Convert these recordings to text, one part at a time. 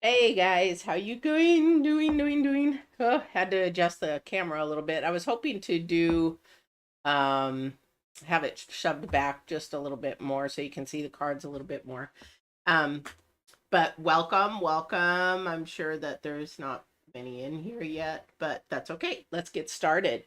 Hey guys, how you doing? Oh, had to adjust the camera a little bit. I was hoping to do um have it shoved back just a little bit more so you can see the cards a little bit more. Um but welcome. I'm sure that there's not many in here yet, but that's okay. Let's get started.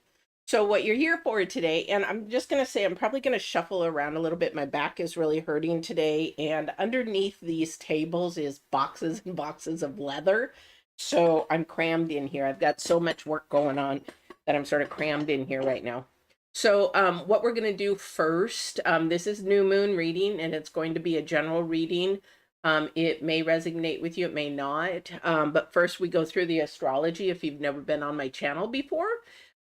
So what you're here for today, and I'm just going to say I'm probably going to shuffle around a little bit. My back is really hurting today, and underneath these tables is boxes and boxes of leather. So I'm crammed in here. I've got so much work going on that I'm sort of crammed in here right now. So what we're going to do first, this is new moon reading, and it's going to be a general reading. It may resonate with you, it may not. But first we go through the astrology if you've never been on my channel before.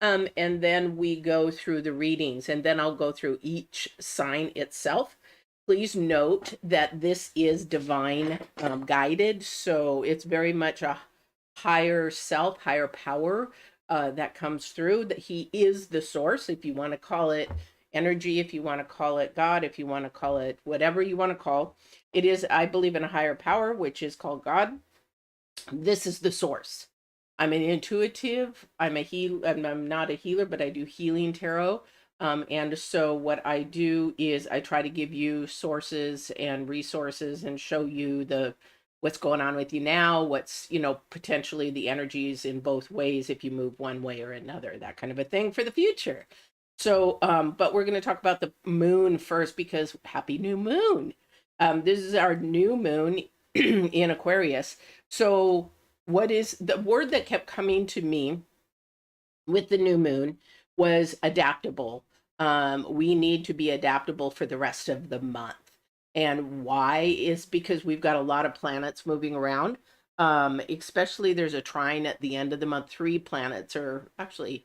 And then we go through the readings, and then I'll go through each sign itself. Please note that this is divine guided, so it's very much a higher self, higher power that comes through, that he is the source, if you want to call it energy, if you want to call it God, if you want to call it whatever you want to call it. Is, I believe in a higher power, which is called God. This is the source. I'm an intuitive. I'm not a healer, but I do healing tarot. And so what I do is I try to give you sources and resources and show you the what's going on with you now, what's, potentially the energies in both ways if you move one way or another, that kind of a thing for the future. So, but we're going to talk about the moon first because happy new moon. This is our new moon in Aquarius. So, what is the word that kept coming to me with the new moon was adaptable. We need to be adaptable for the rest of the month. And why is because we've got a lot of planets moving around. Especially there's a trine at the end of the month. Three planets, or actually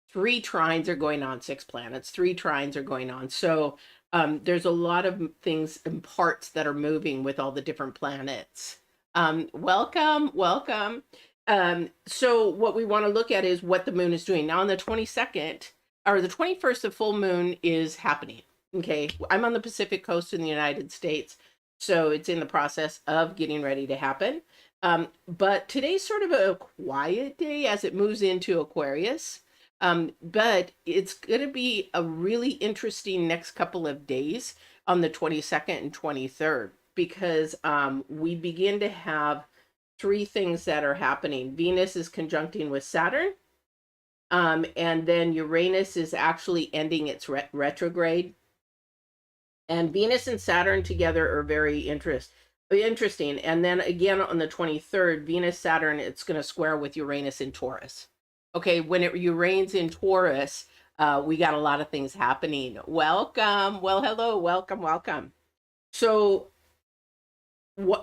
three trines are going on, six planets, three trines are going on. So there's a lot of things and parts that are moving with all the different planets. Welcome. So what we want to look at is what the moon is doing. Now on the 22nd, or the 21st, the full moon is happening. Okay, I'm on the Pacific coast in the United States, so it's in the process of getting ready to happen. But today's sort of a quiet day as it moves into Aquarius. But it's going to be a really interesting next couple of days on the 22nd and 23rd because we begin to have three things that are happening. Venus is conjuncting with Saturn, and then Uranus is actually ending its retrograde. And Venus and Saturn together are very interesting. And then again on the 23rd, Venus, Saturn, it's going to square with Uranus in Taurus. Okay, when it Uranus in Taurus, we got a lot of things happening. Welcome. Well, hello. Welcome. So,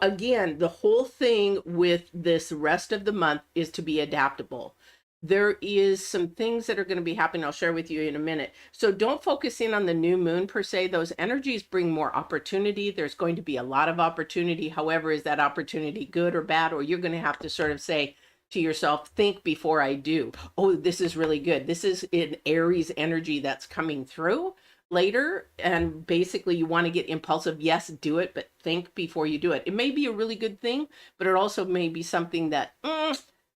again, the whole thing with this rest of the month is to be adaptable. There is some things that are going to be happening. I'll share with you in a minute. So don't focus in on the new moon per se. Those energies bring more opportunity. There's going to be a lot of opportunity. However, is that opportunity good or bad? Or you're going to have to sort of say to yourself, think before I do. Oh, this is really good. This is an Aries energy that's coming through later, and basically you want to get impulsive. Yes, do it, but think before you do it. It may be a really good thing, but it also may be something that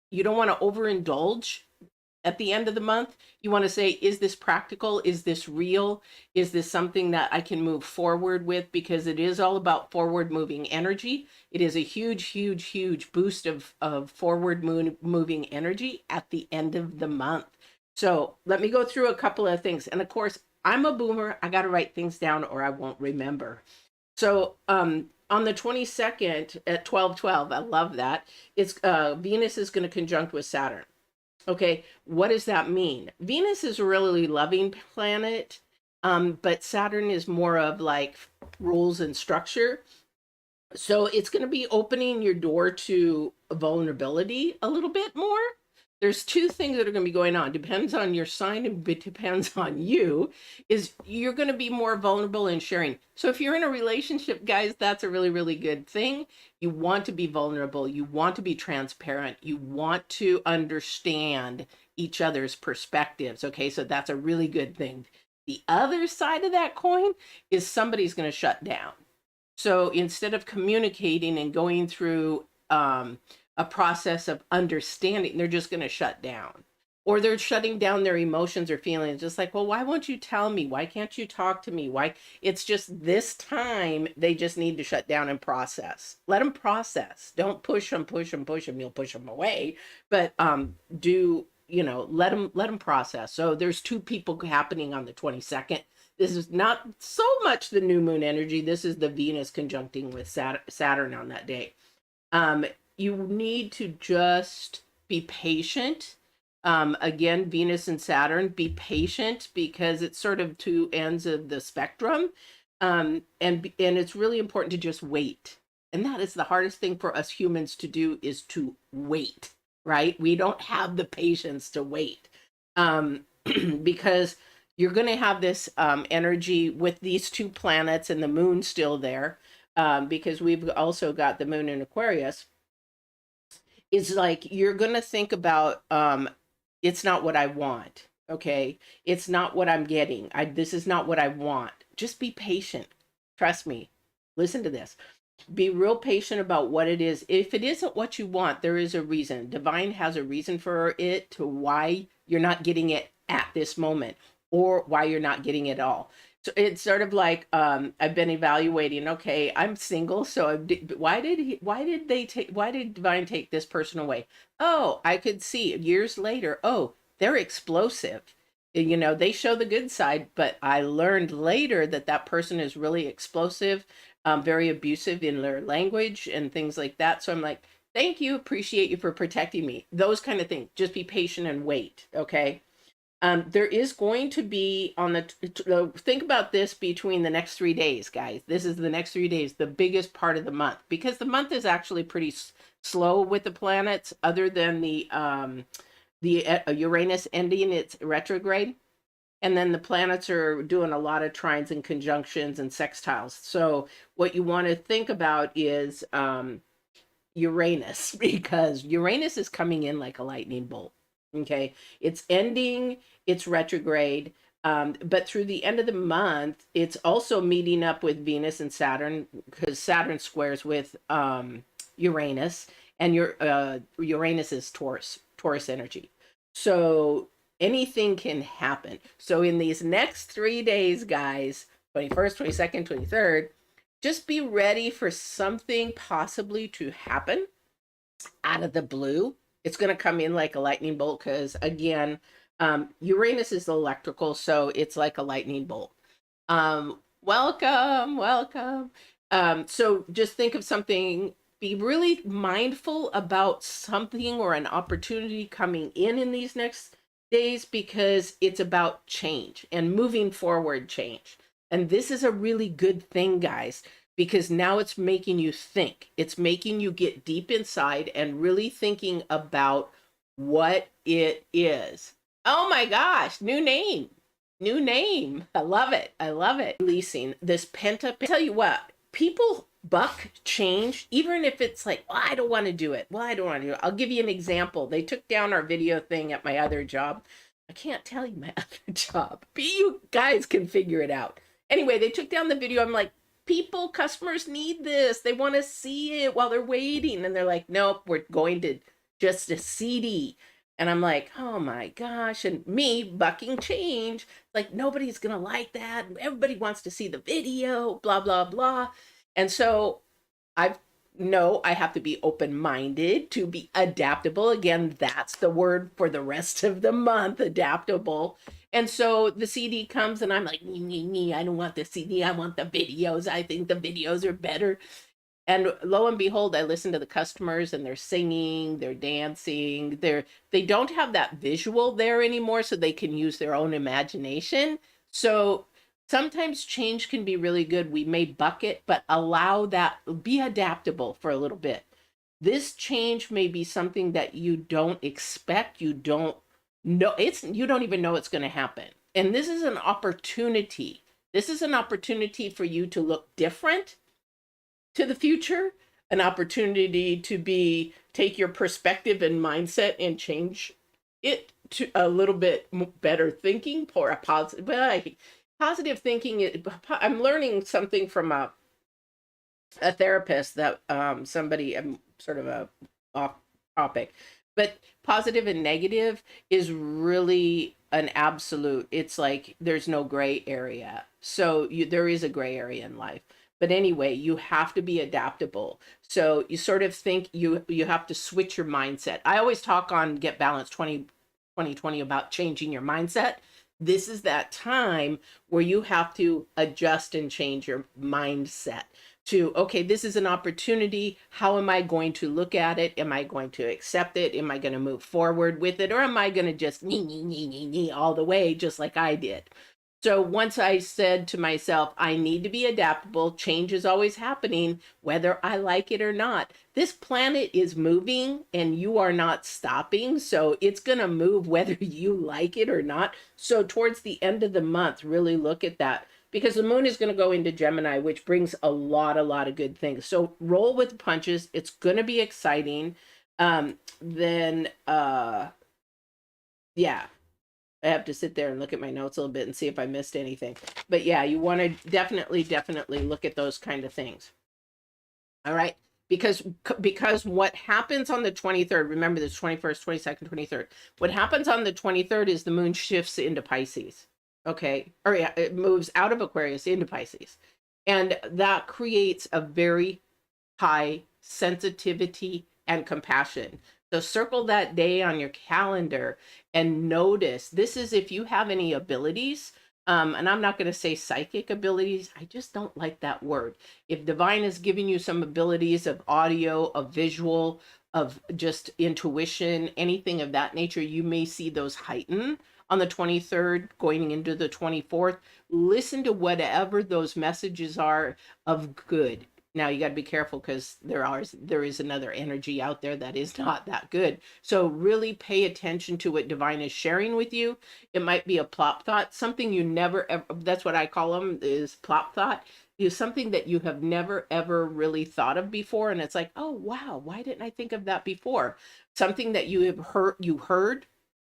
you don't want to overindulge at the end of the month. You want to say, is this practical? Is this real? Is this something that I can move forward with? Because it is all about forward moving energy. It is a huge boost of forward moving energy at the end of the month. So let me go through a couple of things. And of course, I'm a boomer. I got to write things down or I won't remember. So on the 22nd at 12:12, I love that. It's Venus is going to conjunct with Saturn. Okay, what does that mean? Venus is a really loving planet, but Saturn is more of like rules and structure. So it's going to be opening your door to vulnerability a little bit more. There's two things that are going to be going on. Depends on your sign and it depends on you. Is you're going to be more vulnerable in sharing. So if you're in a relationship, guys, that's a really good thing. You want to be vulnerable. You want to be transparent. You want to understand each other's perspectives. Okay, so that's a really good thing. The other side of that coin is somebody's going to shut down. So instead of communicating and going through a process of understanding. They're just going to shut down, or they're shutting down their emotions or feelings. Just like, well, why won't you tell me? Why can't you talk to me? Why? It's just this time they just need to shut down and process. Let them process. Don't push them, push them, push them. You'll push them away, but do, you know, let them process. So there's two people happening on the 22nd. This is not so much the new moon energy. This is the Venus conjuncting with Saturn on that day. You need to just be patient. Again, Venus and Saturn, be patient, because it's sort of two ends of the spectrum. And it's really important to just wait. And that is the hardest thing for us humans to do, is to wait, right? We don't have the patience to wait, because you're going to have this energy with these two planets and the moon still there, because we've also got the moon in Aquarius. It's like you're going to think about, it's not what I want. Okay. It's not what I'm getting. This is not what I want. Just be patient. Trust me. Listen to this. Be real patient about what it is. If it isn't what you want, there is a reason. Divine has a reason for it, to why you're not getting it at this moment, or why you're not getting it all. So it's sort of like, I've been evaluating, okay, I'm single. So why did Divine take this person away? Oh, I could see years later, oh, they're explosive. You know, they show the good side, but I learned later that that person is really explosive, very abusive in their language and things like that. So I'm like, thank you, appreciate you for protecting me. Those kind of things. Just be patient and wait, okay? There is going to be on the, think about this between the next 3 days, guys. This is the next 3 days, the biggest part of the month, because the month is actually pretty slow with the planets, other than the Uranus ending its retrograde. And then the planets are doing a lot of trines and conjunctions and sextiles. So what you want to think about is Uranus, because Uranus is coming in like a lightning bolt. Okay, it's ending its retrograde, but through the end of the month, it's also meeting up with Venus and Saturn, because Saturn squares with Uranus, and Uranus is Taurus energy. So anything can happen. So in these next 3 days, guys, 21st, 22nd, 23rd, just be ready for something possibly to happen out of the blue. It's going to come in like a lightning bolt, because again, Uranus is electrical, so it's like a lightning bolt. Welcome. So just think of something, be really mindful about something or an opportunity coming in these next days, because it's about change and moving forward change. And this is a really good thing, guys, because now it's making you think. It's making you get deep inside and really thinking about what it is. Oh my gosh, new name. I love it. Releasing this pent up. Tell you what, people buck change, even if it's like, well, I don't want to do it. I'll give you an example. They took down our video thing at my other job. I can't tell you my other job, but you guys can figure it out. Anyway, they took down the video. I'm like, customers need this. They want to see it while they're waiting. And they're like, nope, we're going to just a CD. And I'm like, oh my gosh. And me bucking change, like nobody's going to like that. Everybody wants to see the video, blah, blah, blah. And so I have to be open-minded, to be adaptable. Again, that's the word for the rest of the month, adaptable. And so the CD comes and I'm like, I don't want the CD. I want the videos. I think the videos are better. And lo and behold, I listen to the customers and they're singing, they're dancing, they don't have that visual there anymore, so they can use their own imagination. So sometimes change can be really good. We may buck it, but allow that, be adaptable for a little bit. This change may be something that you don't expect, you don't know, you don't even know it's going to happen. And this is an opportunity. This is an opportunity for you to look different to the future, an opportunity to take your perspective and mindset and change it to a little bit better thinking, for a positive thinking. I'm learning something from a therapist that somebody, I'm sort of a off topic. But positive and negative is really an absolute. It's like there's no gray area. So there is a gray area in life. But anyway, you have to be adaptable. So you sort of think you have to switch your mindset. I always talk on Get Balanced 2020 about changing your mindset. This is that time where you have to adjust and change your mindset to, okay, this is an opportunity. How am I going to look at it? Am I going to accept it? Am I going to move forward with it? Or am I going to just nee all the way, just like I did? So once I said to myself, I need to be adaptable, change is always happening, whether I like it or not. This planet is moving and you are not stopping. So it's going to move whether you like it or not. So towards the end of the month, really look at that, because the moon is going to go into Gemini, which brings a lot of good things. So roll with the punches. It's going to be exciting. Then, yeah. I have to sit there and look at my notes a little bit and see if I missed anything. But yeah, you want to definitely look at those kind of things. All right. Because what happens on the 23rd, remember this 21st, 22nd, 23rd. What happens on the 23rd is the moon shifts into Pisces. Okay. Or yeah, it moves out of Aquarius into Pisces. And that creates a very high sensitivity and compassion. So circle that day on your calendar and notice. This is if you have any abilities, and I'm not going to say psychic abilities. I just don't like that word. If divine is giving you some abilities of audio, of visual, of just intuition, anything of that nature, you may see those heighten on the 23rd going into the 24th. Listen to whatever those messages are of good. Now you got to be careful because there is another energy out there that is not that good. So really pay attention to what divine is sharing with you. It might be a plop thought, something you never ever, that's what I call them, is plop thought. Is something that you have never ever really thought of before, and it's like, oh wow, why didn't I think of that before? Something that you heard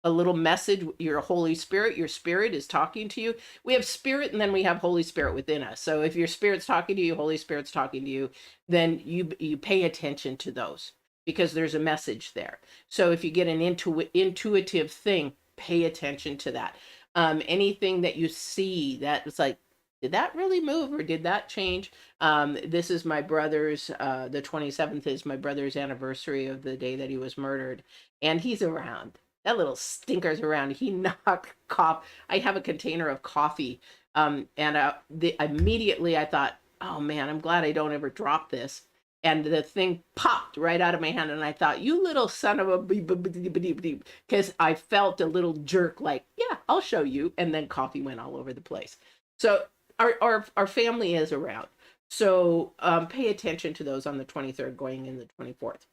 a little message, your Holy Spirit, your spirit is talking to you. We have spirit and then we have Holy Spirit within us. So if your spirit's talking to you, Holy Spirit's talking to you, then you pay attention to those because there's a message there. So if you get an intuitive thing, pay attention to that. Anything that you see that is like, did that really move or did that change? This is my brother's, the 27th is my brother's anniversary of the day that he was murdered. And he's around. That little stinker's around. He knocked coffee. I have a container of coffee. Immediately I thought, oh man, I'm glad I don't ever drop this. And the thing popped right out of my hand. And I thought, you little son of a, because I felt a little jerk like, yeah, I'll show you. And then coffee went all over the place. So our family is around. So pay attention to those on the 23rd going in the 24th.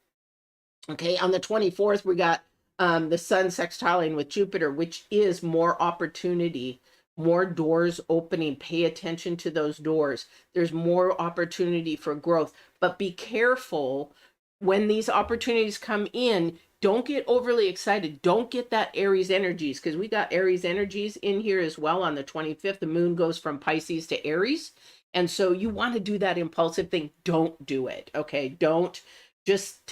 Okay, on the 24th, we got the sun sextiling with Jupiter, which is more opportunity, more doors opening. Pay attention to those doors. There's more opportunity for growth, but be careful when these opportunities come in. Don't get overly excited. Don't get that Aries energies, because we got Aries energies in here as well on the 25th. The moon goes from Pisces to Aries. And so you want to do that impulsive thing. Don't do it. Okay. Don't just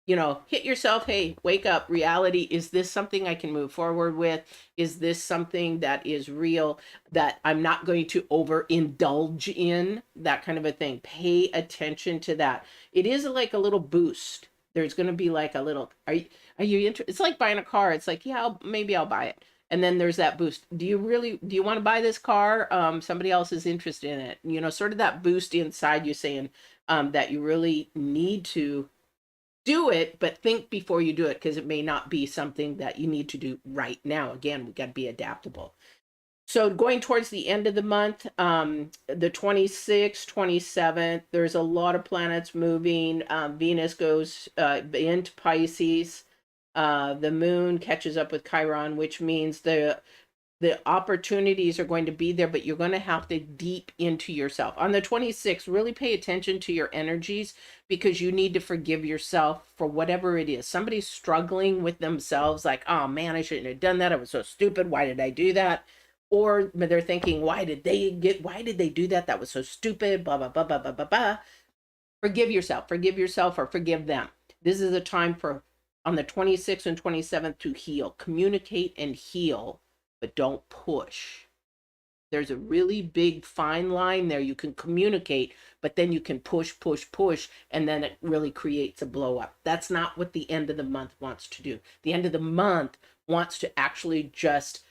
hit yourself. Hey, wake up. Reality. Is this something I can move forward with? Is this something that is real that I'm not going to overindulge in? That kind of a thing. Pay attention to that. It is like a little boost. There's going to be like a little, are you interested? It's like buying a car. It's like, yeah, maybe I'll buy it. And then there's that boost. Do you want to buy this car? Somebody else is interested in it. Sort of that boost inside you saying that you really need to do it, but think before you do it, because it may not be something that you need to do right now. Again, we got to be adaptable. So going towards the end of the month, the 26th, 27th, there's a lot of planets moving. Venus goes into Pisces. The moon catches up with Chiron, which means the opportunities are going to be there, but you're going to have to deep into yourself. On the 26th, really pay attention to your energies, because you need to forgive yourself for whatever it is. Somebody's struggling with themselves, like, oh man, I shouldn't have done that. I was so stupid. Why did I do that? Or they're thinking, why did they do that? That was so stupid, blah, blah, blah, blah, blah, blah, blah. Forgive yourself or forgive them. This is a time for, on the 26th and 27th, to heal. Communicate and heal, but don't push. There's a really big fine line there. You can communicate, but then you can push, and then it really creates a blow up. That's not what the end of the month wants to do. The end of the month wants to actually just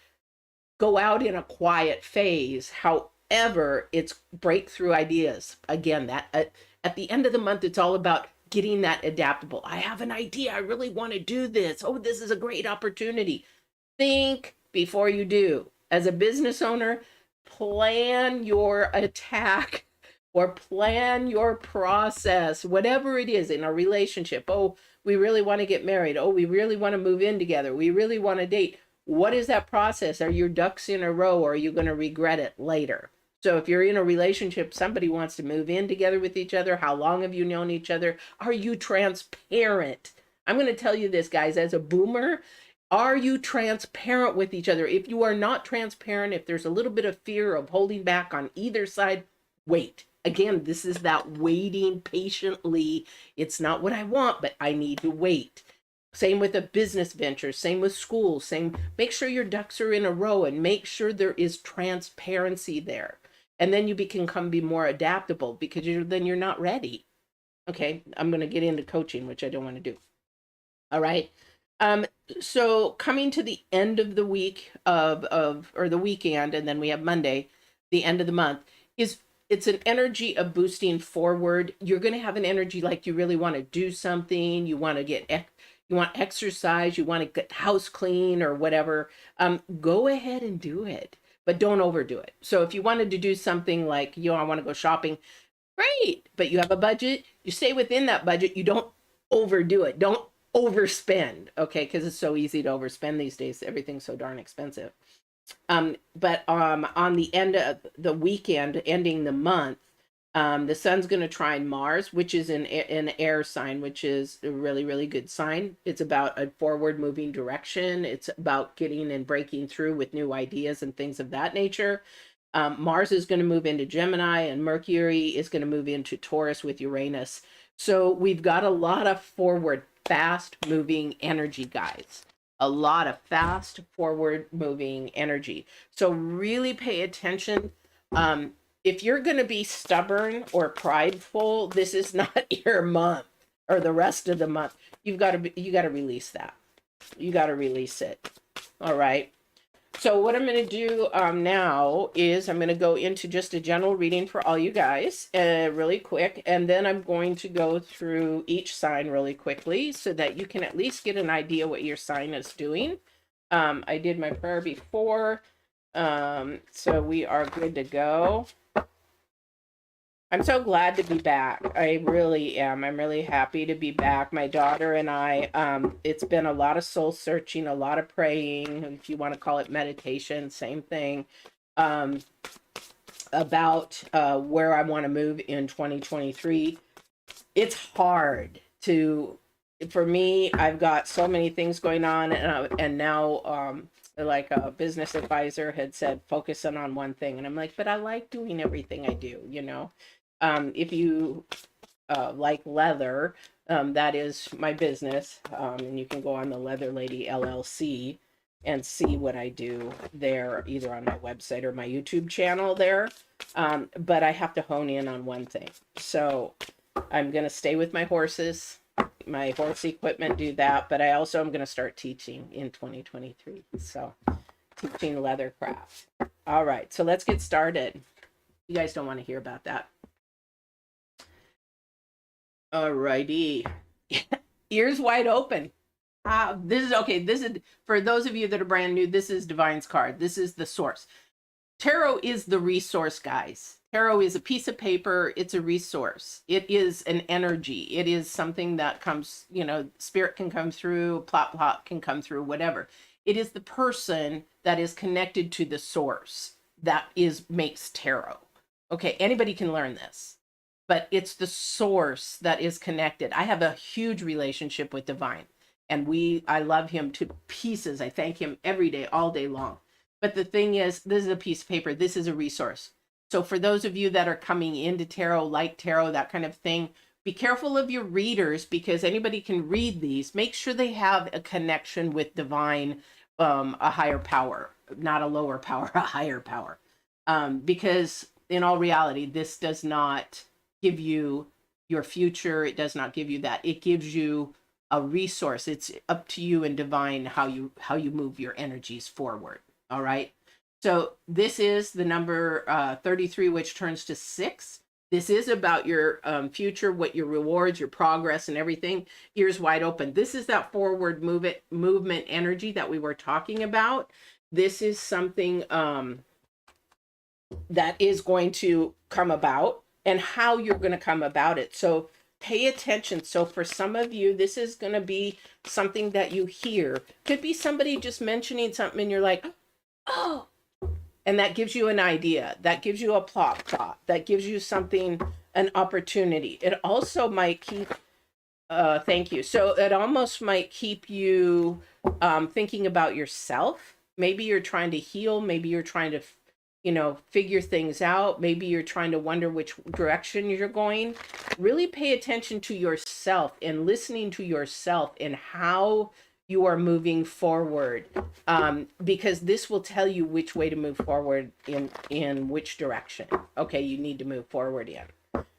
go out in a quiet phase. However, it's breakthrough ideas. Again, that at the end of the month, it's all about getting that adaptable. I have an idea. I really want to do this. Oh, this is a great opportunity. Think before you do. As a business owner, plan your attack or plan your process, whatever it is in a relationship. Oh, we really want to get married. Oh, we really want to move in together. We really want to date. What is that process? Are your ducks in a row, or are you going to regret it later? So if you're in a relationship, somebody wants to move in together with each other. How long have you known each other? Are you transparent? I'm going to tell you this, guys, as a boomer, are you transparent with each other? If you are not transparent, if there's a little bit of fear of holding back on either side, wait. Again, this is that waiting patiently. It's not what I want, but I need to wait. Same with a business venture, same with school, make sure your ducks are in a row and make sure there is transparency there. And then you can be more adaptable, because then you're not ready. Okay, I'm going to get into coaching, which I don't want to do. All right. So coming to the end of the week or the weekend, and then we have Monday, the end of the month, it's an energy of boosting forward. You're going to have an energy like you really want to do something. You want exercise, you want to get the house clean or whatever. Go ahead and do it, but don't overdo it. So if you wanted to do something like, I want to go shopping, great, but you have a budget, you stay within that budget. You don't overdo it. Don't overspend, okay? Because it's so easy to overspend these days. Everything's so darn expensive. But on the end of the weekend, ending the month, the sun's going to trine Mars, which is an air sign, which is a really, really good sign. It's about a forward moving direction. It's about getting and breaking through with new ideas and things of that nature. Mars is going to move into Gemini, and Mercury is going to move into Taurus with Uranus. So we've got a lot of forward, fast moving energy, guys. A lot of fast, forward moving energy. So really pay attention. If you're going to be stubborn or prideful, this is not your month or the rest of the month. You got to release that. You got to release it. All right. So what I'm going to do now is I'm going to go into just a general reading for all you guys really quick. And then I'm going to go through each sign really quickly so that you can at least get an idea what your sign is doing. I did my prayer before, so we are good to go. I'm so glad to be back. I really am. I'm really happy to be back. My daughter and I, it's been a lot of soul searching, a lot of praying, if you want to call it meditation, same thing, about where I want to move in 2023. It's hard for me, I've got so many things going on, and now, like a business advisor had said, focusing on one thing. And I'm like, but I like doing everything I do, if you like leather, that is my business. And you can go on the Leather Lady LLC and see what I do there, either on my website or my YouTube channel there. But I have to hone in on one thing. So I'm going to stay with my horses, my horse equipment, do that. But I also am going to start teaching in 2023. So teaching leather craft. All right. So let's get started. You guys don't want to hear about that. Alrighty. Ears wide open. This is for those of you that are brand new, this is Divine's card. This is the source. Tarot is the resource, guys. Tarot is a piece of paper. It's a resource. It is an energy. It is something that comes, spirit can come through, plot can come through, whatever. It is the person that is connected to the source that makes tarot. Okay, anybody can learn this. But it's the source that is connected. I have a huge relationship with Divine, and I love him to pieces. I thank him every day, all day long. But the thing is, this is a piece of paper. This is a resource. So for those of you that are coming into tarot, like tarot, that kind of thing, Be careful of your readers, because anybody can read these. Make sure they have a connection with divine, a higher power, not a lower power, a higher power. Because in all reality, this does not give you your future. It does not give you that. It gives you a resource. It's up to you and divine how you move your energies forward. All right. So this is the number 33, which turns to 6. This is about your future, what your rewards, your progress, and everything. Ears wide open. This is that forward movement energy that we were talking about. This is something that is going to come about, and how you're going to come about it. So pay attention. So for some of you, this is going to be something that you hear. Could be somebody just mentioning something and you're like, oh, and that gives you an idea. That gives you a plot thought. That gives you something, an opportunity. It also might keep, thank you. So it almost might keep you thinking about yourself. Maybe you're trying to heal. Maybe you're trying to, figure things out. Maybe you're trying to wonder which direction you're going. Really pay attention to yourself and listening to yourself and how you are moving forward, because this will tell you which way to move forward in which direction. Okay, you need to move forward in.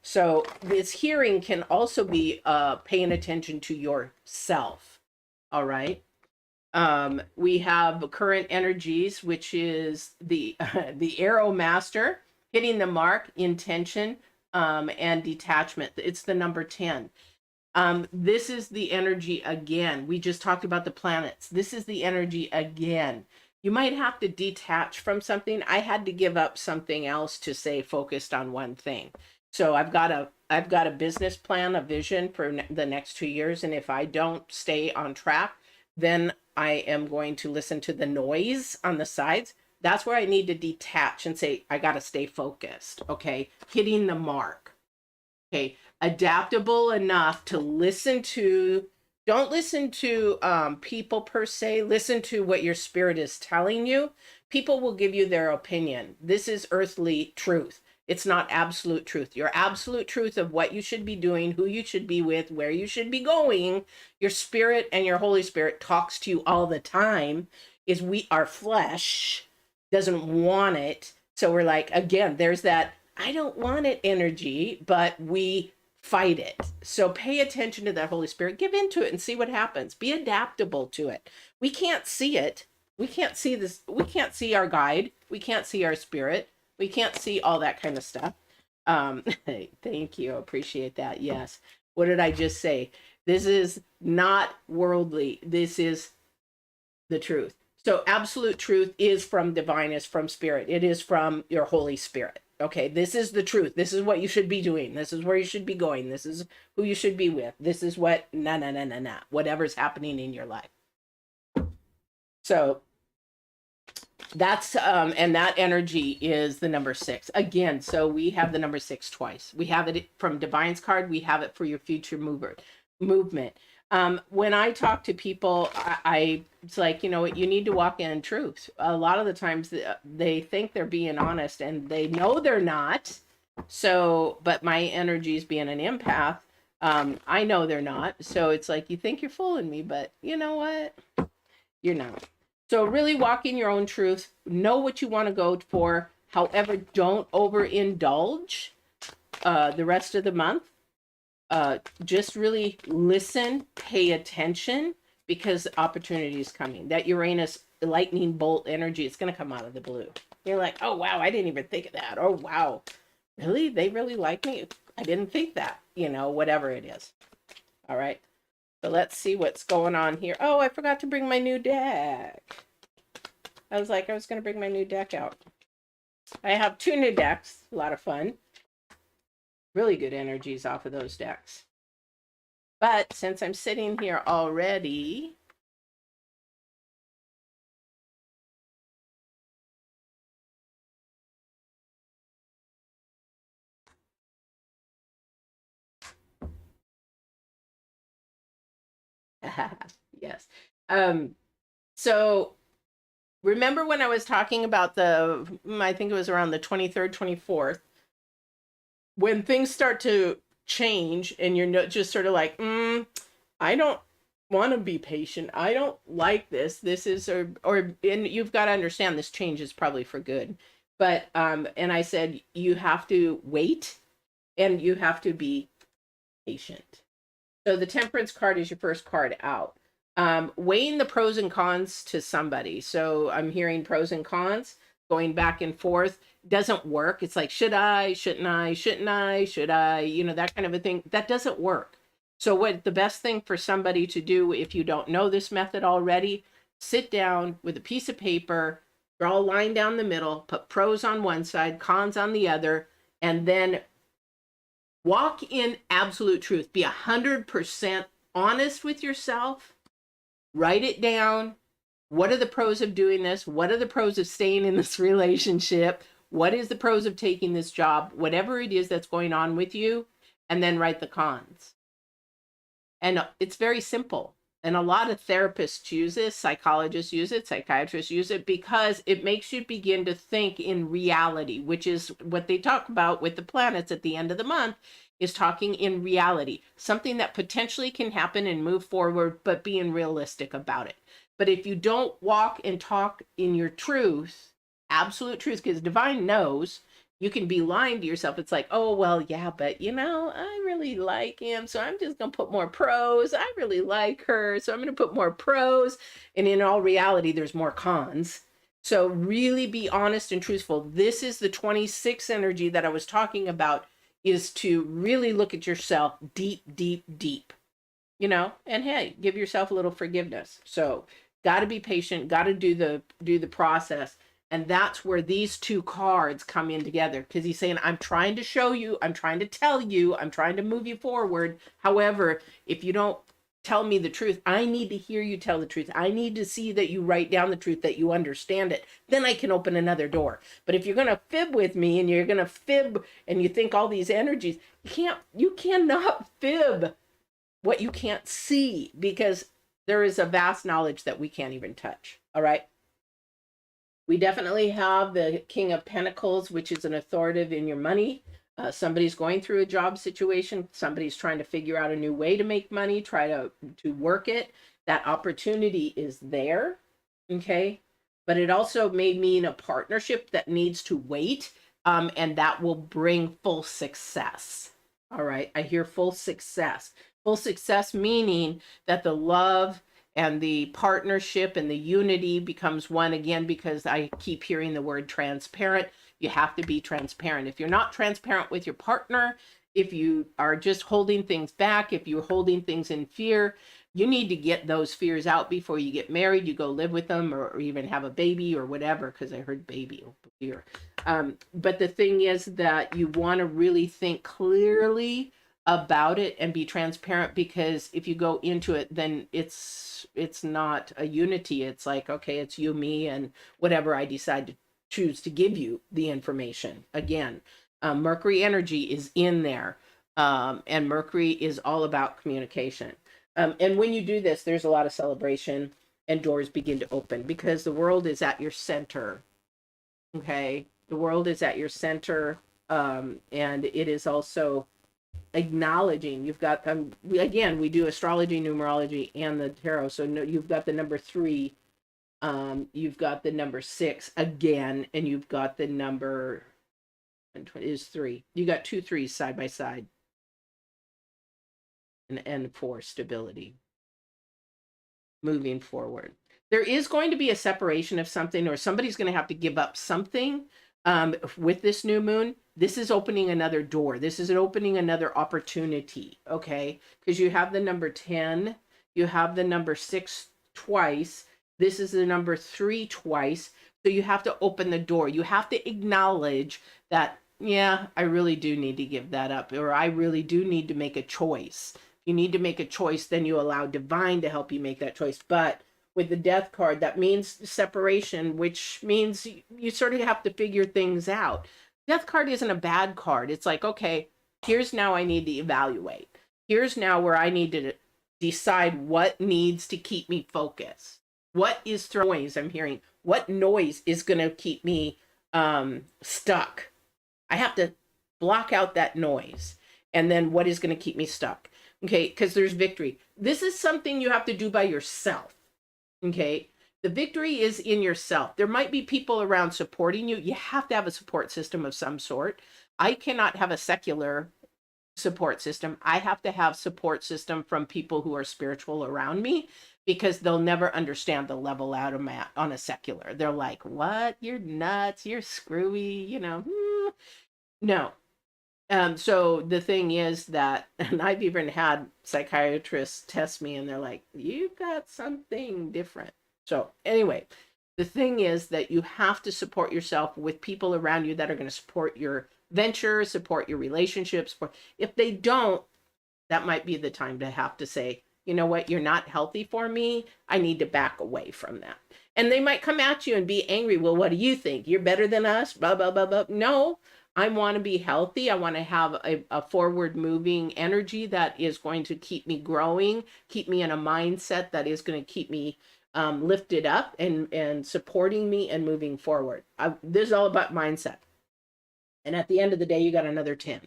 So this hearing can also be paying attention to yourself. All right. We have current energies, which is the the arrow master, hitting the mark, intention, and detachment. It's the number 10. This is the energy again. We just talked about the planets. This is the energy again. You might have to detach from something. I had to give up something else to stay focused on one thing. So I've got a business plan, a vision for the next 2 years, and if I don't stay on track, then I am going to listen to the noise on the sides. That's where I need to detach and say, I got to stay focused. Okay. Hitting the mark. Okay. Adaptable enough to listen to, don't listen to people per se. Listen to what your spirit is telling you. People will give you their opinion. This is earthly truth. It's not absolute truth. Your absolute truth of what you should be doing, who you should be with, where you should be going, your spirit and your Holy Spirit talks to you all the time, is our flesh doesn't want it. So we're like, again, there's that, I don't want it energy, but we fight it. So pay attention to that Holy Spirit, give into it and see what happens. Be adaptable to it. We can't see it. We can't see this. We can't see our guide. We can't see our spirit. We can't see all that kind of stuff. Thank you. Appreciate that. Yes. What did I just say? This is not worldly. This is the truth. So absolute truth is from divine, is from spirit. It is from your Holy Spirit. Okay. This is the truth. This is what you should be doing. This is where you should be going. This is who you should be with. This is what, whatever's happening in your life. So that's and that energy is the number 6 again. So we have the number 6 twice. We have it from Divine's card. We have it for your future movement. When I talk to people, it's like, you need to walk in truth. A lot of the times they think they're being honest and they know they're not. So, but my energy is being an empath. I know they're not. So it's like, you think you're fooling me, but you know what? You're not. So really walk in your own truth, know what you want to go for. However, don't overindulge the rest of the month. Just really listen, pay attention, because opportunity is coming. That Uranus lightning bolt energy is going to come out of the blue. You're like, oh, wow, I didn't even think of that. Oh, wow. Really? They really like me? I didn't think that, whatever it is. All right. So let's see what's going on here. Oh, I forgot to bring my new deck. I was like, I was going to bring my new deck out. I have 2 new decks. A lot of fun. Really good energies off of those decks. But since I'm sitting here already, yes. So remember when I was talking about I think it was around the 23rd, 24th, when things start to change, and you're just sort of like, I don't want to be patient. I don't like this. This is, and you've got to understand this change is probably for good. But, and I said, you have to wait and you have to be patient. So the Temperance card is your first card out. Weighing the pros and cons to somebody. So I'm hearing pros and cons going back and forth. Doesn't work. It's like, should I, shouldn't I, shouldn't I, should I, you know, that kind of a thing. That doesn't work. So what the best thing for somebody to do, if you don't know this method already, sit down with a piece of paper, draw a line down the middle, put pros on one side, cons on the other, and then walk in absolute truth. Be 100% honest with yourself. Write it down. What are the pros of doing this? What are the pros of staying in this relationship? What is the pros of taking this job? Whatever it is that's going on with you, and then write the cons. And it's very simple. And a lot of therapists use this, psychologists use it, psychiatrists use it, because it makes you begin to think in reality, which is what they talk about with the planets at the end of the month, is talking in reality, something that potentially can happen and move forward, but being realistic about it. But if you don't walk and talk in your truth, absolute truth, because divine knows, you can be lying to yourself. It's like, oh, well, yeah, but you know, I really like him, so I'm just going to put more pros. I really like her, so I'm going to put more pros. And in all reality, there's more cons. So really be honest and truthful. This is the 26 energy that I was talking about, is to really look at yourself deep, deep, deep, you know, and hey, give yourself a little forgiveness. So got to be patient, got to do the process. And that's where these two cards come in together, because he's saying, I'm trying to show you, I'm trying to tell you, I'm trying to move you forward. However, if you don't tell me the truth, I need to hear you tell the truth. I need to see that you write down the truth, that you understand it. Then I can open another door. But if you're going to fib with me and you're going to fib and you think all these energies, you cannot fib what you can't see, because there is a vast knowledge that we can't even touch. All right. We definitely have the King of Pentacles, which is an authoritative in your money. Somebody's going through a job situation. Somebody's trying to figure out a new way to make money, try to work it. That opportunity is there, okay? But it also may mean a partnership that needs to wait, and that will bring full success. All right, I hear full success. Full success meaning that the love and the partnership and the unity becomes one again, because I keep hearing the word transparent. You have to be transparent. If you're not transparent with your partner, if you are just holding things back, if you're holding things in fear, you need to get those fears out before you get married. You go live with them, or even have a baby or whatever, because I heard baby over here. But the thing is that you want to really think clearly about it and be transparent, because if you go into it, then it's not a unity. It's like, okay, it's you, me, and whatever I decide to choose to give you the information. Again, Mercury energy is in there, and Mercury is all about communication. And when you do this, there's a lot of celebration and doors begin to open, because the world is at your center. Okay, the world is at your center, and it is also acknowledging you've got again, we do astrology, numerology, and the tarot. So you've got the number 3, you've got the number 6 again, and you've got the number is 3. You got 2 3s side by side, and 4 stability. Moving forward, there is going to be a separation of something, or somebody's going to have to give up something with this new moon. This is opening another door. This is opening another opportunity, okay? Because you have the number 10, you have the number 6 twice. This is the number 3 twice. So you have to open the door. You have to acknowledge that, yeah, I really do need to give that up, or I really do need to make a choice. If you need to make a choice, then you allow divine to help you make that choice. But with the Death card, that means separation, which means you sort of have to figure things out. Death card isn't a bad card. It's like, okay, here's now I need to evaluate. Here's now where I need to decide what needs to keep me focused. What is noise I'm hearing? What noise is going to keep me stuck? I have to block out that noise. And then what is going to keep me stuck? Okay, because there's victory. This is something you have to do by yourself. Okay, the victory is in yourself. There might be people around supporting you. You have to have a support system of some sort. I cannot have a secular support system. I have to have support system from people who are spiritual around me, because they'll never understand the level out of my on a secular. They're like, what? You're nuts. You're screwy, you know. No. So the thing is that, and I've even had psychiatrists test me and they're like, you've got something different. So anyway, the thing is that you have to support yourself with people around you that are going to support your venture, support your relationships. If they don't, that might be the time to have to say, you know what, you're not healthy for me. I need to back away from that. And they might come at you and be angry. Well, what do you think? You're better than us? Blah, blah, blah, blah. No, I want to be healthy. I want to have a forward moving energy that is going to keep me growing, keep me in a mindset that is going to keep me lifted up and supporting me and moving forward. This is all about mindset. And at the end of the day, you got another 10.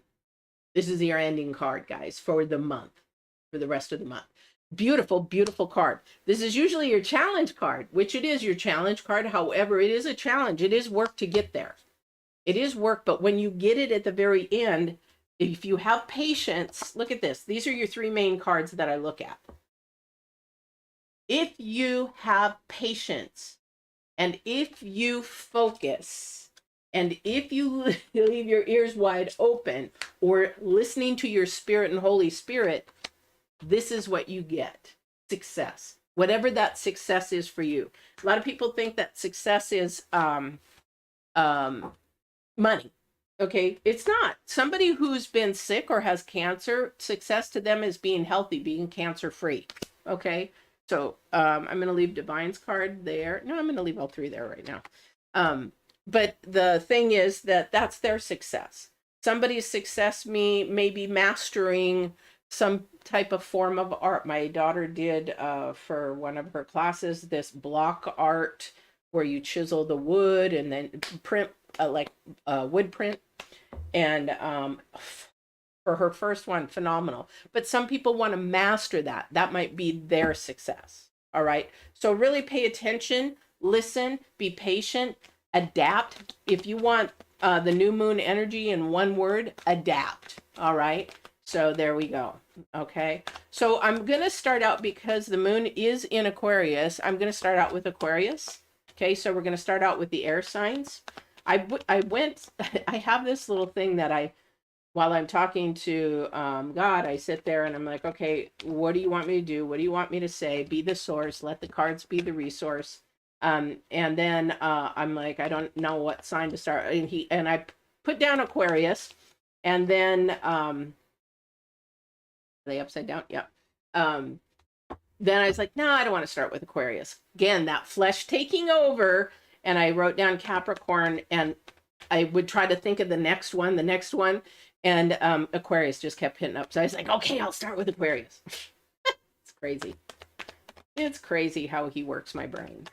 This is your ending card, guys, for the month, for the rest of the month. Beautiful, beautiful card. This is usually your challenge card, which it is your challenge card. However, it is a challenge. It is work to get there. It is work, but when you get it at the very end, if you have patience, look at this. These are your 3 main cards that I look at. If you have patience and if you focus and if you leave your ears wide open or listening to your spirit and Holy Spirit, this is what you get. Success. Whatever that success is for you. A lot of people think that success is money. Okay, it's not. Somebody who's been sick or has cancer, success to them is being healthy, being cancer free. Okay, so I'm going to leave Divine's card there. No, I'm going to leave all 3 there right now. But the thing is that that's their success. Somebody's success may be mastering some type of form of art. My daughter did for one of her classes this block art where you chisel the wood and then print like wood print. And for her first one, phenomenal. But some people want to master that. That might be their success. All right. So really pay attention, listen, be patient, adapt. If you want the new moon energy in one word, adapt. All right. So there we go. Okay. So I'm going to start out, because the moon is in Aquarius. I'm going to start out with Aquarius. Okay. So we're going to start out with the air signs. I have this little thing that while I'm talking to God, I sit there and I'm like, okay, what do you want me to do? What do you want me to say? Be the source. Let the cards be the resource. And then I'm like, I don't know what sign to start. And I put down Aquarius, and then are they upside down? Yep. Then I was like, no, I don't want to start with Aquarius. Again, that flesh taking over. And I wrote down Capricorn, and I would try to think of the next one. And Aquarius just kept hitting up. So I was like, okay, I'll start with Aquarius. It's crazy. It's crazy how he works my brain.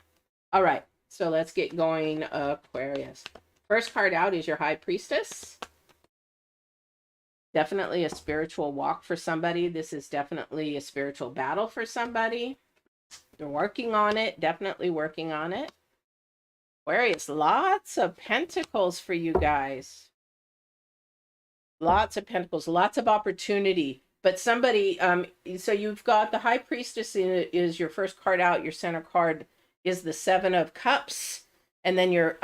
All right, so let's get going, Aquarius. First card out is your High Priestess. Definitely a spiritual walk for somebody. This is definitely a spiritual battle for somebody. They're working on it, definitely working on it. Aquarius, lots of pentacles for you guys. Lots of pentacles, lots of opportunity. But somebody, so you've got the High Priestess is your first card out. Your center card is the 7 of Cups. And then your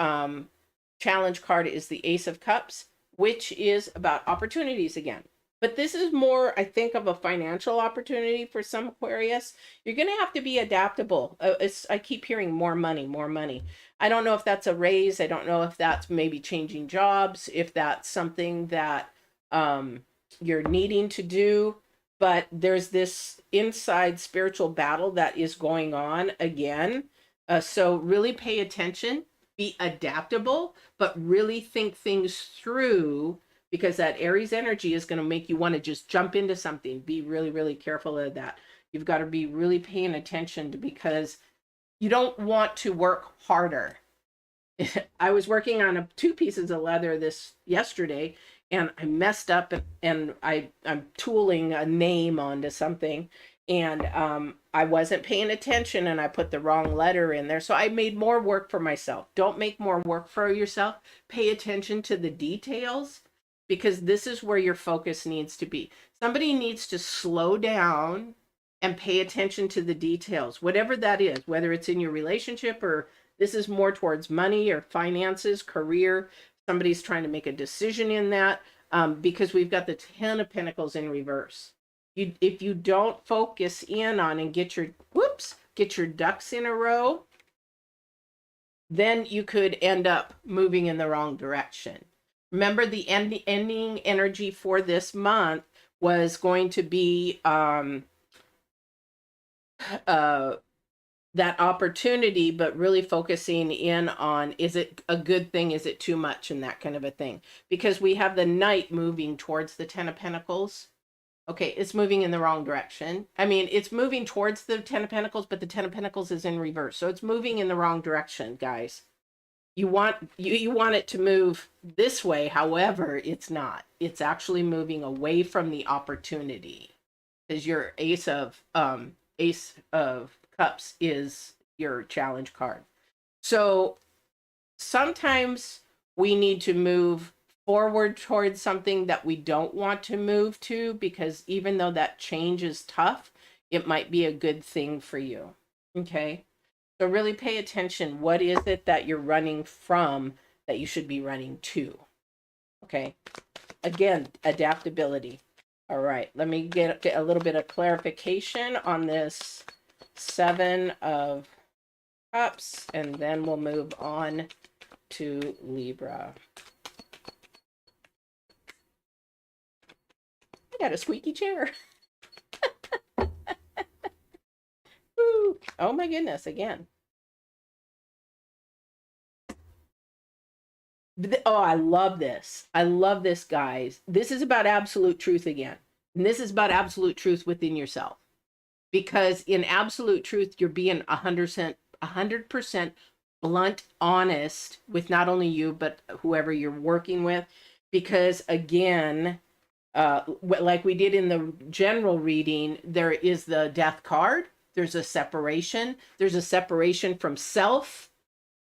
challenge card is the Ace of Cups, which is about opportunities again. But this is more, I think, of a financial opportunity for some Aquarius. You're going to have to be adaptable. I keep hearing more money, more money. I don't know if that's a raise. I don't know if that's maybe changing jobs, if that's something that you're needing to do. But there's this inside spiritual battle that is going on again. So really pay attention, be adaptable, but really think things through, because that Aries energy is going to make you want to just jump into something. Be really, really careful of that. You've got to be really paying attention because you don't want to work harder. I was working on 2 pieces of leather yesterday, and I messed up, and I'm tooling a name onto something, and I wasn't paying attention, and I put the wrong letter in there. So I made more work for myself. Don't make more work for yourself. Pay attention to the details, because this is where your focus needs to be. Somebody needs to slow down and pay attention to the details, whatever that is, whether it's in your relationship, or this is more towards money or finances, career. Somebody's trying to make a decision in that, because we've got the 10 of Pentacles in reverse. If you don't focus in on and get your ducks in a row, then you could end up moving in the wrong direction. Remember, the ending energy for this month was going to be that opportunity, but really focusing in on, is it a good thing? Is it too much? And that kind of a thing. Because we have the Knight moving towards the 10 of Pentacles. Okay, it's moving in the wrong direction. I mean, it's moving towards the 10 of Pentacles, but the 10 of Pentacles is in reverse. So it's moving in the wrong direction, guys. You want it to move this way. However, it's not. It's actually moving away from the opportunity, because your Ace of Cups is your challenge card. So sometimes we need to move forward towards something that we don't want to move to, because even though that change is tough, it might be a good thing for you. Okay. So really pay attention. What is it that you're running from that you should be running to? Okay. Again, adaptability. All right. Let me get a little bit of clarification on this 7 of Cups, and then we'll move on to Libra. I got a squeaky chair. Woo. Oh my goodness, again. Oh, I love this. I love this, guys. This is about absolute truth again. And this is about absolute truth within yourself. Because in absolute truth, you're being 100% blunt, honest with not only you, but whoever you're working with. Because again, like we did in the general reading, there is the Death card. There's a separation. There's a separation from self,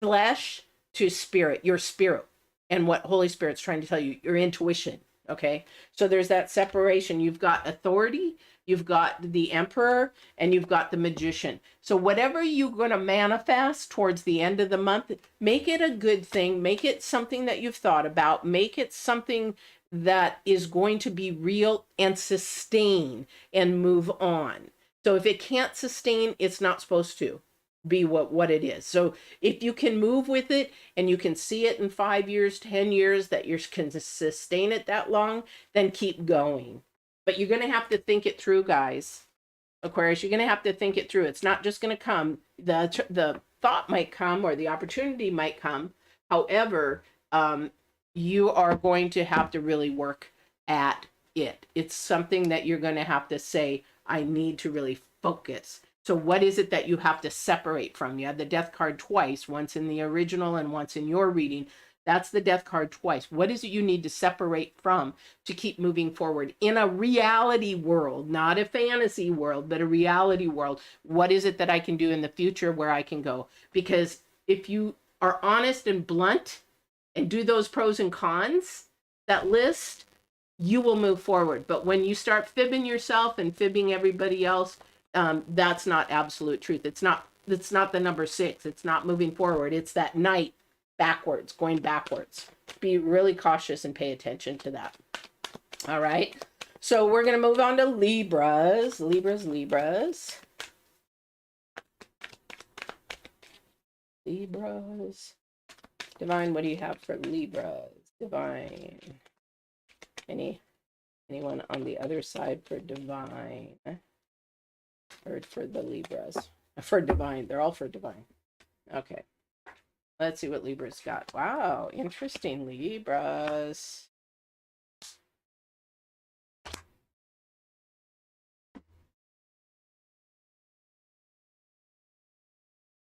flesh, to spirit, your spirit, and what Holy Spirit's trying to tell you, your intuition. Okay. So there's that separation. You've got authority, you've got the Emperor, and you've got the Magician. So whatever you're going to manifest towards the end of the month, make it a good thing. Make it something that you've thought about. Make it something that is going to be real and sustain and move on. So if it can't sustain, it's not supposed to be what it is. So if you can move with it and you can see it in 5 years, 10 years, that you can sustain it that long, then keep going. But you're going to have to think it through, guys. Aquarius, you're going to have to think it through. It's not just going to come. The thought might come, or the opportunity might come. However, you are going to have to really work at it. It's something that you're going to have to say, I need to really focus. So what is it that you have to separate from? You had the Death card twice, once in the original and once in your reading. That's the Death card twice. What is it you need to separate from to keep moving forward in a reality world, not a fantasy world, but a reality world? What is it that I can do in the future where I can go? Because if you are honest and blunt and do those pros and cons, that list, you will move forward. But when you start fibbing yourself and fibbing everybody else, that's not absolute truth. It's not the number 6. It's not moving forward. It's that Knight backwards, going backwards. Be really cautious and pay attention to that. All right. So we're going to move on to Libras. Libras. Divine, what do you have for Libras? Divine. Anyone on the other side for Divine? Or for the Libras? For Divine. They're all for Divine. Okay. Let's see what Libras got. Wow, interesting, Libras.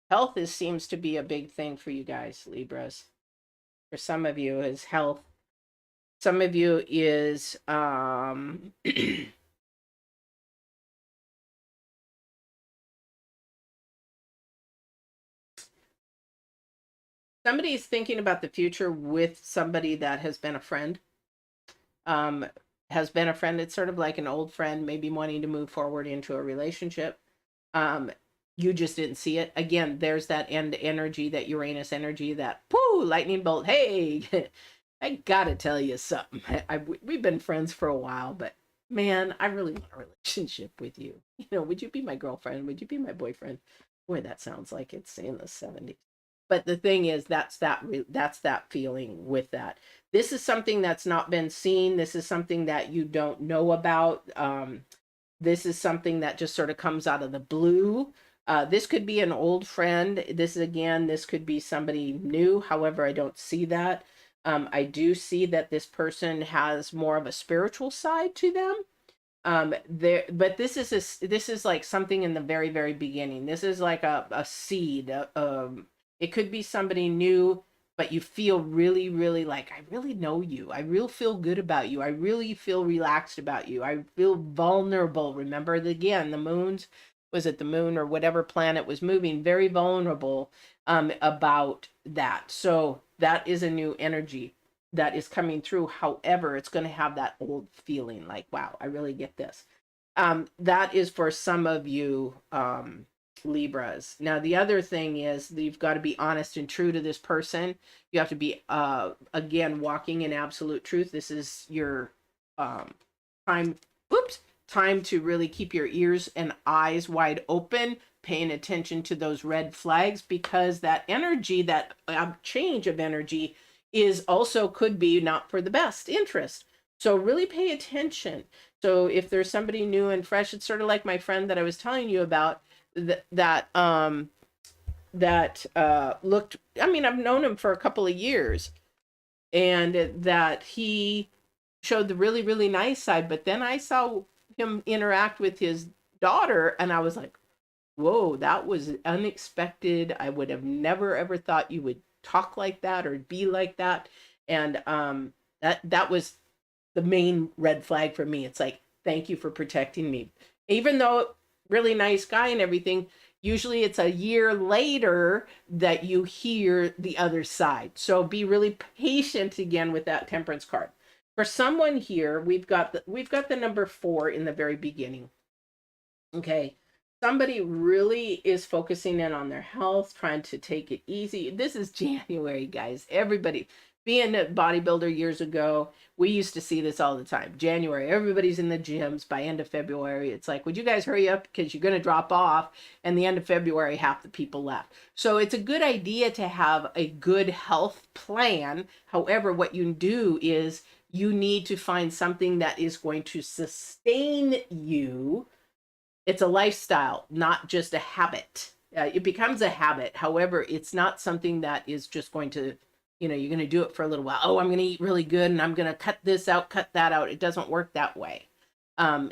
Health seems to be a big thing for you guys, Libras. For some of you, is health Some of you is somebody is thinking about the future with somebody that has been a friend. Um, has been a friend. It's sort of like an old friend, maybe wanting to move forward into a relationship. Um, you just didn't see it. Again, there's that end energy, that Uranus energy, that whoo, lightning bolt. Hey, I gotta tell you something. We've been friends for a while, but man, I really want a relationship with you. You know, would you be my girlfriend? Would you be my boyfriend? Boy, that sounds like it's in the 70s. But the thing is, that's that feeling with that. This is something that's not been seen. This is something that you don't know about. This is something that just sort of comes out of the blue. This could be an old friend. This could be somebody new. However, I don't see that. I do see that this person has more of a spiritual side to them. But this is like something in the very, very beginning. This is like a seed. It could be somebody new, but you feel really, really like, I really know you. I really feel good about you. I really feel relaxed about you. I feel vulnerable. Remember, again, was it the moon or whatever planet was moving, very vulnerable about that. So that is a new energy that is coming through. However, it's going to have that old feeling like, wow, I really get this. That is for some of you Libras. Now, the other thing is you've got to be honest and true to this person. You have to be, again, walking in absolute truth. This is your time, time to really keep your ears and eyes wide open, paying attention to those red flags, because that energy, that change of energy is also could be not for the best interest. So really pay attention. So if there's somebody new and fresh, it's sort of like my friend that I was telling you about that looked, I mean, I've known him for a couple of years, and that he showed the really, really nice side, but then I saw him interact with his daughter, and I was like, whoa, that was unexpected. I would have never ever thought you would talk like that or be like that. And that was the main red flag for me. It's like, thank you for protecting me. Even though really nice guy and everything, usually it's a year later that you hear the other side. So be really patient again with that Temperance card. For someone here, we've got the number 4 in the very beginning. Okay. Somebody really is focusing in on their health, trying to take it easy. This is January, guys. Everybody, being a bodybuilder years ago, we used to see this all the time. January, everybody's in the gyms. By end of February, it's like, would you guys hurry up because you're going to drop off? And the end of February, half the people left. So it's a good idea to have a good health plan. However, what you do is you need to find something that is going to sustain you. It's a lifestyle, not just a habit. It becomes a habit. However, it's not something that is just going to, you're going to do it for a little while. Oh, I'm going to eat really good and I'm going to cut this out, cut that out. It doesn't work that way.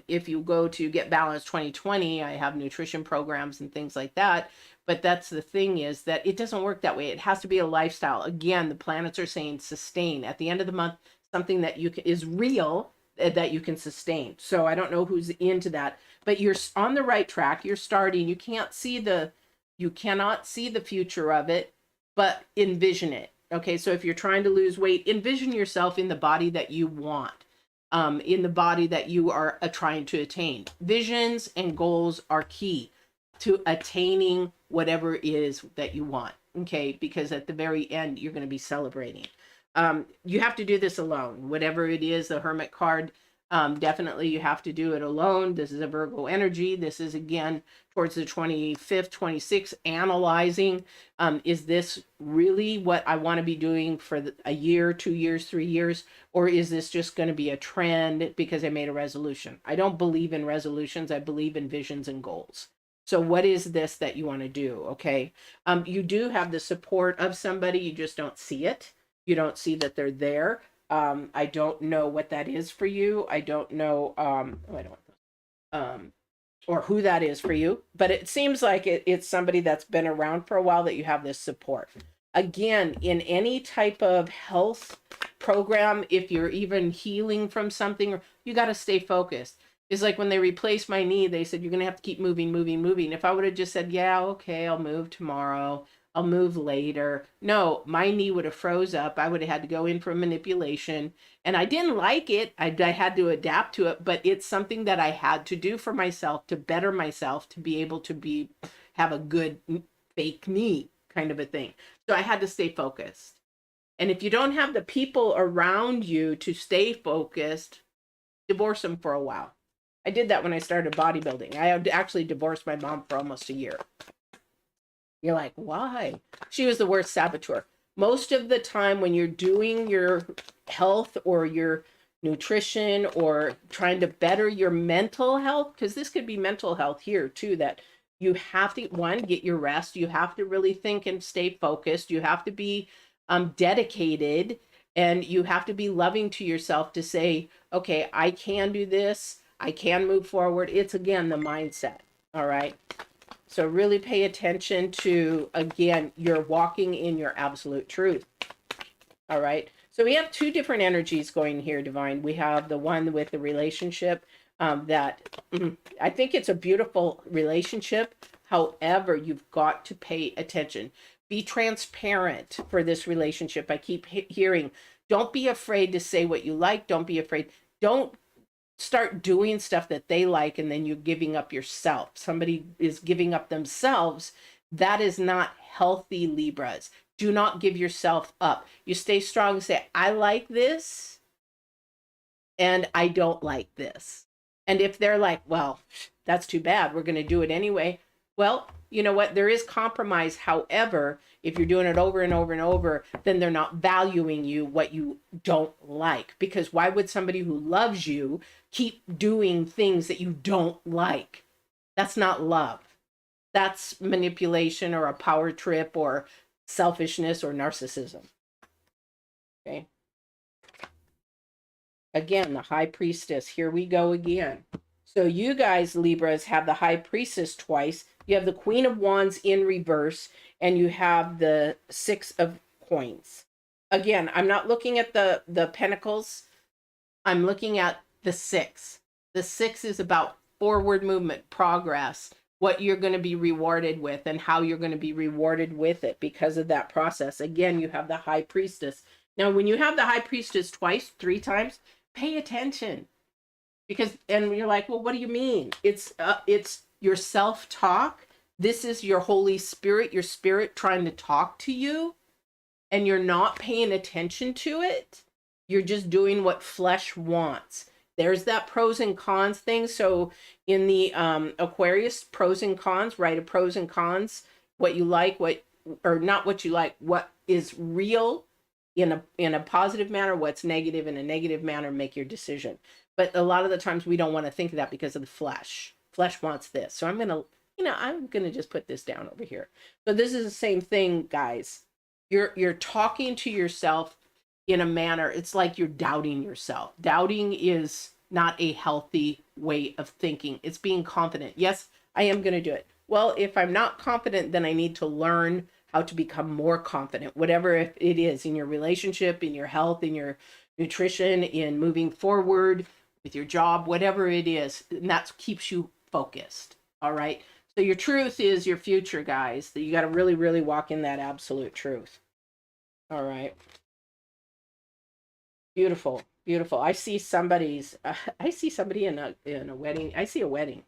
If you go to Get Balanced 2020, I have nutrition programs and things like that. But that's the thing, is that it doesn't work that way. It has to be a lifestyle. Again, the planets are saying sustain. At the end of the month, something that is real, that you can sustain. So I don't know who's into that, but you're on the right track. You're starting. You cannot see the future of it, but envision it. Okay, so if you're trying to lose weight, envision yourself in the body that you want, in the body that you are trying to attain. Visions and goals are key to attaining whatever it is that you want. Okay, because at the very end, you're going to be celebrating. You have to do this alone. Whatever it is, the Hermit card, definitely you have to do it alone. This is a Virgo energy. This is, again, towards the 25th, 26th, analyzing, is this really what I want to be doing for a year, 2 years, 3 years? Or is this just going to be a trend because I made a resolution? I don't believe in resolutions. I believe in visions and goals. So what is this that you want to do? Okay. You do have the support of somebody. You just don't see it. You don't see that they're there. I don't know what that is for you. I don't know, or who that is for you, but it seems like it's somebody that's been around for a while, that you have this support. Again, in any type of health program, if you're even healing from something, you got to stay focused. It's like when they replaced my knee, they said, you're going to have to keep moving, moving, moving. If I would have just said, yeah, okay, I'll move tomorrow, I'll move later. No, my knee would have froze up. I would have had to go in for manipulation. And I didn't like it. I had to adapt to it, but it's something that I had to do for myself to better myself, to be able to have a good fake knee kind of a thing. So I had to stay focused. And if you don't have the people around you to stay focused, divorce them for a while. I did that when I started bodybuilding. I actually divorced my mom for almost a year. You're like, why? She was the worst saboteur. Most of the time when you're doing your health or your nutrition or trying to better your mental health, because this could be mental health here too, that you have to, one, get your rest. You have to really think and stay focused. You have to be dedicated, and you have to be loving to yourself to say, okay, I can do this. I can move forward. It's, again, the mindset. All right. So really pay attention to, again, you're walking in your absolute truth. All right. So we have two different energies going here, Divine. We have the one with the relationship that I think it's a beautiful relationship. However, you've got to pay attention. Be transparent for this relationship. I keep hearing, don't be afraid to say what you like. Don't be afraid. Don't start doing stuff that they like and then you're giving up yourself. Somebody is giving up themselves. That is not healthy, Libras. Do not give yourself up. You stay strong and say, I like this and I don't like this. And if they're like, well, that's too bad, we're going to do it anyway. Well, you know what? There is compromise. However, if you're doing it over and over and over, then they're not valuing you what you don't like. Because why would somebody who loves you keep doing things that you don't like? That's not love. That's manipulation or a power trip or selfishness or narcissism. Okay. Again, the High Priestess. Here we go again. So you guys, Libras, have the High Priestess twice. You have the Queen of Wands in reverse, and you have the Six of Coins. Again, I'm not looking at the Pentacles. I'm looking at the Six. The Six is about forward movement, progress, what you're going to be rewarded with and how you're going to be rewarded with it because of that process. Again, you have the High Priestess. Now, when you have the High Priestess twice, three times, pay attention. Because, and you're like, well, what do you mean? It's your self-talk. This is your Holy Spirit, your spirit trying to talk to you, and you're not paying attention to it. You're just doing what flesh wants. There's that pros and cons thing. So in the Aquarius, pros and cons, write a pros and cons, what you like, what, or not what you like, what is real in a positive manner, what's negative in a negative manner, make your decision. But a lot of the times we don't want to think of that because of the flesh. Flesh wants this. So I'm going to just put this down over here. So this is the same thing, guys. You're talking to yourself in a manner, it's like you're doubting yourself. Doubting is not a healthy way of thinking. It's being confident. Yes, I am going to do it. Well, if I'm not confident, then I need to learn how to become more confident, whatever it is in your relationship, in your health, in your nutrition, in moving forward with your job, whatever it is. And that keeps you focused. All right. So your truth is your future, guys. That you got to really, really walk in that absolute truth. All right. Beautiful, beautiful. I see somebody in a wedding. I see a wedding.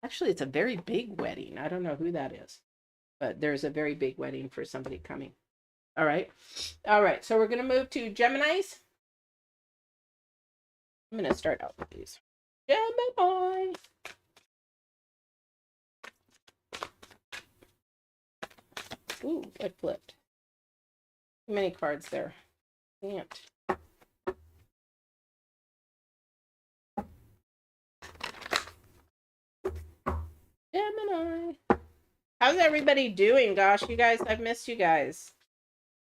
Actually, it's a very big wedding. I don't know who that is, but there's a very big wedding for somebody coming. All right. All right. So we're going to move to Geminis. I'm going to start out with these. Gemini. Ooh, I flipped. Too many cards there. Can't. Gemini. How's everybody doing? Gosh, you guys, I've missed you guys.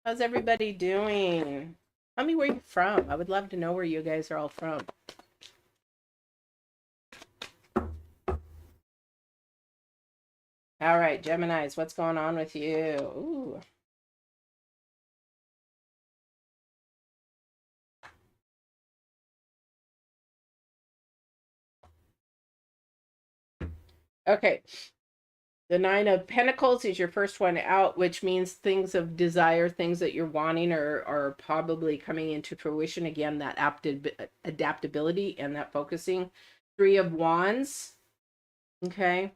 How's everybody doing? Tell me where you're from. I would love to know where you guys are all from. All right, Geminis, what's going on with you? Ooh. Okay. The Nine of Pentacles is your first one out, which means things of desire, things that you're wanting are probably coming into fruition. Again, that adaptability and that focusing. Three of Wands. Okay.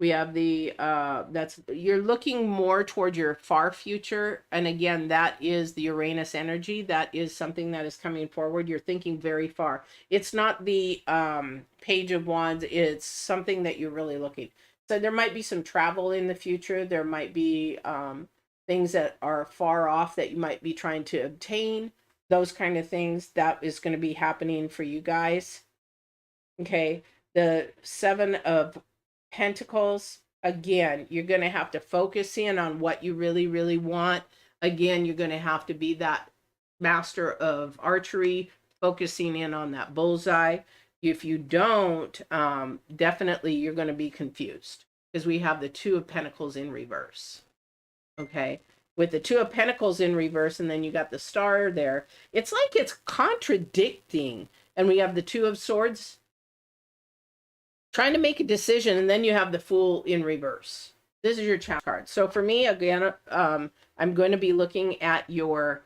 We have the that's you're looking more toward your far future, and again, that is the Uranus energy. That is something that is coming forward. You're thinking very far. It's not the Page of Wands. It's something that you're really looking. So there might be some travel in the future. There might be things that are far off that you might be trying to obtain. Those kind of things that is going to be happening for you guys. Okay, the Seven of Pentacles, again, you're going to have to focus in on what you really, really want. Again, you're going to have to be that master of archery, focusing in on that bullseye. If you don't, definitely you're going to be confused because we have the Two of Pentacles in reverse. Okay. With the Two of Pentacles in reverse, and then you got the Star there. It's like it's contradicting. And we have the Two of Swords trying to make a decision, and then you have the Fool in reverse. This is your challenge card. So for me, again, I'm going to be looking at your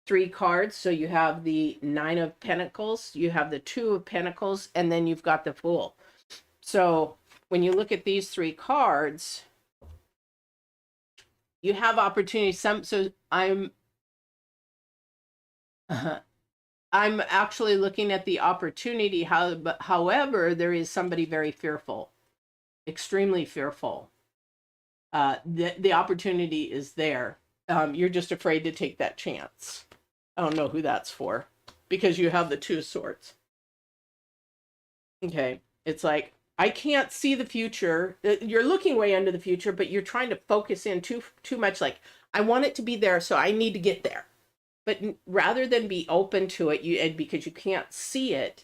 3 cards. So you have the Nine of Pentacles, you have the Two of Pentacles, and then you've got the Fool. So when you look at these 3 cards, you have opportunities. So I'm I'm actually looking at the opportunity. However, there is somebody very fearful, extremely fearful. The opportunity is there. You're just afraid to take that chance. I don't know who that's for, because you have the Two of Swords. Okay, it's like, I can't see the future. You're looking way into the future, but you're trying to focus in too much. Like, I want it to be there, so I need to get there. But rather than be open to it, because you can't see it,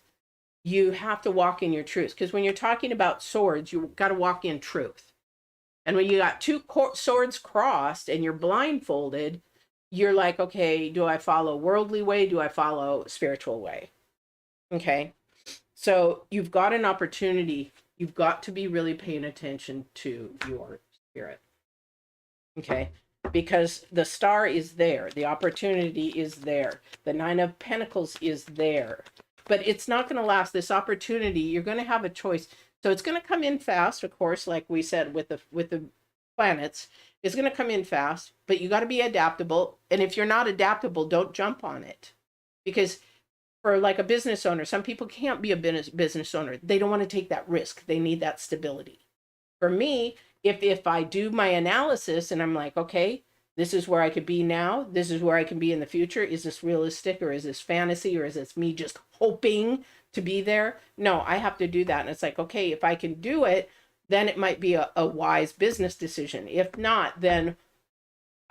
you have to walk in your truth. Because when you're talking about swords, you got to walk in truth. And when you got 2 swords crossed and you're blindfolded, you're like, okay, do I follow worldly way? Do I follow spiritual way? Okay. So you've got an opportunity. You've got to be really paying attention to your spirit. Okay. Because the Star is there. The opportunity is there. The Nine of Pentacles is there. But it's not going to last. This opportunity, you're going to have a choice. So it's going to come in fast, of course, like we said with the planets. It's going to come in fast, but you got to be adaptable. And if you're not adaptable, don't jump on it. Because for like a business owner, some people can't be a business owner. They don't want to take that risk. They need that stability. For me, if I do my analysis and I'm like, okay, this is where I could be now, this is where I can be in the future, is this realistic, or is this fantasy, or is this me just hoping to be there? No, I have to do that. And it's like, okay, if I can do it, then it might be a wise business decision. If not, then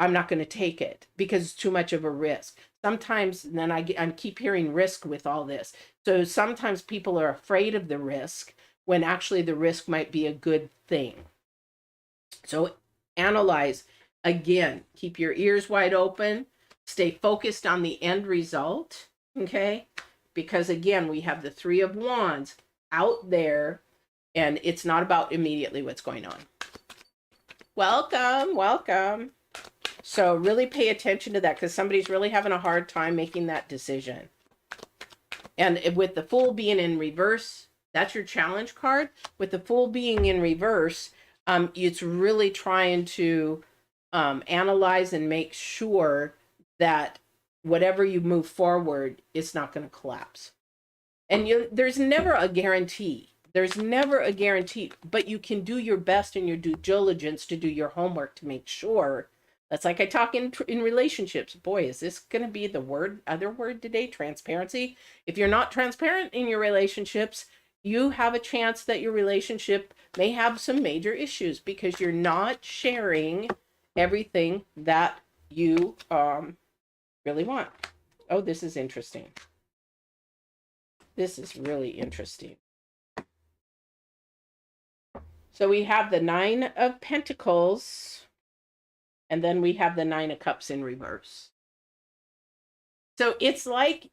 I'm not going to take it because it's too much of a risk. Sometimes then I keep hearing risk with all this. So sometimes people are afraid of the risk when actually the risk might be a good thing. So analyze. Again, keep your ears wide open. Stay focused on the end result. Okay? Because again, we have the Three of Wands out there, and it's not about immediately what's going on. Welcome, welcome. So really pay attention to that, because somebody's really having a hard time making that decision. And with the Fool being in reverse, that's your challenge card. With the Fool being in reverse, it's really trying to analyze and make sure that whatever you move forward, it's not going to collapse. And there's never a guarantee. There's never a guarantee, but you can do your best in your due diligence to do your homework to make sure. That's like I talk in relationships. Boy, is this going to be the other word today? Transparency. If you're not transparent in your relationships, you have a chance that your relationship may have some major issues because you're not sharing everything that you really want. Oh, this is interesting. This is really interesting. So we have the Nine of Pentacles, and then we have the Nine of Cups in reverse. So it's like,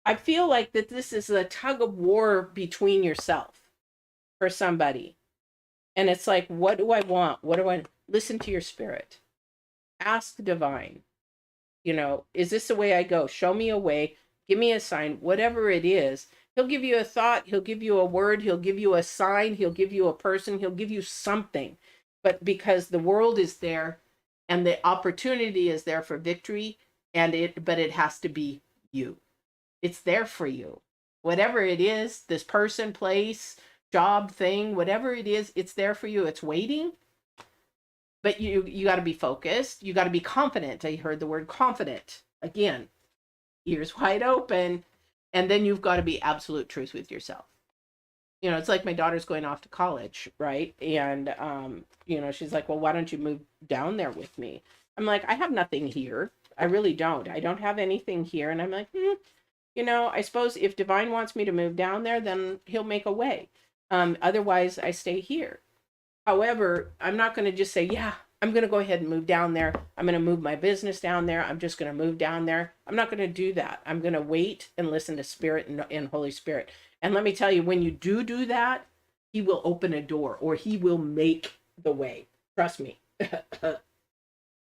I feel like that this is a tug of war between yourself for somebody. And it's like, what do I want? What do I listen to your spirit? Ask divine, you know, is this the way I go? Show me a way, give me a sign, whatever it is. He'll give you a thought, he'll give you a word, he'll give you a sign, he'll give you a person, he'll give you something. But because the world is there and the opportunity is there for victory, but it has to be you. It's there for you. Whatever it is, this person, place, job, thing, whatever it is, it's there for you. It's waiting. But you got to be focused. You got to be confident. I heard the word confident. Again, ears wide open. And then you've got to be absolute truth with yourself. You know, it's like my daughter's going off to college, right? And, you know, she's like, well, why don't you move down there with me? I'm like, I have nothing here. I really don't. I don't have anything here. And I'm like, you know, I suppose if divine wants me to move down there, then he'll make a way. Otherwise, I stay here. However, I'm not going to just say, yeah, I'm going to go ahead and move down there. I'm going to move my business down there. I'm just going to move down there. I'm not going to do that. I'm going to wait and listen to Spirit and Holy Spirit. And let me tell you, when you do that, he will open a door, or he will make the way. Trust me.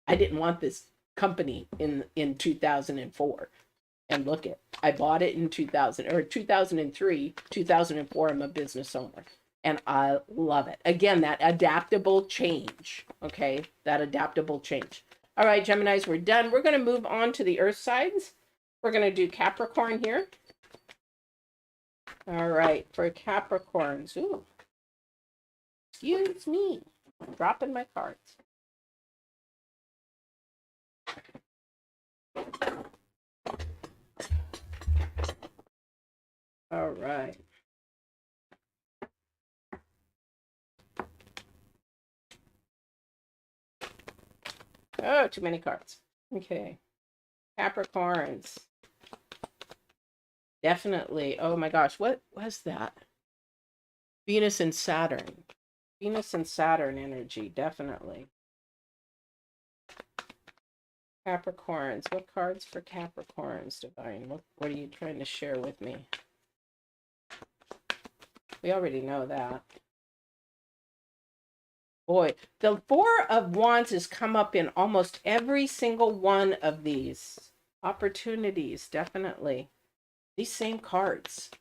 I didn't want this company in 2004. And look it, I bought it in 2003, 2004. I'm a business owner. And I love it. Again, that adaptable change. Okay, that adaptable change. All right, Geminis, we're done. We're going to move on to the earth signs. We're going to do Capricorn here. All right, for Capricorns. Ooh, excuse me. I'm dropping my cards. All right. Oh, too many cards. Okay. Capricorns. Definitely. Oh my gosh, what was that? Venus and Saturn. Venus and Saturn energy, definitely. Capricorns. What cards for Capricorns, Divine? What are you trying to share with me? We already know that. Boy, the Four of Wands has come up in almost every single one of these opportunities, definitely. These same cards.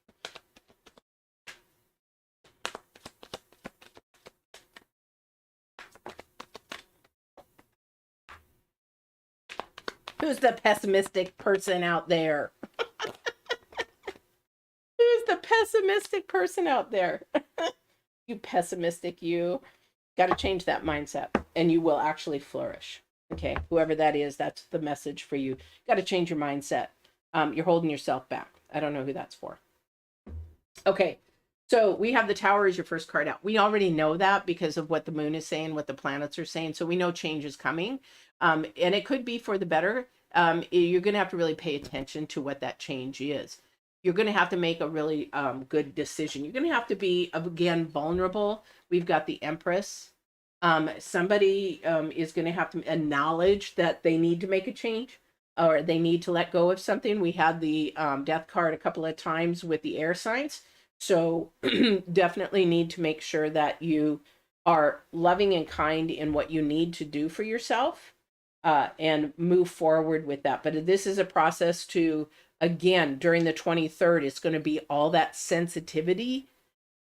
Who's the pessimistic person out there? Who's the pessimistic person out there? You pessimistic you. Got to change that mindset and you will actually flourish. Okay, whoever that is, that's the message for you. Got to change your mindset. You're holding yourself back. I don't know who that's for. Okay, so we have the Tower as your first card out. We already know that because of what the moon is saying, what the planets are saying. So we know change is coming. And it could be for the better. You're going to have to really pay attention to what that change is. You're going to have to make a really good decision. You're going to have to be, again, vulnerable. We've got the Empress. Somebody is going to have to acknowledge that they need to make a change or they need to let go of something. We had the Death card a couple of times with the air signs. So definitely need to make sure that you are loving and kind in what you need to do for yourself and move forward with that. But this is a process to, again, during the 23rd, it's going to be all that sensitivity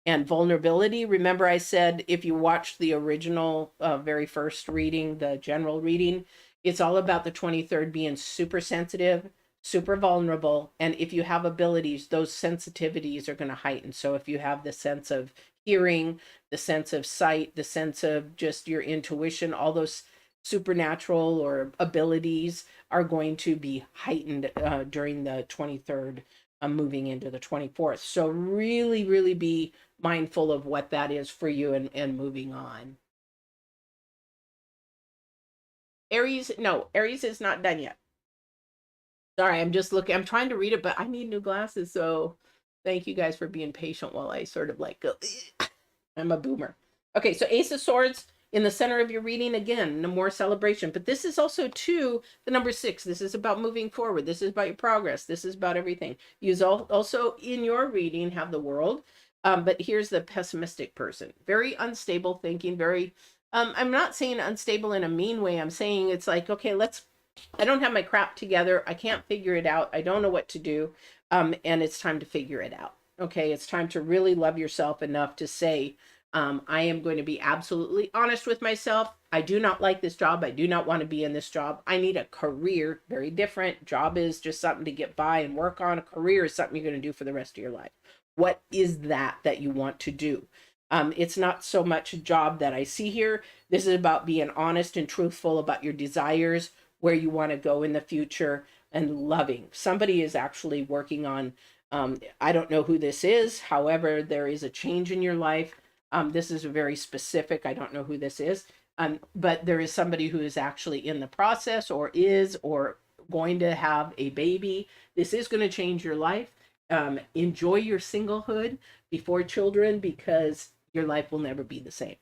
and vulnerability. Remember I said, if you watched the original very first reading, the general reading, it's all about the 23rd being super sensitive, super vulnerable. And if you have abilities, those sensitivities are going to heighten. So if you have the sense of hearing, the sense of sight, the sense of just your intuition, all those supernatural or abilities are going to be heightened during the 23rd, moving into the 24th. So really, really be mindful of what that is for you and moving on. Aries, no, Aries is not done yet. Sorry, I'm just looking. I'm trying to read it, but I need new glasses. So thank you guys for being patient while I sort of like go. I'm a boomer. Okay, so Ace of Swords in the center of your reading, again, no more celebration. But this is also, too, the number 6. This is about moving forward. This is about your progress. This is about everything. You also, in your reading, have the World. But here's the pessimistic person. Very unstable thinking, very, I'm not saying unstable in a mean way. I'm saying it's like, okay, I don't have my crap together. I can't figure it out. I don't know what to do. And it's time to figure it out. Okay, it's time to really love yourself enough to say, I am going to be absolutely honest with myself. I do not like this job. I do not want to be in this job. I need a career, very different. Job is just something to get by and work on. A career is something you're going to do for the rest of your life. What is that you want to do? It's not so much a job that I see here. This is about being honest and truthful about your desires, where you want to go in the future, and loving. Somebody is actually working on, I don't know who this is. However, there is a change in your life. This is very specific. I don't know who this is. But there is somebody who is actually in the process or going to have a baby. This is going to change your life. Enjoy your singlehood before children, because your life will never be the same.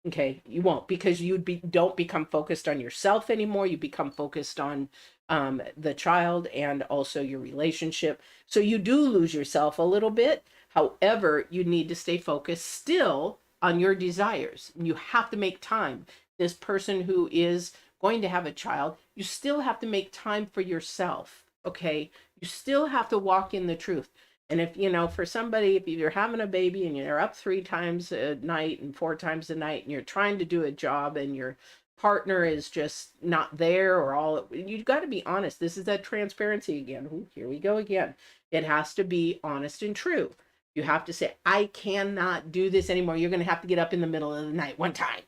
Okay, you won't, because don't become focused on yourself anymore. You become focused on the child and also your relationship. So you do lose yourself a little bit. However, you need to stay focused still on your desires. You have to make time. This person who is going to have a child, you still have to make time for yourself. Okay, you still have to walk in the truth. And if, for somebody, if you're having a baby and you're up 3 times a night and 4 times a night, and you're trying to do a job and your partner is just not there, or you've got to be honest. This is that transparency again. Ooh, here we go again. It has to be honest and true. You have to say, I cannot do this anymore. You're going to have to get up in the middle of the night one time.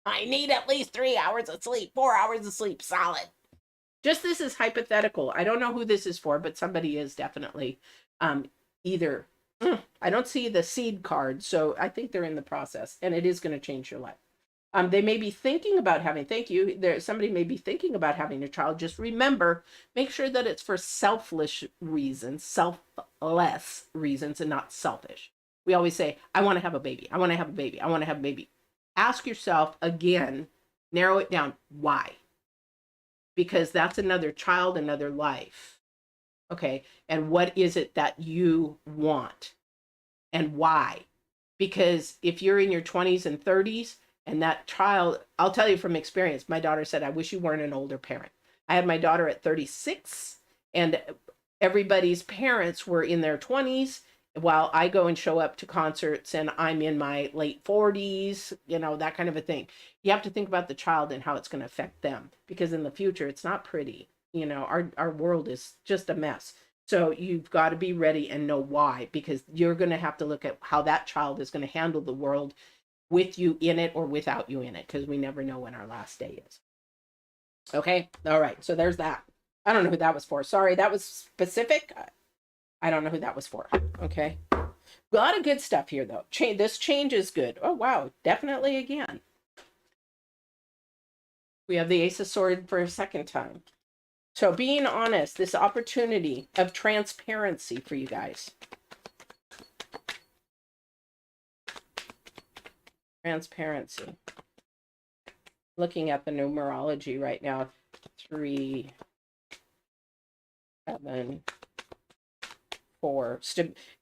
I need at least 3 hours of sleep, 4 hours of sleep, solid. Just, this is hypothetical. I don't know who this is for, but somebody is definitely either, I don't see the seed card, so I think they're in the process, and it is going to change your life. They may be thinking about having, somebody may be thinking about having a child. Just remember, make sure that it's for selfless reasons, selfless reasons, and not selfish. We always say, I want to have a baby. I want to have a baby. I want to have a baby. Ask yourself again, narrow it down. Why? Because that's another child, another life. Okay. And what is it that you want and why? Because if you're in your 20s and 30s and that child, I'll tell you from experience, my daughter said, I wish you weren't an older parent. I had my daughter at 36, and everybody's parents were in their 20s, while I go and show up to concerts and I'm in my late 40s, that kind of a thing. You have to think about the child and how it's going to affect them, because in the future, it's not pretty. Our world is just a mess. So you've got to be ready and know why, because you're going to have to look at how that child is going to handle the world with you in it or without you in it, because we never know when our last day is. Okay. All right. So there's that. I don't know who that was for. Sorry, that was specific. I don't know who that was for. Okay. A lot of good stuff here, though. This change is good. Oh, wow. Definitely again. We have the Ace of Swords for a second time. So being honest, this opportunity of transparency for you guys. Transparency. Looking at the numerology right now. 3, 7, 4.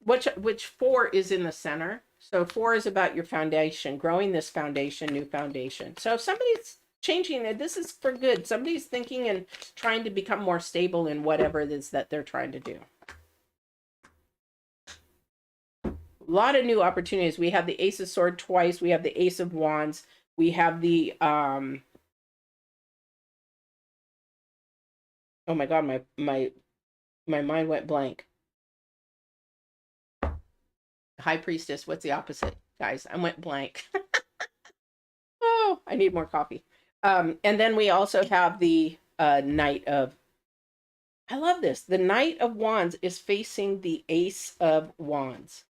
Which 4 is in the center. So 4 is about your foundation, growing this foundation, new foundation. So if somebody's changing it, this is for good. Somebody's thinking and trying to become more stable in whatever it is that they're trying to do. A lot of new opportunities. We have the Ace of Swords twice. We have the Ace of Wands. We have the oh my God, my mind went blank. High Priestess. What's the opposite, guys? I went blank. Oh, I need more coffee. And then we also have the Knight of, I love this. The Knight of Wands is facing the Ace of Wands.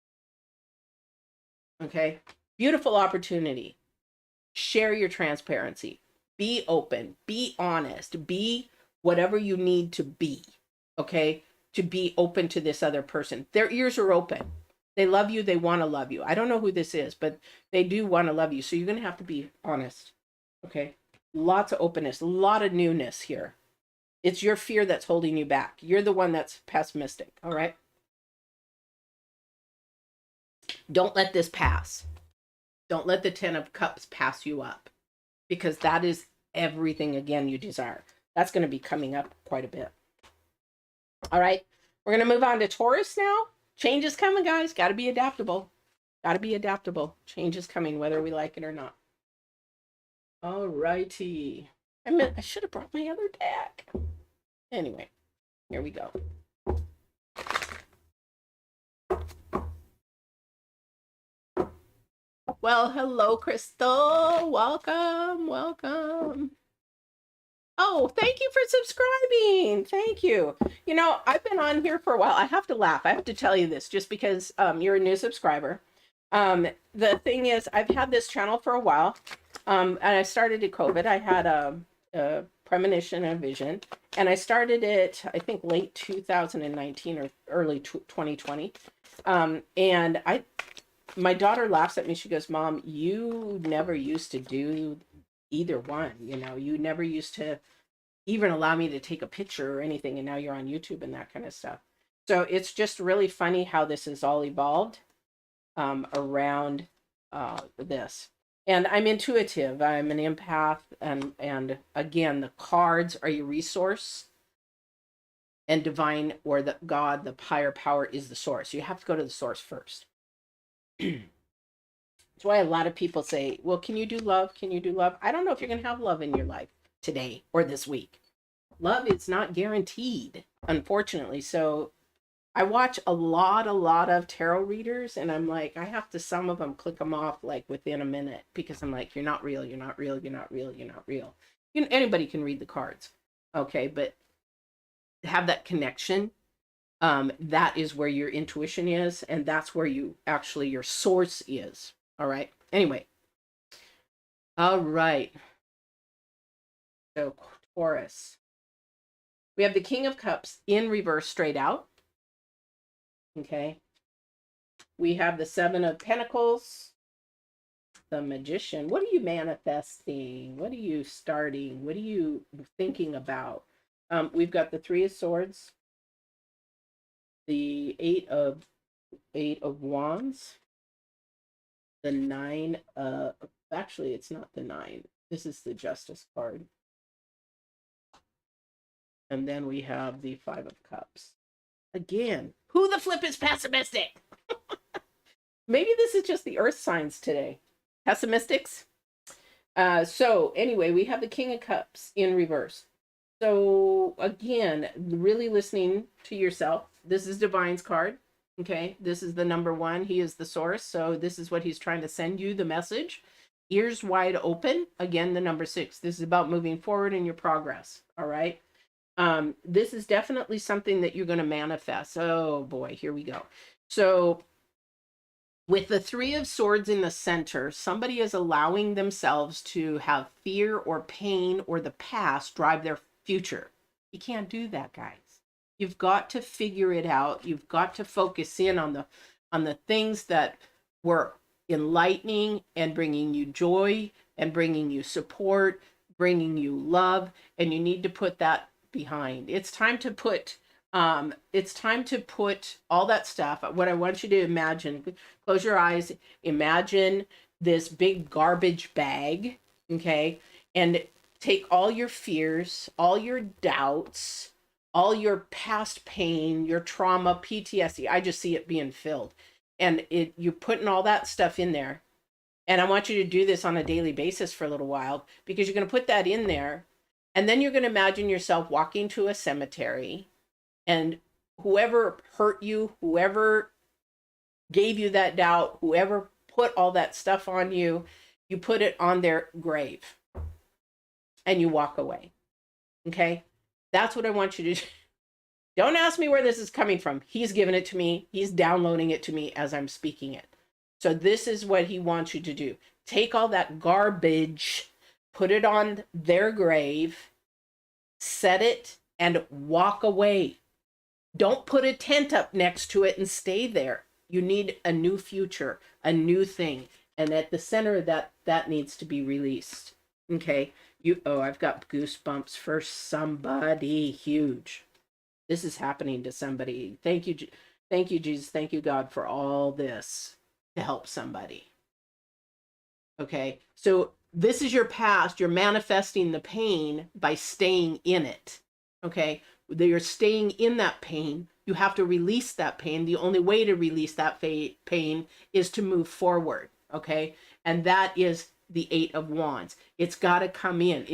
Okay. Beautiful opportunity. Share your transparency. Be open. Be honest. Be whatever you need to be. Okay. To be open to this other person. Their ears are open. They love you. They want to love you. I don't know who this is, but they do want to love you. So you're going to have to be honest. Okay. Lots of openness, a lot of newness here. It's your fear that's holding you back. You're the one that's pessimistic. All right. Don't let this pass. Don't let the 10 of Cups pass you up, because that is everything, again, you desire. That's going to be coming up quite a bit. All right. We're going to move on to Taurus now. Change is coming, guys. Got to be adaptable. Got to be adaptable. Change is coming, whether we like it or not. All righty. I should have brought my other deck. Anyway, here we go. Well, hello, Crystal. Welcome, welcome. Oh, thank you for subscribing. Thank you. You know, I've been on here for a while. I have to laugh. I have to tell you this just because you're a new subscriber. The thing is, I've had this channel for a while. And I started at COVID. I had a premonition and a vision. And I started it, I think, late 2019 or early 2020. And my daughter laughs at me. She goes, Mom, you never used to do either one. You know, you never used to even allow me to take a picture or anything. And now you're on YouTube and that kind of stuff. So it's just really funny how this has all evolved around this. And I'm intuitive. I'm an empath. And again, the cards are your resource. And divine, or the God, the higher power, is the source. You have to go to the source first. That's why a lot of people say, well, can you do love? Can you do love? I don't know if you're going to have love in your life today or this week. Love is not guaranteed, unfortunately. So I watch a lot of tarot readers, and I'm like, I have to, some of them, click them off like within a minute, because I'm like, you're not real, you're not real, you're not real, you're not real. You know, anybody can read the cards. Okay, but have that connection. That is where your intuition is, and that's where you actually, your source is. All right. Anyway. All right. So Taurus. We have the King of Cups in reverse, straight out. Okay. We have the Seven of Pentacles. The Magician. What are you manifesting? What are you starting? What are you thinking about? We've got the Three of Swords. The Eight of Wands. The Nine of, actually, it's not the Nine. This is the Justice card. And then we have the Five of Cups. Again, who the flip is pessimistic? Maybe this is just the earth signs today. Pessimistics. So anyway, we have the King of Cups in reverse. So again, really listening to yourself. This is Divine's card. Okay, this is the number one. He is the source. So this is what he's trying to send you, the message. Ears wide open. Again, the number 6. This is about moving forward in your progress. All right. This is definitely something that you're going to manifest. Oh boy, here we go. So with the Three of Swords in the center, somebody is allowing themselves to have fear or pain or the past drive their future. You can't do that, guys. You've got to figure it out. You've got to focus in on the things that were enlightening and bringing you joy and bringing you support, bringing you love, and you need to put that behind. It's time to put all that stuff. What I want you to imagine, close your eyes, imagine this big garbage bag, okay? And take all your fears, all your doubts, all your past pain, your trauma, PTSD. I just see it being filled. And you're putting all that stuff in there. And I want you to do this on a daily basis for a little while, because you're going to put that in there. And then you're going to imagine yourself walking to a cemetery, and whoever hurt you, whoever gave you that doubt, whoever put all that stuff on you, you put it on their grave and you walk away. Okay? That's what I want you to do. Don't ask me where this is coming from. He's giving it to me. He's downloading it to me as I'm speaking it. So this is what he wants you to do. Take all that garbage, put it on their grave, set it, and walk away. Don't put a tent up next to it and stay there. You need a new future, a new thing. And at the center of that needs to be released. Okay? I've got goosebumps for somebody huge. This is happening to somebody. Thank you, Jesus. Thank you, God, for all this. to help somebody. Okay, so this is your past. You're manifesting the pain by staying in it. Okay, you're staying in that pain. You have to release that pain. The only way to release that pain is to move forward. Okay, and that is the Eight of Wands. It's got to come in.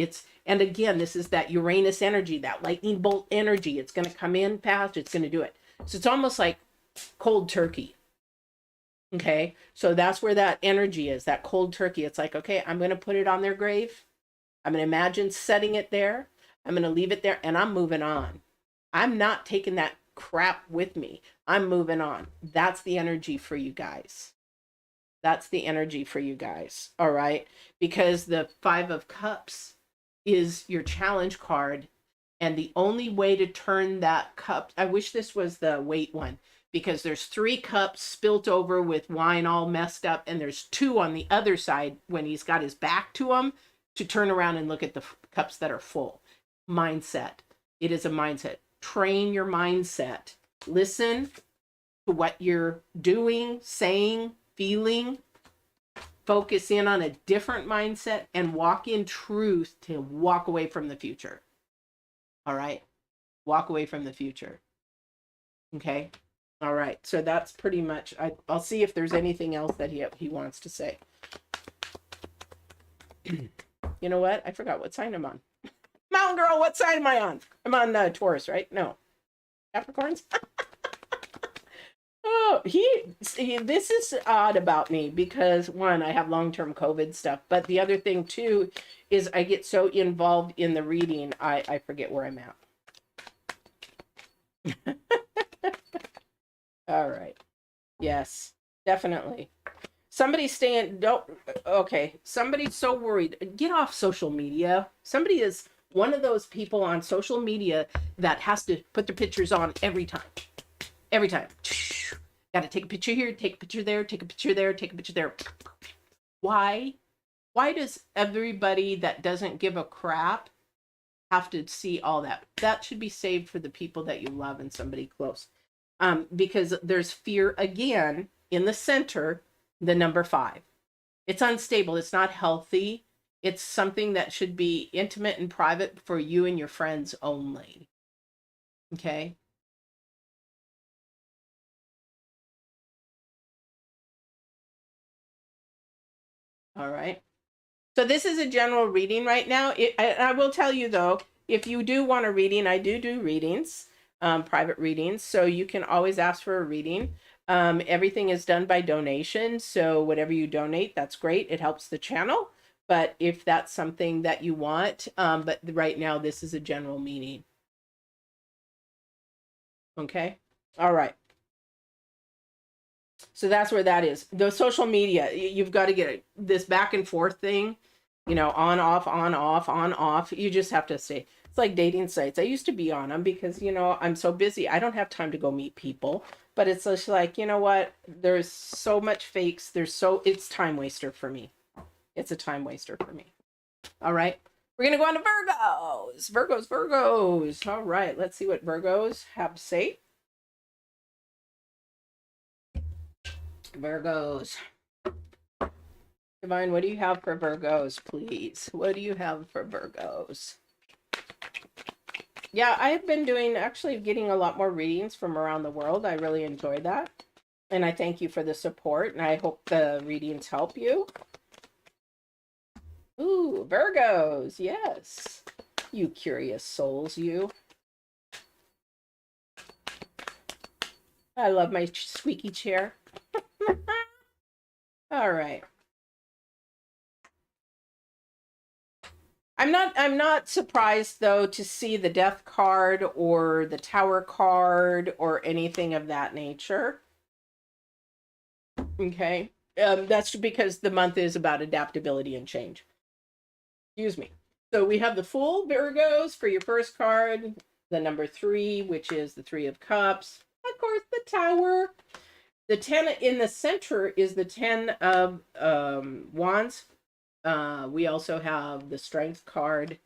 And again, this is that Uranus energy, that lightning bolt energy. It's going to come in past. It's going to do it. So it's almost like cold turkey. Okay, so that's where that energy is, that cold turkey. It's like, okay, I'm going to put it on their grave. I'm going to imagine setting it there. I'm going to leave it there, and I'm moving on. I'm not taking that crap with me. I'm moving on. That's the energy for you guys. That's the energy for you guys. All right, because the Five of Cups is your challenge card, and the only way to turn that cup, I wish this was the weight one, because there's 3 cups spilt over with wine all messed up, and there's 2 on the other side when he's got his back to him to turn around and look at the cups that are full. Mindset. It is a mindset. Train your mindset. Listen to what you're doing, saying, feeling. Focus in on a different mindset and walk in truth to walk away from the future. All right? Walk away from the future. Okay? All right, so that's pretty much, I'll see if there's anything else that he wants to say. You know what? I forgot what sign I'm on. Mountain Girl, what sign am I on? I'm on Taurus, right? No. Capricorns? Oh, this is odd about me because, one, I have long-term COVID stuff, but the other thing, too, is I get so involved in the reading, I forget where I'm at. All right. Yes, definitely. Somebody's somebody's so worried. Get off social media. Somebody is one of those people on social media that has to put their pictures on every time. Every time. Got to take a picture here, take a picture there, take a picture there, take a picture there. Why? Why does everybody that doesn't give a crap have to see all that? That should be saved for the people that you love and somebody close. Because there's fear again in the center, the number 5. It's unstable. It's not healthy. It's something that should be intimate and private for you and your friends only. Okay. All right. So this is a general reading right now. I will tell you though, if you do want a reading, I do readings. Private readings, so you can always ask for a reading. Everything is done by donation, so whatever you donate, that's great. It helps the channel. But if that's something that you want, but right now this is a general meeting. Okay. All right. So that's where that is. The social media, you've got to get this back and forth thing, on, off, on, off, on, off. You just have to stay. It's like dating sites. I used to be on them because, I'm so busy. I don't have time to go meet people. But it's just like, you know what? There's so much fakes. It's time waster for me. It's a time waster for me. All right. We're going to go on to Virgos. Virgos. All right. Let's see what Virgos have to say. Virgos. Divine, what do you have for Virgos, please? What do you have for Virgos? Yeah, I've been getting a lot more readings from around the world. I really enjoy that. And I thank you for the support, and I hope the readings help you. Ooh, Virgos, yes. You curious souls, you. I love my squeaky chair. All right. I'm not surprised though to see the Death card or the Tower card or anything of that nature. Okay. That's because the month is about adaptability and change. Excuse me. So we have the Fool, Virgos, for your first card, the number 3, which is the 3 of Cups. Of course, the Tower. The 10 in the center is the 10 of Wands. We also have the Strength card,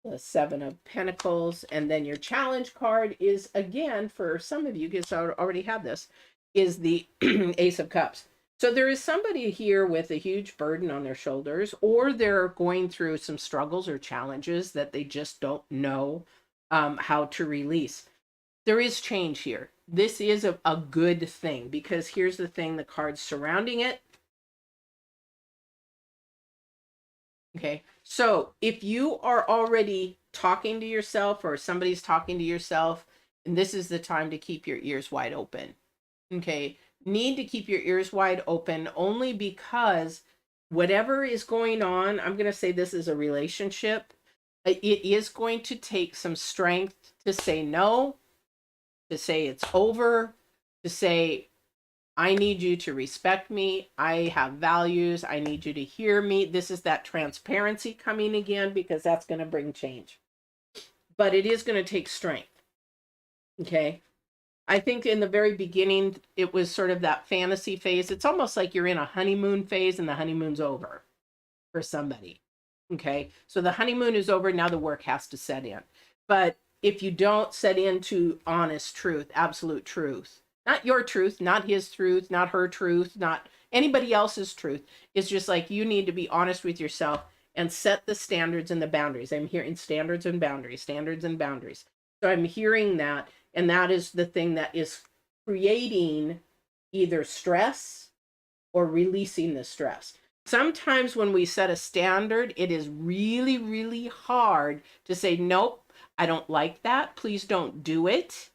the 7 of Pentacles, and then your challenge card is, again, for some of you, because I already have this, is the Ace of Cups. So there is somebody here with a huge burden on their shoulders, or they're going through some struggles or challenges that they just don't know how to release. There is change here. This is a good thing, because here's the thing, the cards surrounding it. Okay, so if you are already talking to yourself, or somebody's talking to yourself, and this is the time to keep your ears wide open. Okay, need to keep your ears wide open, only because whatever is going on, I'm going to say this is a relationship. It is going to take some strength to say no, to say it's over, to say, I need you to respect me. I have values. I need you to hear me. This is that transparency coming again, because that's going to bring change. But it is going to take strength. Okay. I think in the very beginning, it was sort of that fantasy phase. It's almost like you're in a honeymoon phase and the honeymoon's over for somebody. Okay. So the honeymoon is over. Now the work has to set in. But if you don't set into honest truth, absolute truth, not your truth, not his truth, not her truth, not anybody else's truth, it's just like you need to be honest with yourself and set the standards and the boundaries. I'm hearing standards and boundaries, standards and boundaries. So I'm hearing that. And that is the thing that is creating either stress or releasing the stress. Sometimes when we set a standard, it is really, really hard to say, nope, I don't like that. Please don't do it.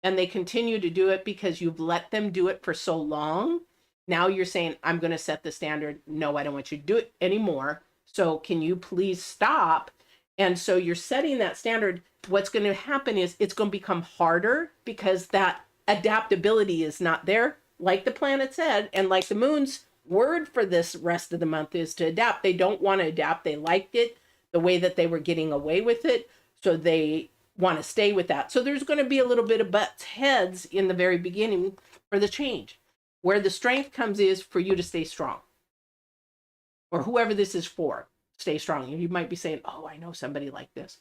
And they continue to do it because you've let them do it for so long. Now you're saying, I'm going to set the standard. No, I don't want you to do it anymore. So can you please stop? And so you're setting that standard. What's going to happen is it's going to become harder, because that adaptability is not there, like the planet said, and like the moon's word for this rest of the month is to adapt. They don't want to adapt. They liked it the way that they were getting away with it, so they want to stay with that. So there's going to be a little bit of butts heads in the very beginning for the change. Where the strength comes is for you to stay strong, or whoever this is for, stay strong. You might be saying, oh, I know somebody like this.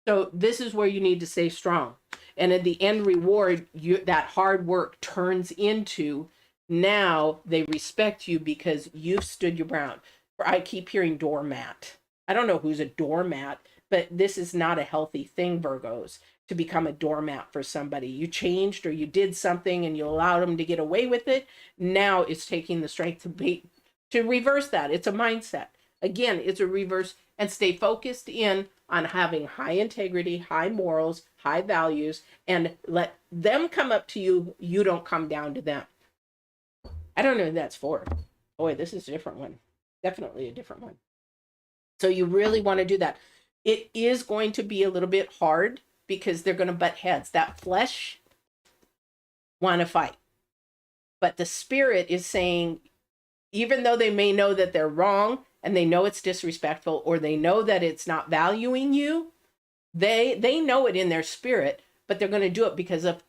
So this is where you need to stay strong. And at the end reward, that hard work turns into, now they respect you because you've stood your ground. I keep hearing doormat. I don't know who's a doormat, but this is not a healthy thing, Virgos, to become a doormat for somebody. You changed, or you did something and you allowed them to get away with it. Now it's taking the strength to reverse that. It's a mindset. Again, it's a reverse, and stay focused in on having high integrity, high morals, high values, and let them come up to you. You don't come down to them. I don't know who that's for. Boy, this is a different one. Definitely a different one. So you really want to do that. It is going to be a little bit hard, because they're going to butt heads. That flesh want to fight. But the spirit is saying, even though they may know that they're wrong, and they know it's disrespectful, or they know that it's not valuing you, they know it in their spirit, but they're going to do it because of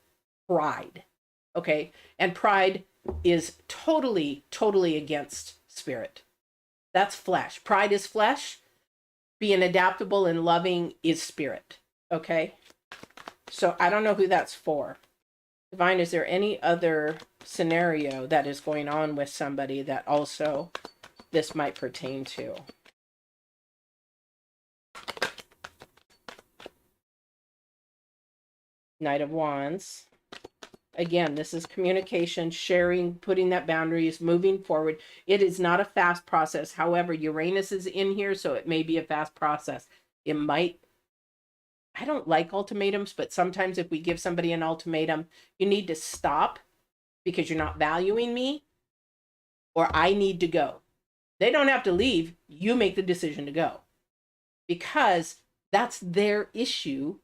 pride. Okay? And pride is totally, totally against spirit. That's flesh. Pride is flesh. Being adaptable and loving is spirit. Okay? So I don't know who that's for. Divine, is there any other scenario that is going on with somebody that also this might pertain to? Knight of Wands. Again, this is communication, sharing, putting that boundaries, moving forward. It is not a fast process. However, Uranus is in here, so it may be a fast process. It might, I don't like ultimatums, but sometimes if we give somebody an ultimatum, you need to stop because you're not valuing me, or I need to go. They don't have to leave. You make the decision to go, because that's their issue,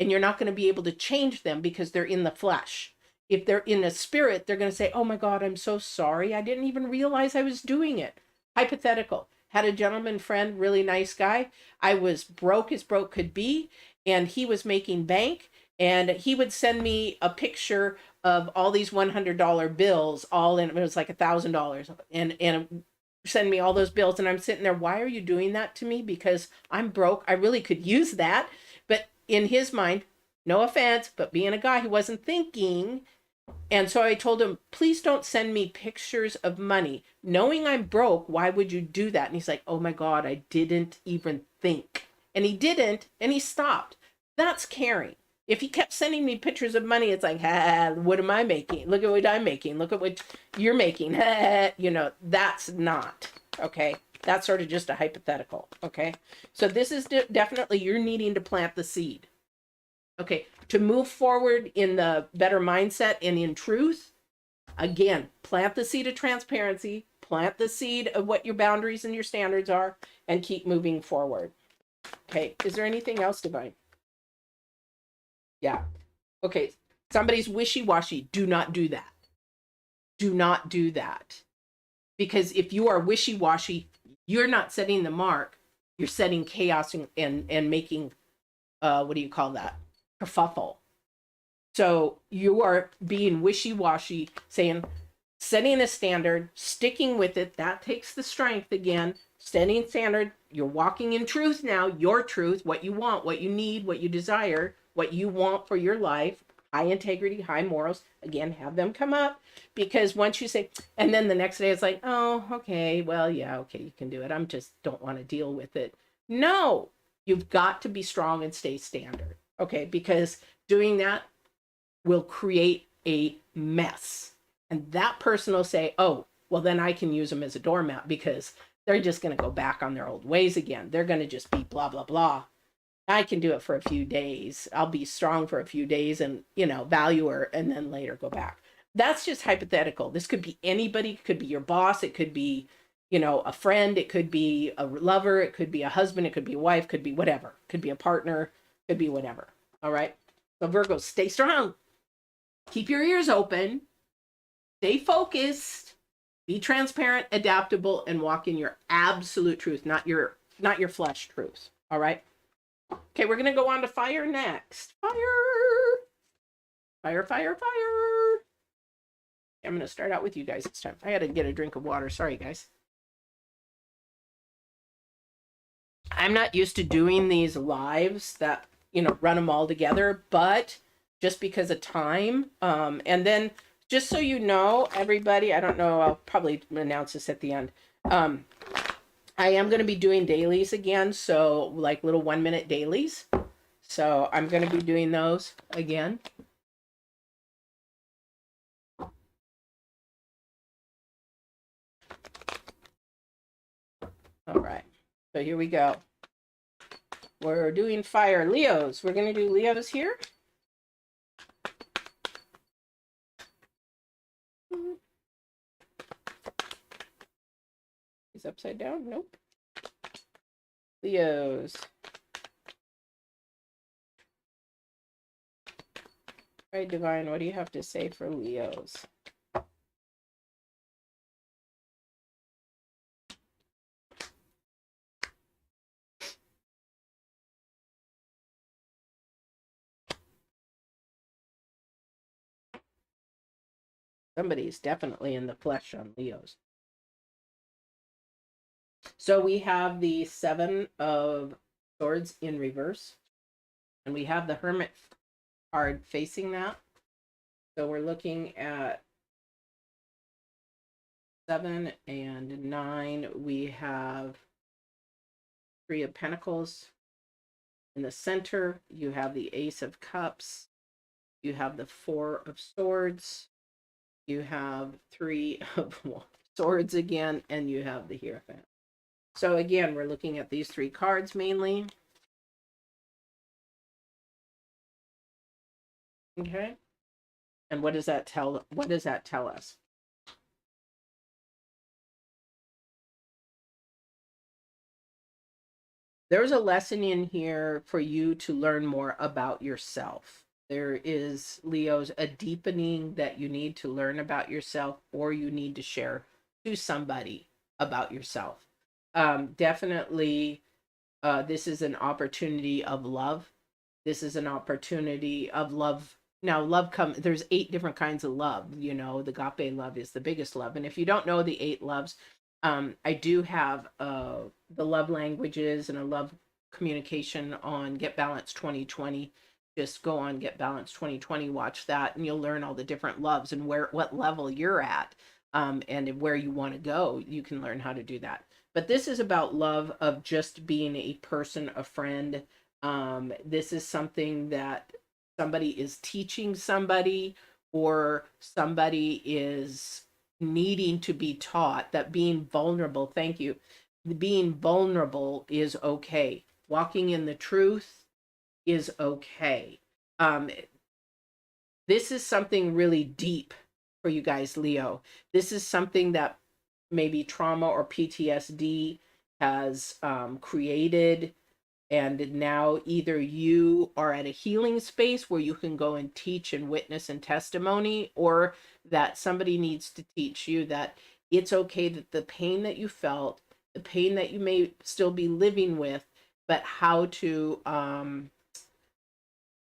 and you're not going to be able to change them because they're in the flesh. If they're in a spirit, they're going to say, oh my God, I'm so sorry. I didn't even realize I was doing it. Hypothetical. Had a gentleman friend, really nice guy. I was broke as broke could be, and he was making bank, and he would send me a picture of all these $100 bills, all in, it was like $1,000, and send me all those bills. And I'm sitting there, why are you doing that to me? Because I'm broke. I really could use that. But in his mind, no offense, but being a guy, he wasn't thinking And so I told him, please don't send me pictures of money. Knowing I'm broke, why would you do that? And he's like, oh my God, I didn't even think. And he didn't, and he stopped. That's caring. If he kept sending me pictures of money, it's like, what am I making? Look at what I'm making. Look at what you're making. You know, that's not, okay? That's sort of just a hypothetical, okay? So this is definitely, you're needing to plant the seed. Okay, to move forward in the better mindset and in truth, again, plant the seed of transparency, plant the seed of what your boundaries and your standards are, and keep moving forward. Okay, is there anything else, Divine? Yeah. Okay, somebody's wishy-washy. Do not do that. Do not do that. Because if you are wishy-washy, you're not setting the mark. You're setting chaos and making, what do you call that? Kerfuffle. So you are being wishy-washy, saying, setting a standard, sticking with it. That takes the strength again. Setting standard. You're walking in truth now, your truth, what you want, what you need, what you desire, what you want for your life. High integrity, high morals. Again, have them come up, because once you say, and then the next day it's like, oh, okay, well, yeah, okay, you can do it. I'm just don't want to deal with it. No, you've got to be strong and stay standard. Okay, because doing that will create a mess. And that person will say, oh, well, then I can use them as a doormat, because they're just going to go back on their old ways again. They're going to just be blah, blah, blah. I can do it for a few days. I'll be strong for a few days and, you know, value her, and then later go back. That's just hypothetical. This could be anybody. It could be your boss. It could be, you know, a friend. It could be a lover. It could be a husband. It could be a wife. It could be whatever. It could be a partner. It could be whatever. All right. So Virgo, stay strong. Keep your ears open. Stay focused. Be transparent, adaptable, and walk in your absolute truth, not your flesh truth. All right. Okay, we're going to go on to fire next. Fire! Fire, fire, fire! I'm going to start out with you guys this time. I had to get a drink of water. Sorry, guys. I'm not used to doing these lives that, you know, run them all together, but just because of time. And then, just so you know, everybody, I don't know, I'll probably announce this at the end. I am going to be doing dailies again, so like little 1 minute dailies. So I'm going to be doing those again. All right, so here we go. We're doing fire. Leos, we're going to do Leos here. Is upside down? Nope. Leos. All right, Divine, what do you have to say for Leos? Somebody's definitely in the flesh on Leos. So we have the Seven of Swords in reverse, and we have the Hermit card facing that. So we're looking at 7 and 9. We have Three of Pentacles in the center. You have the Ace of Cups. You have the Four of Swords. You have Three of Swords again, and you have the Hierophant. So again, we're looking at these three cards mainly. Okay. And what does that tell? What does that tell us? There's a lesson in here for you to learn more about yourself. There is, Leos, a deepening that you need to learn about yourself, or you need to share to somebody about yourself. Definitely, this is an opportunity of love. This is an opportunity of love. Now, love there's 8 different kinds of love. You know, the agape love is the biggest love. And if you don't know the 8 loves, I do have the love languages and a love communication on Get Balance 2020. just go on Get Balanced 2020, watch that, and you'll learn all the different loves and what level you're at, and where you want to go. You can learn how to do that. But this is about love of just being a person, a friend. This is something that somebody is teaching somebody, or somebody is needing to be taught that being vulnerable, thank you, being vulnerable is okay. Walking in the truth is okay. Um, this is something really deep for you guys, Leo. This is something that maybe trauma or PTSD has created. And now either you are at a healing space where you can go and teach and witness and testimony, or that somebody needs to teach you that it's okay, that the pain that you felt, the pain that you may still be living with, but how to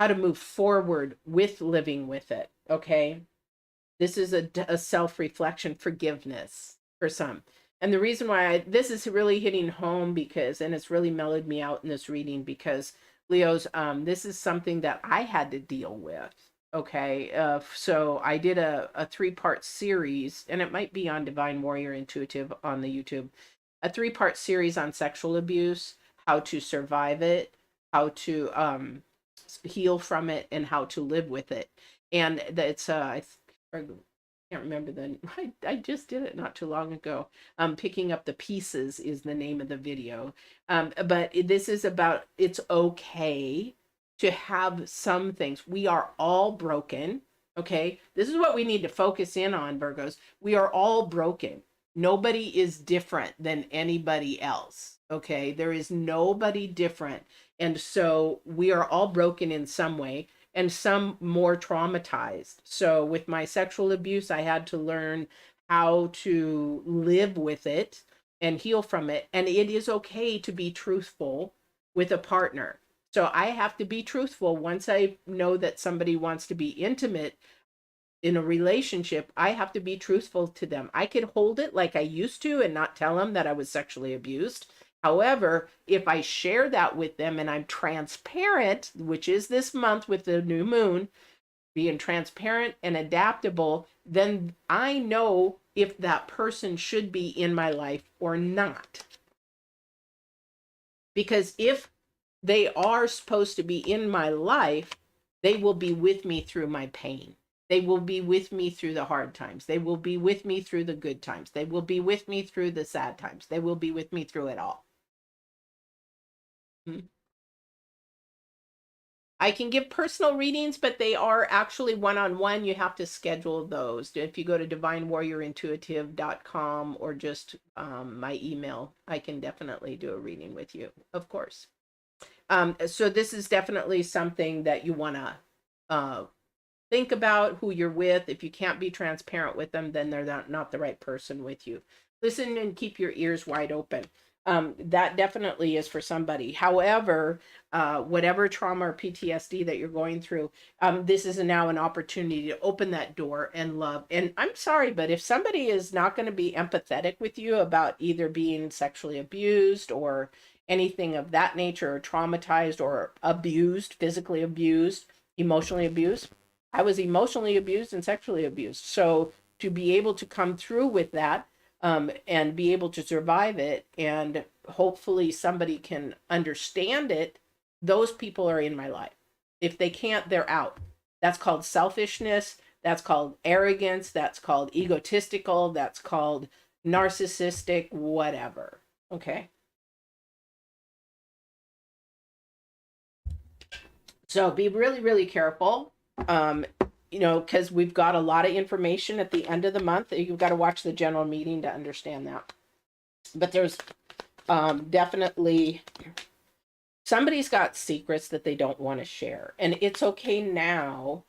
move forward with living with it. Okay. This is a self-reflection, forgiveness for some. And the reason why this is really hitting home, because, and it's really mellowed me out in this reading, because Leos, this is something that I had to deal with. Okay. So I did a 3-part series, and it might be on Divine Warrior Intuitive on the YouTube, a 3-part series on sexual abuse, how to survive it, how to heal from it, and how to live with it. And that's I can't remember I just did it not too long ago. Picking up the pieces is the name of the video. But this is about, it's okay to have some things. We are all broken. Okay. This is what we need to focus in on, Virgos. We are all broken. Nobody is different than anybody else. Okay. There is nobody different. And so we are all broken in some way, and some more traumatized. So with my sexual abuse, I had to learn how to live with it and heal from it. And it is okay to be truthful with a partner. So I have to be truthful. Once I know that somebody wants to be intimate in a relationship, I have to be truthful to them. I could hold it like I used to and not tell them that I was sexually abused. However, if I share that with them and I'm transparent, which is this month with the new moon, being transparent and adaptable, then I know if that person should be in my life or not. Because if they are supposed to be in my life, they will be with me through my pain. They will be with me through the hard times. They will be with me through the good times. They will be with me through the sad times. They will be with me through it all. I can give personal readings, but they are actually one-on-one. You have to schedule those. If you go to divinewarriorintuitive.com or just my email, I can definitely do a reading with you, of course. So this is definitely something that you want to think about who you're with. If you can't be transparent with them, then they're not the right person with you. Listen and keep your ears wide open. That definitely is for somebody. However, whatever trauma or PTSD that you're going through, this is now an opportunity to open that door and love. And I'm sorry, but if somebody is not going to be empathetic with you about either being sexually abused or anything of that nature, or traumatized or abused, physically abused, emotionally abused, I was emotionally abused and sexually abused. So to be able to come through with that, and be able to survive it, and hopefully somebody can understand it, those people are in my life. If they can't, they're out. That's called selfishness. That's called arrogance. That's called egotistical. That's called narcissistic, whatever. Okay. So be really, really careful. Because we've got a lot of information at the end of the month. You've got to watch the general meeting to understand that. But there's definitely somebody's got secrets that they don't want to share. And it's okay now,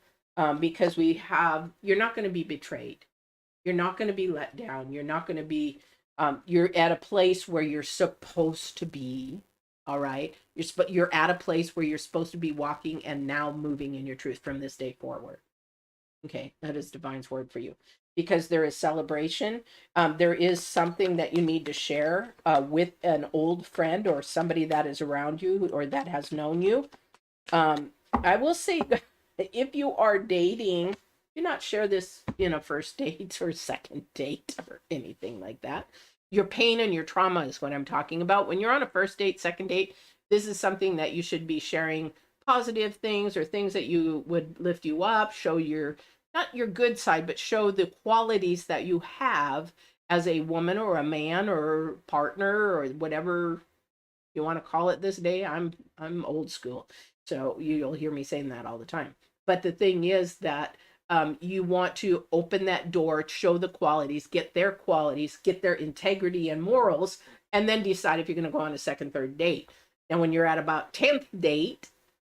because you're not going to be betrayed. You're not going to be let down. You're not going to be, you're at a place where you're supposed to be. All right. You're at a place where you're supposed to be walking and now moving in your truth from this day forward. Okay, that is Divine's word for you. Because there is celebration. There is something that you need to share with an old friend or somebody that is around you or that has known you. I will say, if you are dating, do not share this in a first date or second date or anything like that. Your pain and your trauma is what I'm talking about. When you're on a first date, second date, this is something that you should be sharing positive things or things that you would lift you up, show your, not your good side, but show the qualities that you have as a woman or a man or partner or whatever you want to call it this day. I'm old school, so you'll hear me saying that all the time. But the thing is that you want to open that door, show the qualities, get their integrity and morals, and then decide if you're going to go on a second, third date. And when you're at about 10th date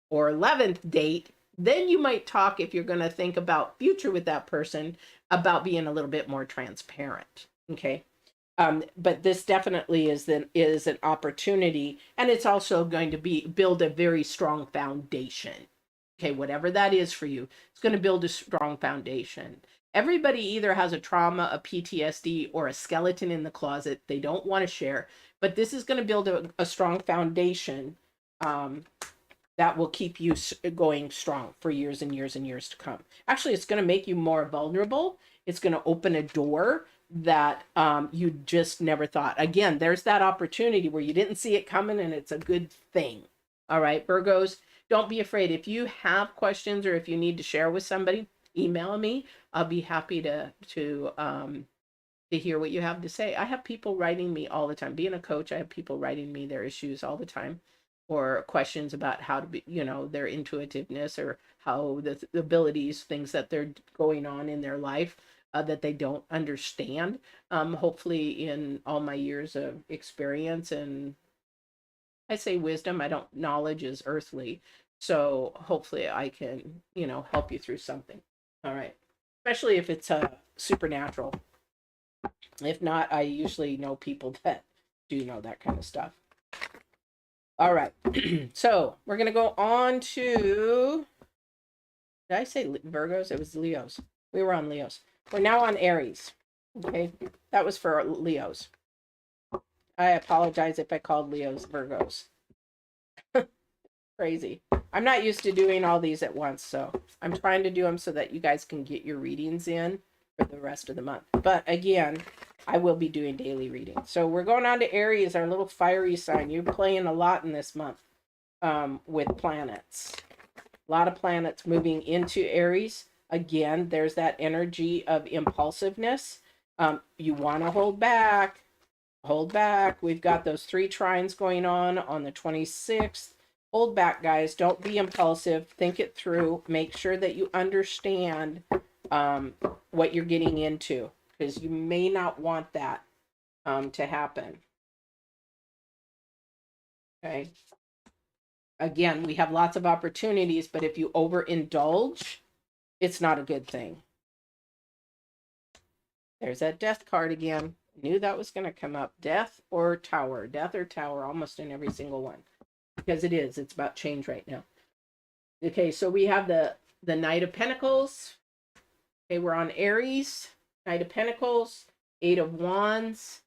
or 11th date, then you might talk, if you're going to think about future with that person, about being a little bit more transparent. Okay. But this definitely is an opportunity, and it's also going to build a very strong foundation. Okay, whatever that is for you, it's going to build a strong foundation. Everybody either has a trauma, a PTSD, or a skeleton in the closet they don't want to share, but this is going to build a strong foundation that will keep you going strong for years and years and years to come. Actually, it's going to make you more vulnerable. It's going to open a door that you just never thought. Again, there's that opportunity where you didn't see it coming, and it's a good thing. All right, Virgos, don't be afraid. If you have questions or if you need to share with somebody, email me. I'll be happy to hear what you have to say. I have people writing me all the time. Being a coach, I have people writing me their issues all the time, or questions about how to be, their intuitiveness, or how the abilities, things that they're going on in their life that they don't understand. Hopefully, in all my years of experience, and I say wisdom, I don't, knowledge is earthly. So hopefully I can, help you through something. All right. Especially if it's supernatural. If not, I usually know people that do know that kind of stuff. All right. So we're going to go on to, did I say Virgos? It was Leos. We were on Leos. We're now on Aries. Okay. That was for Leos. I apologize if I called Leos Virgos. Crazy. I'm not used to doing all these at once, so I'm trying to do them so that you guys can get your readings in for the rest of the month. But again, I will be doing daily readings. So we're going on to Aries, our little fiery sign. You're playing a lot in this month with planets. A lot of planets moving into Aries. Again, there's that energy of impulsiveness. You want to hold back. Hold back. We've got those 3 trines going on the 26th. Hold back, guys. Don't be impulsive. Think it through. Make sure that you understand what you're getting into, because you may not want that to happen. Okay. Again, we have lots of opportunities, but if you overindulge, it's not a good thing. There's that death card again. Knew that was going to come up. Death or tower. Death or tower, almost in every single one. Because it is. It's about change right now. Okay, so we have the Knight of Pentacles. Okay, we're on Aries. Knight of Pentacles. 8 of Wands.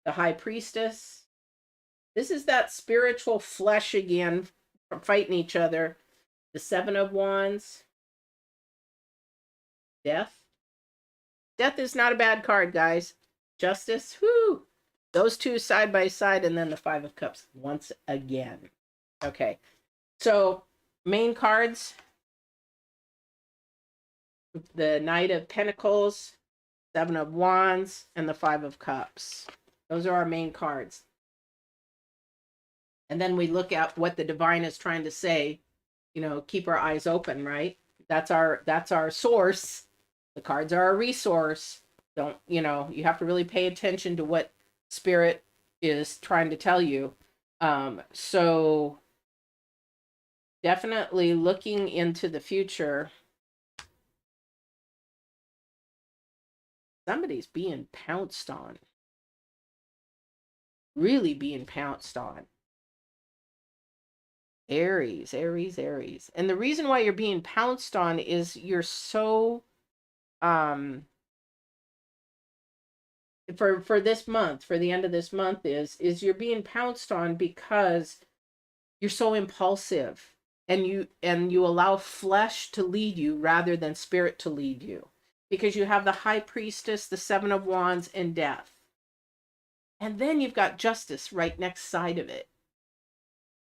The High Priestess. This is that spiritual flesh again, fighting each other. The 7 of Wands. Death. Death is not a bad card, guys. Justice. Whoo! Those two side by side, and then the 5 of Cups once again. Okay. So, main cards. The Knight of Pentacles, 7 of Wands, and the 5 of Cups. Those are our main cards. And then we look at what the divine is trying to say. Keep our eyes open, right? That's our source. The cards are a resource. Don't, you have to really pay attention to what Spirit is trying to tell you. So definitely looking into the future. Somebody's being pounced on. Really being pounced on. Aries, Aries, Aries. And the reason why you're being pounced on is you're so for this month, for the end of this month, is you're being pounced on because You're so impulsive, and you allow flesh to lead you rather than spirit to lead you, because you have the high priestess, the 7 of Wands, and death. And then you've got justice right next side of it.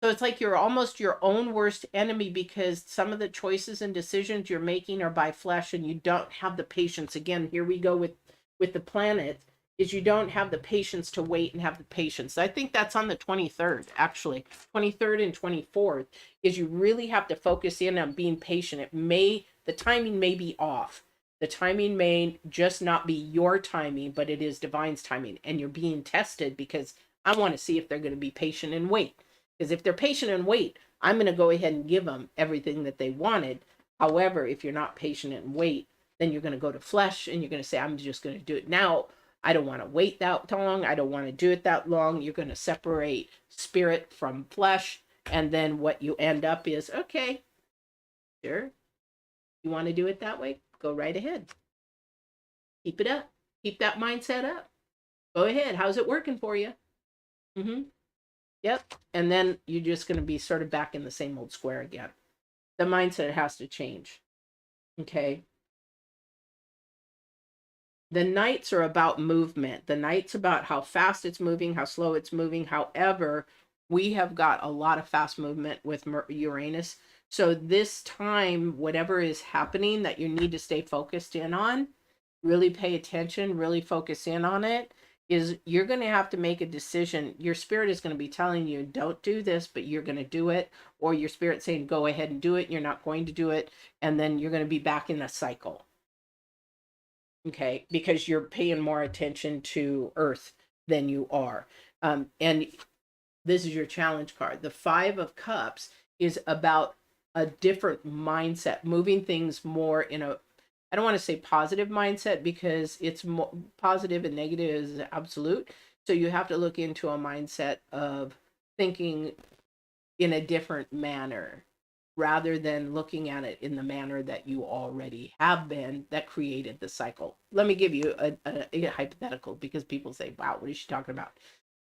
So it's like you're almost your own worst enemy, because some of the choices and decisions you're making are by flesh, and you don't have the patience. Again, here we go with the planet, is you don't have the patience to wait and have the patience. I think that's on the 23rd, actually. 23rd and 24th is you really have to focus in on being patient. The timing may be off. The timing may just not be your timing, but it is divine's timing, and you're being tested, because I want to see if they're going to be patient and wait. Because if they're patient and wait, I'm going to go ahead and give them everything that they wanted. However, if you're not patient and wait, then you're going to go to flesh, and you're going to say, I'm just going to do it now. I don't want to wait that long. I don't want to do it that long. You're going to separate spirit from flesh. And then what you end up is, okay, sure, you want to do it that way? Go right ahead. Keep it up. Keep that mindset up. Go ahead. How's it working for you? Mm-hmm. Yep. And then you're just going to be sort of back in the same old square again. The mindset has to change. Okay. The nights are about movement. The night's about how fast it's moving, how slow it's moving. However, we have got a lot of fast movement with Uranus. So this time, whatever is happening that you need to stay focused in on, really pay attention, really focus in on it, is you're going to have to make a decision. Your spirit is going to be telling you, don't do this, but you're going to do it. Or your spirit saying, go ahead and do it. You're not going to do it. And then you're going to be back in a cycle. Okay, because you're paying more attention to Earth than you are. And this is your challenge card. The 5 of Cups is about a different mindset, moving things more in a, I don't want to say positive mindset, because it's more positive and negative is absolute. So you have to look into a mindset of thinking in a different manner, rather than looking at it in the manner that you already have been, that created the cycle. Let me give you a hypothetical, because people say, wow, what is she talking about?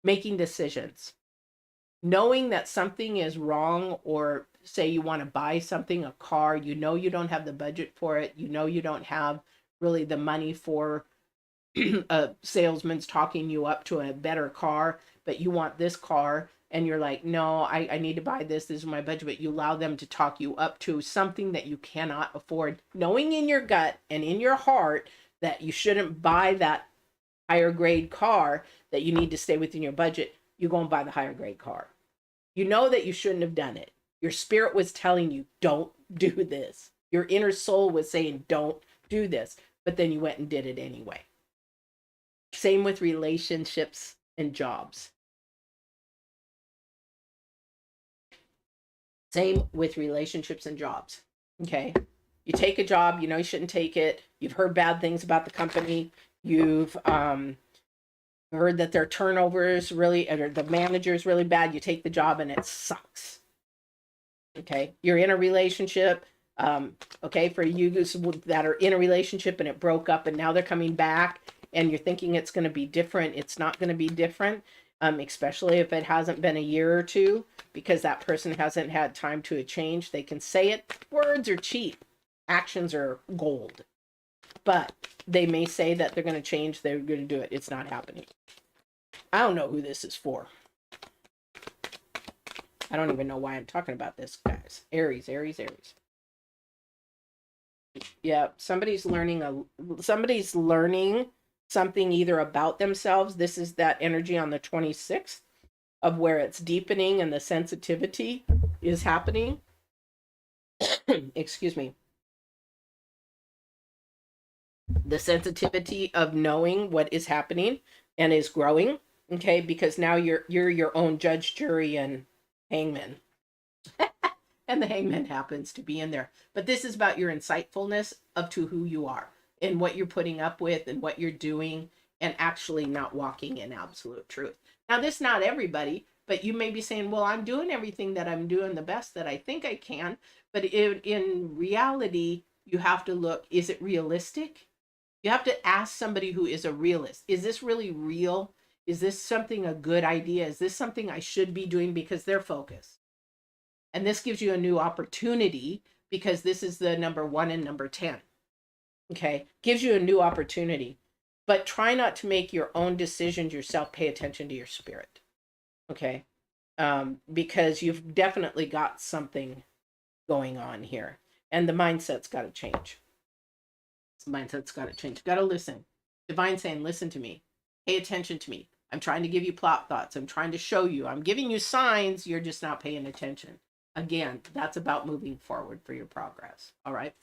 Making decisions. Knowing that something is wrong, or say you want to buy something, a car, you know you don't have the budget for it, you know you don't have really the money for a salesman's talking you up to a better car, but you want this car, and you're like, no, I need to buy this is my budget, but you allow them to talk you up to something that you cannot afford, knowing in your gut and in your heart that you shouldn't buy that higher grade car, that you need to stay within your budget. You go and buy the higher grade car. You know that you shouldn't have done it. Your spirit was telling you, don't do this. Your inner soul was saying, don't do this, but then you went and did it anyway. Same with relationships and jobs. Same with relationships and jobs. Okay. You take a job, you know you shouldn't take it. You've heard bad things about the company. You've heard that their turnover is really, or the manager is really bad. You take the job and it sucks. Okay. You're in a relationship. Okay. For you that are in a relationship and it broke up, and now they're coming back, and you're thinking it's going to be different. It's not going to be different. Especially if it hasn't been a year or two, because that person hasn't had time to change. They can say it. Words are cheap. Actions are gold. But they may say that they're going to change. They're going to do it. It's not happening. I don't know who this is for. I don't even know why I'm talking about this, guys. Aries, Aries, Aries. Yeah, somebody's learning something either about themselves. This is that energy on the 26th of where it's deepening and the sensitivity is happening. Excuse me. The sensitivity of knowing what is happening and is growing. Okay, because now you're your own judge, jury, and hangman. And the hangman happens to be in there. But this is about your insightfulness of to who you are, and what you're putting up with, and what you're doing, and actually not walking in absolute truth. Now, this not everybody, but you may be saying, well, I'm doing everything that I'm doing the best that I think I can. But in reality, you have to look, is it realistic? You have to ask somebody who is a realist. Is this really real? Is this something a good idea? Is this something I should be doing? Because they're focused. And this gives you a new opportunity because this is the number 1 and number 10. Okay. Gives you a new opportunity. But try not to make your own decisions yourself. Pay attention to your spirit. Okay. Because you've definitely got something going on here. And the mindset's got to change. The mindset's got to change. Got to listen. Divine saying, listen to me. Pay attention to me. I'm trying to give you plot thoughts. I'm trying to show you. I'm giving you signs. You're just not paying attention. Again, that's about moving forward for your progress. All right.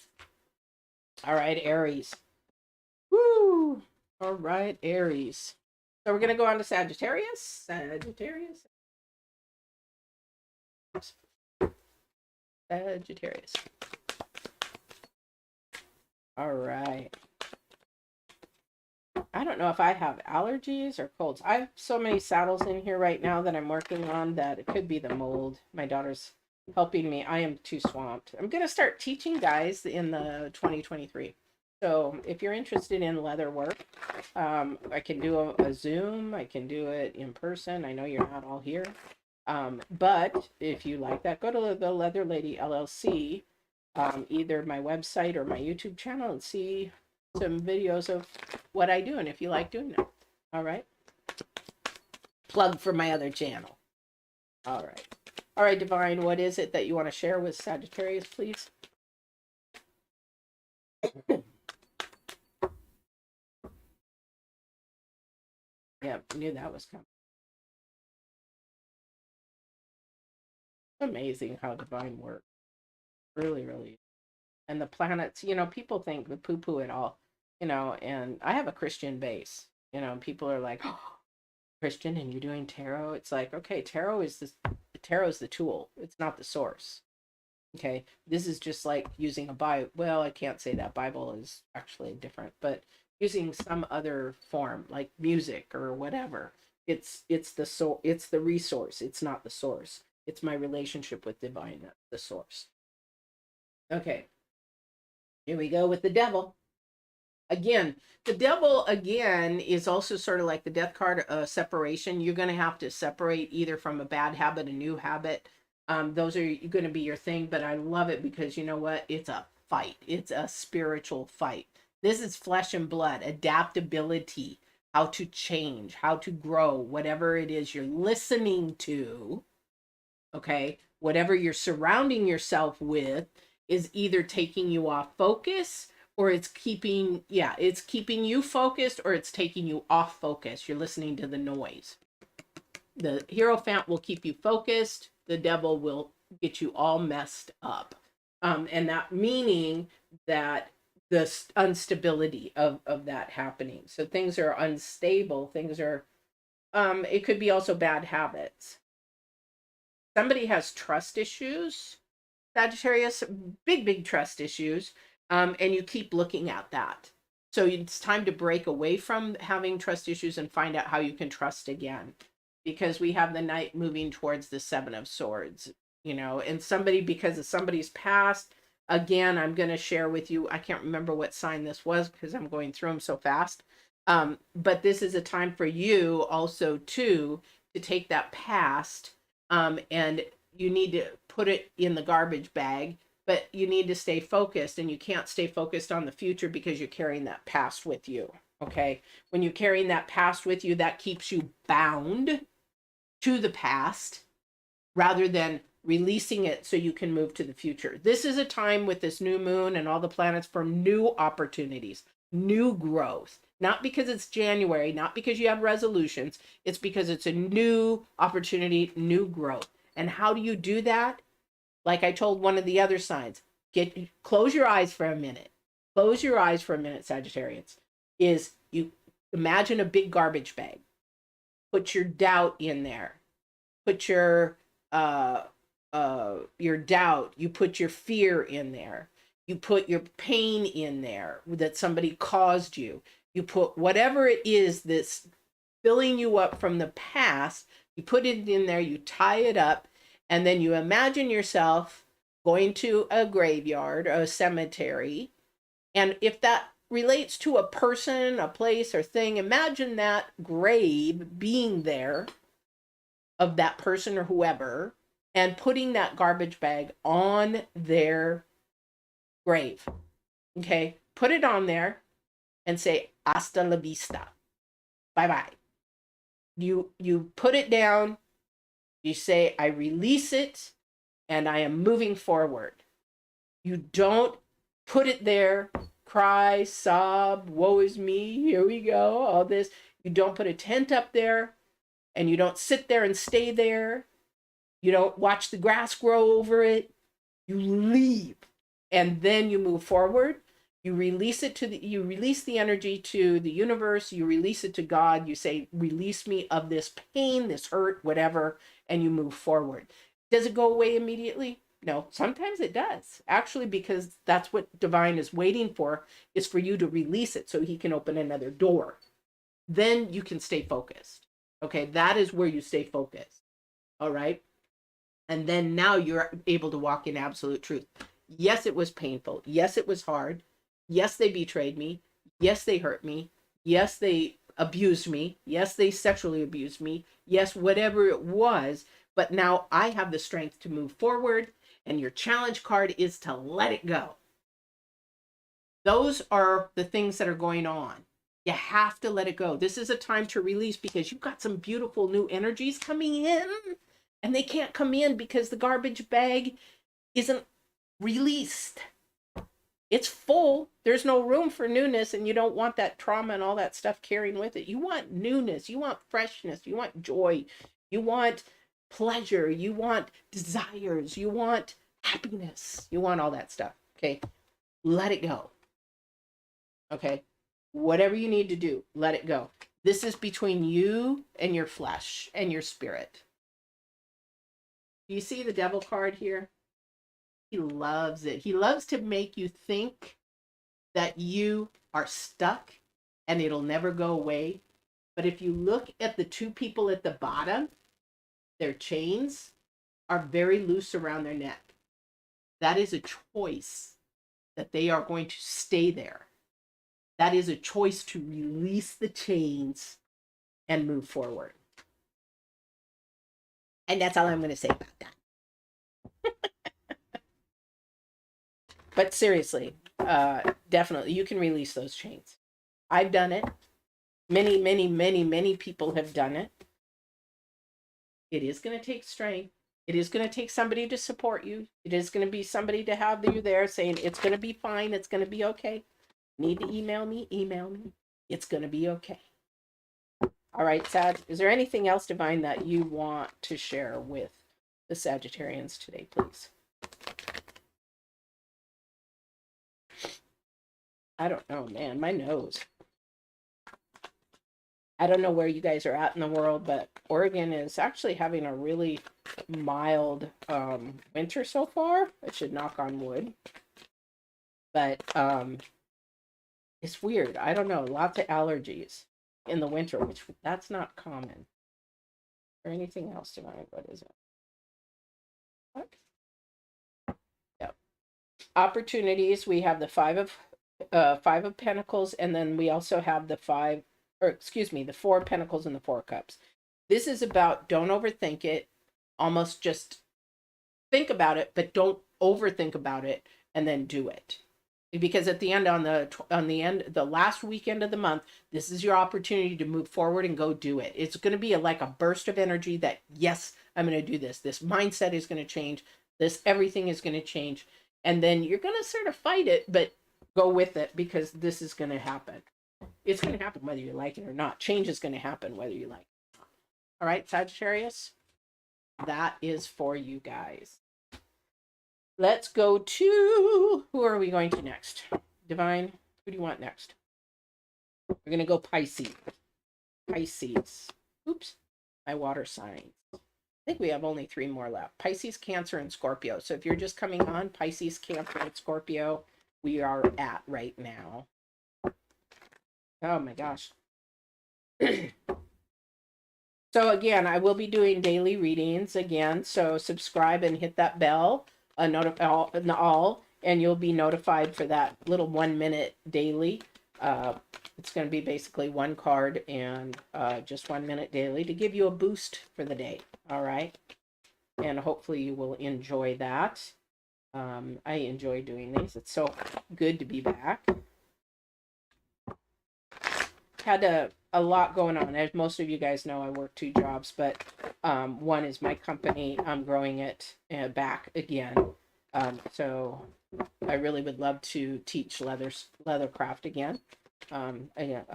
All right, Aries. Woo. All right, Aries. So we're going to go on to Sagittarius. Sagittarius. Sagittarius. All right. I don't know if I have allergies or colds. I have so many saddles in here right now that I'm working on that it could be the mold. My daughter's helping me. I am too swamped. I'm going to start teaching guys in the 2023. So if you're interested in leather work, I can do a Zoom. I can do it in person. I know you're not all here. But if you like that, go to the Leather Lady LLC, either my website or my YouTube channel, and see some videos of what I do. And if you like doing it, all right. Plug for my other channel. All right. All right, Divine, what is it that you want to share with Sagittarius, please? Yeah, knew that was coming. Amazing how Divine works. Really, really. And the planets, you know, people think the poo-poo it all, you know, and I have a Christian base, you know, and people are like, oh, Christian and you're doing tarot. It's like, okay, tarot is the tool. It's not the source. Okay. This is just like using a Bible. Well, I can't say that Bible is actually different, but using some other form like music or whatever. It's the resource. It's not the source. It's my relationship with divine, the source. Okay. Here we go with the devil. Again, the devil again is also sort of like the death card, separation. You're going to have to separate either from a bad habit, a new habit. Those are going to be your thing, but I love it because you know what? It's a fight. It's a spiritual fight. This is flesh and blood, adaptability, how to change, how to grow, whatever it is you're listening to. Okay. Whatever you're surrounding yourself with is either taking you off focus or it's keeping you focused or it's taking you off focus. You're listening to the noise. The Hierophant will keep you focused. The devil will get you all messed up. And that meaning that the instability of that happening. So things are unstable. Things are, it could be also bad habits. Somebody has trust issues. Sagittarius, big trust issues, and you keep looking at that. So it's time to break away from having trust issues and find out how you can trust again. Because we have the Knight moving towards the Seven of Swords, you know, and because of somebody's past, again, I'm going to share with you, I can't remember what sign this was because I'm going through them so fast. But this is a time for you also to take that past, and you need to put it in the garbage bag, but you need to stay focused, and you can't stay focused on the future because you're carrying that past with you. Okay. When you're carrying that past with you, that keeps you bound to the past rather than releasing it so you can move to the future. This is a time with this new moon and all the planets for new opportunities, new growth. Not because it's January, not because you have resolutions. It's because it's a new opportunity, new growth. And how do you do that? Like I told one of the other signs, close your eyes for a minute. Close your eyes for a minute, Sagittarians. Is you imagine a big garbage bag. Put your doubt in there. Put your doubt. You put your fear in there. You put your pain in there that somebody caused you. You put whatever it is that's filling you up from the past. You put it in there. You tie it up. And then you imagine yourself going to a graveyard, a cemetery. And if that relates to a person, a place, or thing, imagine that grave being there of that person or whoever. and putting that garbage bag on their grave. Okay, put it on there and say hasta la vista, bye bye. You put it down, you say I release it and I am moving forward. You don't put it there, cry, sob, woe is me, here we go, all this. You don't put a tent up there, and you don't sit there and stay there. You don't watch the grass grow over it. You leave, and then you move forward. You release it to you release the energy to the universe. You release it to God. You say, release me of this pain, this hurt, whatever, and you move forward. Does it go away immediately? No, sometimes it does. Actually, because that's what divine is waiting for, is for you to release it so he can open another door. Then you can stay focused. Okay, that is where you stay focused. All right. And then now you're able to walk in absolute truth. Yes, it was painful. Yes, it was hard. Yes, they betrayed me. Yes, they hurt me. Yes, they abused me. Yes, they sexually abused me. Yes, whatever it was. But now I have the strength to move forward. And your challenge card is to let it go. Those are the things that are going on. You have to let it go. This is a time to release because you've got some beautiful new energies coming in. And they can't come in because the garbage bag isn't released. It's full. There's no room for newness, and you don't want that trauma and all that stuff carrying with it. You want newness. You want freshness. You want joy. You want pleasure. You want desires. You want happiness. You want all that stuff. Okay. Let it go. Okay. Whatever you need to do, let it go. This is between you and your flesh and your spirit. Do you see the devil card here? He loves it. He loves to make you think that you are stuck and it'll never go away. But if you look at the two people at the bottom, their chains are very loose around their neck. That is a choice that they are going to stay there. That is a choice to release the chains and move forward. And that's all I'm going to say about that. But seriously, definitely, you can release those chains. I've done it. Many people have done it. It is going to take strength. It is going to take somebody to support you. It is going to be somebody to have you there saying, it's going to be fine. It's going to be okay. Need to email me? Email me. It's going to be okay. All right, Sag, is there anything else, Divine, that you want to share with the Sagittarians today, please? I don't know, man. My nose. I don't know where you guys are at in the world, but Oregon is actually having a really mild winter so far. I should knock on wood. But it's weird. I don't know. Lots of allergies in the winter, which that's not common. Or anything else to mind. What is it? What? Yep. Opportunities. We have the Five of Pentacles, and then we also have the the Four of Pentacles and the Four of Cups. This is about don't overthink it. Almost just think about it, but don't overthink about it, and then do it. Because at the end, the last weekend of the month, this is your opportunity to move forward and go do it. It's going to be like a burst of energy that, yes, I'm going to do this. This mindset is going to change. Everything is going to change. And then you're going to sort of fight it, but go with it because this is going to happen. It's going to happen whether you like it or not. Change is going to happen whether you like it or not. All right, Sagittarius, that is for you guys. Let's go to, who are we going to next? Divine, who do you want next? We're going to go Pisces. Pisces. Oops, my water signs. I think we have only 3 more left. Pisces, Cancer, and Scorpio. So if you're just coming on, Pisces, Cancer, and Scorpio, we are at right now. Oh my gosh. So again, I will be doing daily readings again. So subscribe and hit that bell, and you'll be notified for that little 1 minute daily. It's going to be basically one card and just 1 minute daily to give you a boost for the day. All right. and hopefully you will enjoy that. I enjoy doing these. It's so good to be back. Had a lot going on. As most of you guys know, I work 2 jobs, but one is my company. I'm growing it back again. So I really would love to teach leathercraft again. And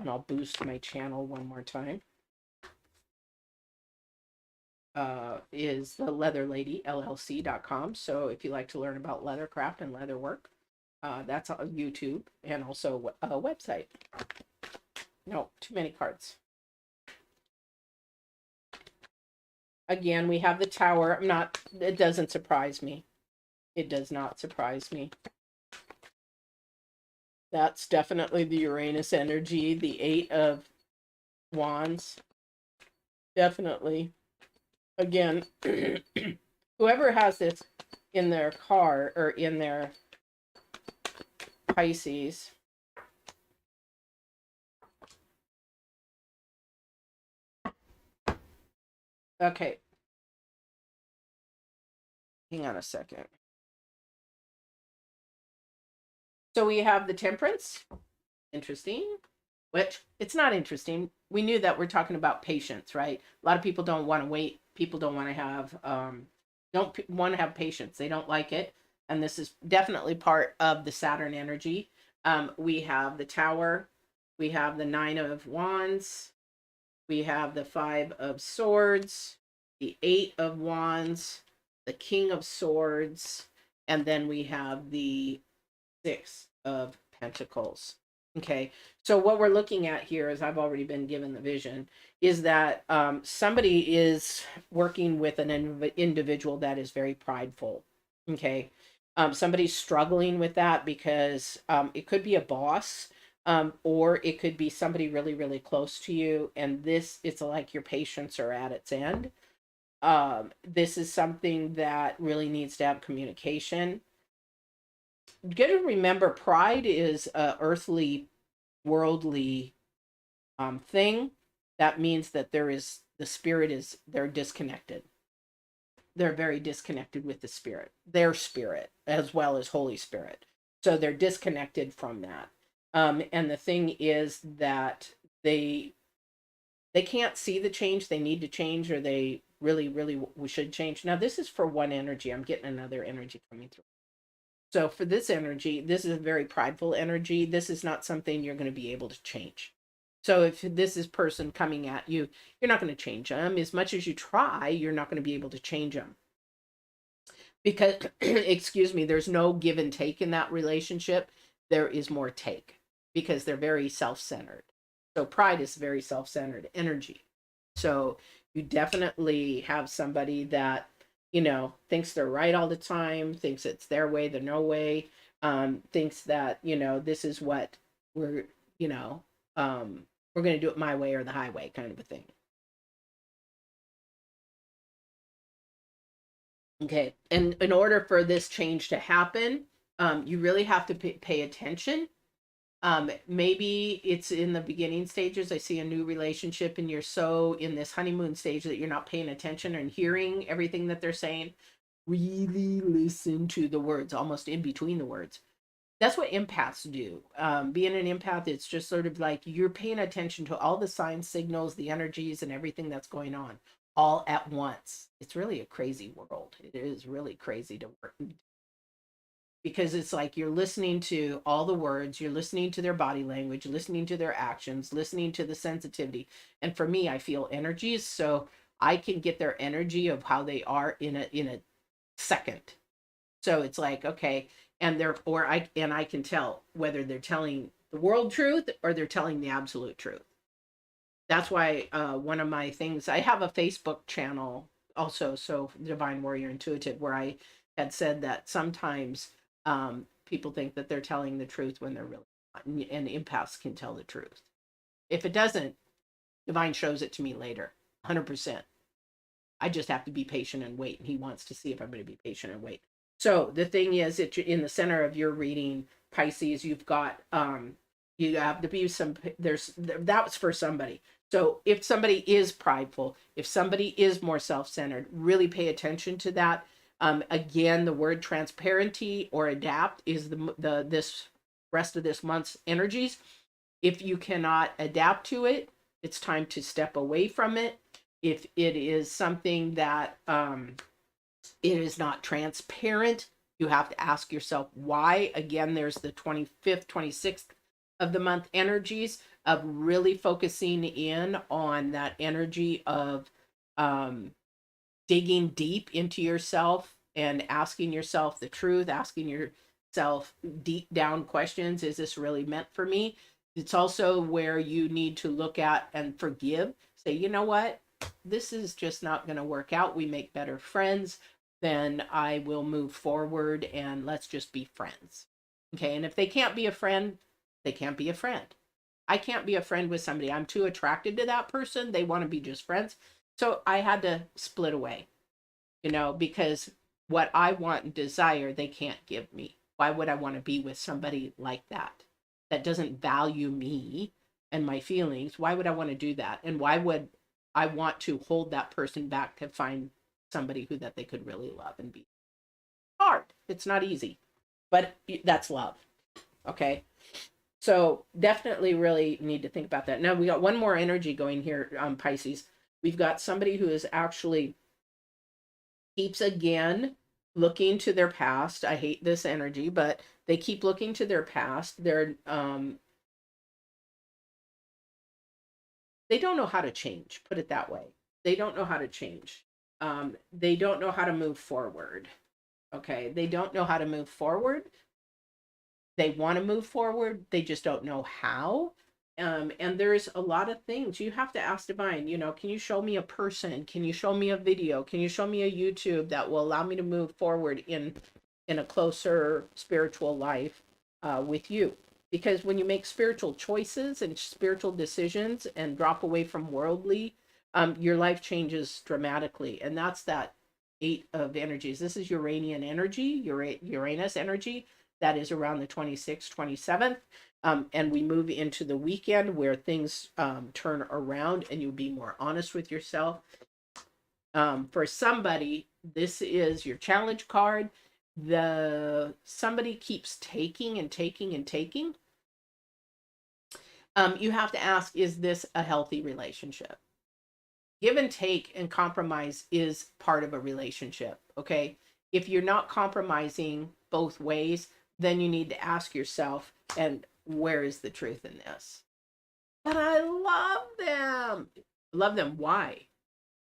I'll boost my channel one more time. Is the leatherladyllc.com. So if you like to learn about leathercraft and leatherwork, that's on YouTube and also a website. No, too many cards. Again, we have the Tower. It doesn't surprise me. It does not surprise me. That's definitely the Uranus energy, the 8 of Wands. Definitely. Again, whoever has this in their car or in their Pisces, okay, hang on a second. So we have the Temperance. Interesting. Which, it's not interesting. We knew that we're talking about patience, right? A lot of people don't want to wait. People don't want to have don't want to have patience. They don't like it. And this is definitely part of the Saturn energy. We have the Tower. We have the 9 of Wands. We have the 5 of Swords, the 8 of Wands, the King of Swords, and then we have the 6 of Pentacles. Okay, so what we're looking at here, as I've already been given the vision, is that somebody is working with an individual that is very prideful. Okay, somebody's struggling with that because it could be a boss, or it could be somebody really, really close to you, and it's like your patience are at its end. This is something that really needs to have communication. You got to remember, pride is a earthly, worldly thing. That means that the spirit is, they're disconnected. They're very disconnected with the spirit, their spirit, as well as Holy Spirit. So they're disconnected from that. And the thing is that they can't see the change they need to change, or they really, really should change. Now, this is for one energy. I'm getting another energy coming through. So for this energy, this is a very prideful energy. This is not something you're going to be able to change. So if this is person coming at you, you're not going to change them. As much as you try, you're not going to be able to change them. Because, excuse me, there's no give and take in that relationship. There is more take because they're very self-centered. So pride is very self-centered energy. So you definitely have somebody that, thinks they're right all the time, thinks it's their way, the no way, thinks that, this is what we're going to do it my way or the highway kind of a thing. Okay. And in order for this change to happen, you really have to pay attention. Maybe it's in the beginning stages. I see a new relationship and you're so in this honeymoon stage that you're not paying attention and hearing everything that they're saying. Really listen to the words, almost in between the words. That's what empaths do. Being an empath, it's just sort of like you're paying attention to all the signs, signals, the energies, and everything that's going on all at once. It's really a crazy world. It is really crazy to work, because it's like you're listening to all the words, you're listening to their body language, listening to their actions, listening to the sensitivity. And for me, I feel energies, so I can get their energy of how they are in a second. So it's like, okay, and I can tell whether they're telling the world truth or they're telling the absolute truth. That's why one of my things, I have a Facebook channel also, so Divine Warrior Intuitive, where I had said that sometimes people think that they're telling the truth when they're really not, and empaths can tell the truth. If it doesn't, Divine shows it to me later, 100%. I just have to be patient and wait, and he wants to see if I'm going to be patient and wait. So the thing is that in the center of your reading, Pisces, you've got you have to be that was for somebody. So if somebody is prideful, if somebody is more self-centered, really pay attention to that. Again, the word transparency or adapt is the this rest of this month's energies. If you cannot adapt to it, it's time to step away from it. If it is something that it is not transparent, you have to ask yourself why. Again, there's the 25th, 26th of the month energies of really focusing in on that energy of digging deep into yourself and asking yourself the truth, asking yourself deep down questions. Is this really meant for me? It's also where you need to look at and forgive. Say, you know what? This is just not going to work out. We make better friends. Then I will move forward and let's just be friends. Okay. And if they can't be a friend, they can't be a friend. I can't be a friend with somebody. I'm too attracted to that person. They want to be just friends. So I had to split away, because what I want and desire, they can't give me. Why would I want to be with somebody like that? That doesn't value me and my feelings. Why would I want to do that? And why would I want to hold that person back to find somebody that they could really love and be? Hard. It's not easy, but that's love. Okay. So definitely really need to think about that. Now we got one more energy going here on Pisces. We've got somebody who is actually keeps again looking to their past. I hate this energy, but they keep looking to their past. They don't know how to change, put it that way. They don't know how to change. They don't know how to move forward. Okay. They don't know how to move forward. They want to move forward. They just don't know how. And there's a lot of things you have to ask divine, can you show me a person? Can you show me a video? Can you show me a YouTube that will allow me to move forward in a closer spiritual life with you? Because when you make spiritual choices and spiritual decisions and drop away from worldly, your life changes dramatically. And that's that 8 of energies. This is Uranian energy, Uranus energy. That is around the 26th, 27th. And we move into the weekend where things turn around and you'll be more honest with yourself. For somebody, this is your challenge card. Somebody keeps taking and taking and taking. You have to ask, is this a healthy relationship? Give and take and compromise is part of a relationship. Okay. If you're not compromising both ways, then you need to ask yourself, and where is the truth in this? But I love them. Love them. Why?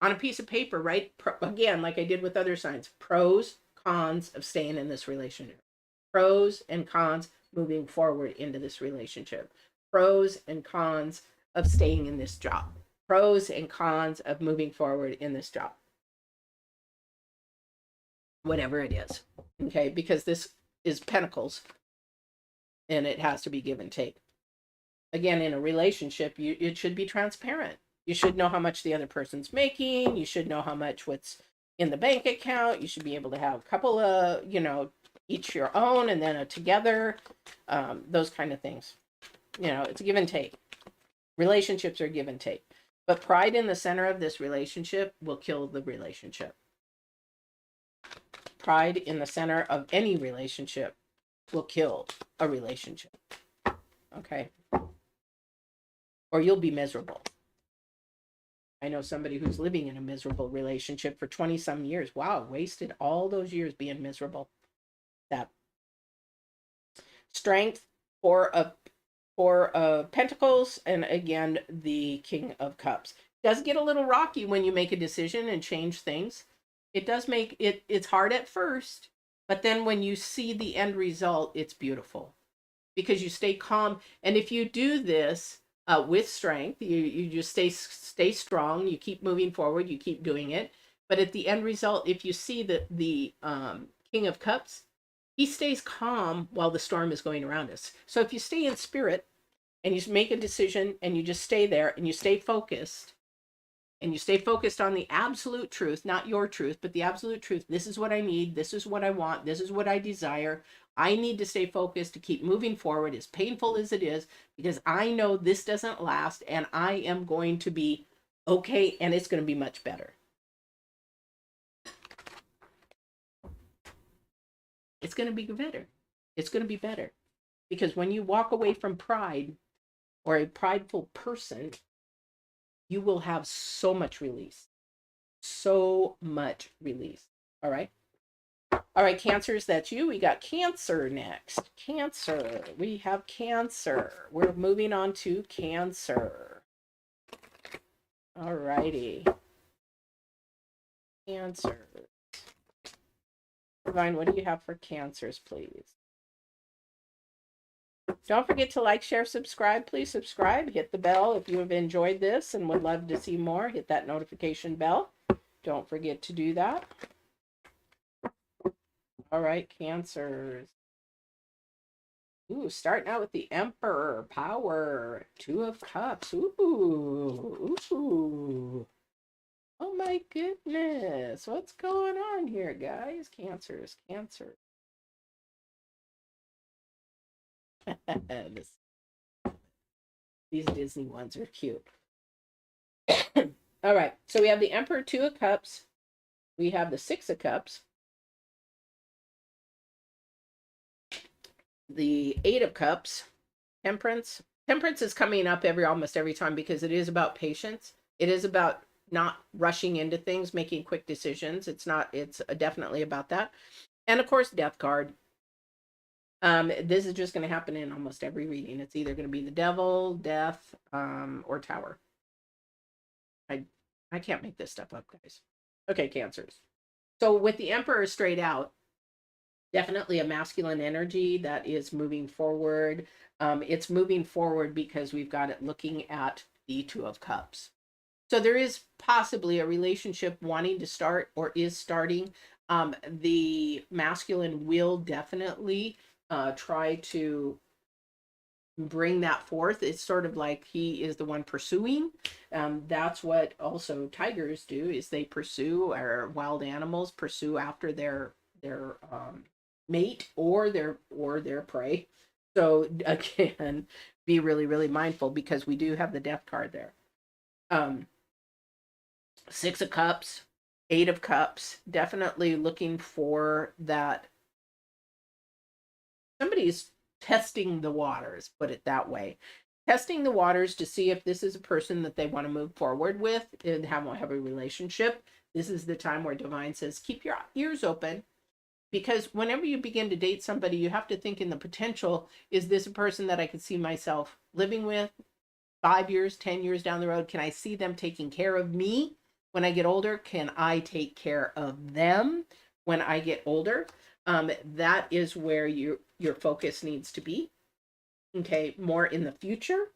On a piece of paper, right? Again, like I did with other signs, pros, cons of staying in this relationship. Pros and cons moving forward into this relationship. Pros and cons of staying in this job. Pros and cons of moving forward in this job. Whatever it is. Okay, because this is Pentacles and it has to be give and take. Again, in a relationship, it should be transparent. You should know how much the other person's making. You should know how much what's in the bank account. You should be able to have a couple of, each your own and then a together, those kind of things. It's give and take. Relationships are give and take. But pride in the center of this relationship will kill the relationship. Pride in the center of any relationship will kill a relationship. Okay. Or you'll be miserable. I know somebody who's living in a miserable relationship for 20 some years. Wow, wasted all those years being miserable. That strength for Pentacles, and again the King of Cups. It does get a little rocky when you make a decision and change things. It does make it's hard at first, but then when you see the end result, it's beautiful because you stay calm. And if you do this with strength, you just stay strong. You keep moving forward. You keep doing it. But at the end result, if you see that the King of Cups, he stays calm while the storm is going around us. So if you stay in spirit and you make a decision and you just stay there and you stay focused, and you stay focused on the absolute truth, not your truth, but the absolute truth. This is what I need. This is what I want. This is what I desire. I need to stay focused to keep moving forward, as painful as it is, because I know this doesn't last and I am going to be okay, and it's going to be much better. It's going to be better. It's going to be better. Because when you walk away from pride, or a prideful person, you will have so much release. So much release. All right. All right, Cancers, that's you. We got Cancer next. Cancer. We have Cancer. We're moving on to Cancer. All righty. Cancer. Divine, what do you have for Cancers, please? Don't forget to like, share, subscribe. Please subscribe. Hit the bell if you have enjoyed this and would love to see more. Hit that notification bell. Don't forget to do that. All right, Cancers. Ooh, starting out with the Emperor. Power. 2 of Cups. Ooh. Ooh. Oh my goodness. What's going on here, guys? Cancers. Cancer. These Disney ones are cute. All right, so we have the Emperor, 2 of Cups. We have the 6 of Cups. The 8 of Cups. Temperance. Temperance is coming up almost every time because it is about patience. It is about not rushing into things, making quick decisions. It's definitely about that. And of course, Death card. This is just going to happen in almost every reading. It's either going to be the Devil, Death, or Tower. I can't make this stuff up, guys. Okay, Cancers. So with the Emperor straight out, definitely a masculine energy that is moving forward. It's moving forward because we've got it looking at the 2 of Cups. So there is possibly a relationship wanting to start or is starting. The masculine will definitely try to bring that forth. It's sort of like he is the one pursuing. That's what also tigers do, is they pursue, or wild animals pursue after their mate or their prey. So again, be really, really mindful because we do have the Death card there. 6 of Cups, 8 of Cups, definitely looking for that. Somebody's testing the waters, put it that way. Testing the waters to see if this is a person that they want to move forward with and have a relationship. This is the time where Divine says, keep your ears open, because whenever you begin to date somebody, you have to think in the potential. Is this a person that I could see myself living with 5 years, 10 years down the road? Can I see them taking care of me when I get older? Can I take care of them when I get older? That is where your focus needs to be. Okay, more in the future,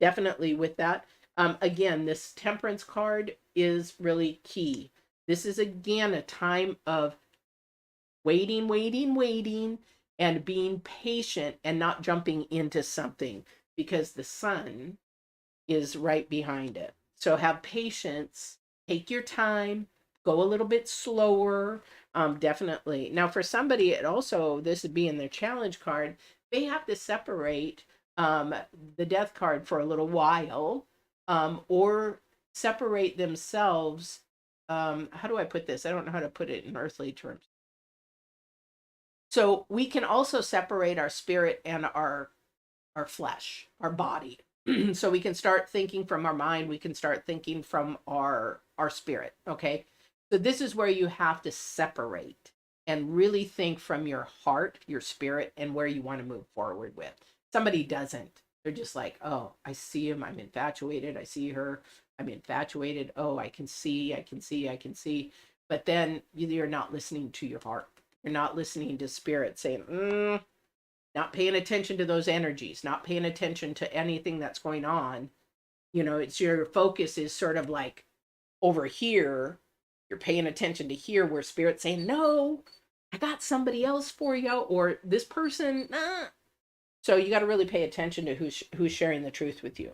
definitely with that. Again, this Temperance card is really key. This is again a time of waiting, and being patient and not jumping into something, because the Sun is right behind it. So have patience, take your time, go a little bit slower. Definitely. Now for somebody, it also, this would be in their challenge card, they have to separate the Death card for a little while, or separate themselves. How do I put this? I don't know how to put it in earthly terms. So we can also separate our spirit and our flesh, our body. So we can start thinking from our mind, we can start thinking from our spirit. Okay. So this is where you have to separate and really think from your heart, your spirit, and where you want to move forward with. Somebody doesn't. They're just like, oh, I see him, I'm infatuated. I see her, I'm infatuated. Oh, I can see. But then you're not listening to your heart. You're not listening to spirit saying, not paying attention to those energies, not paying attention to anything that's going on. It's your focus is sort of like over here. You're paying attention to here, where spirit's saying, no, I got somebody else for you, or this person. So you got to really pay attention to who's sharing the truth with you.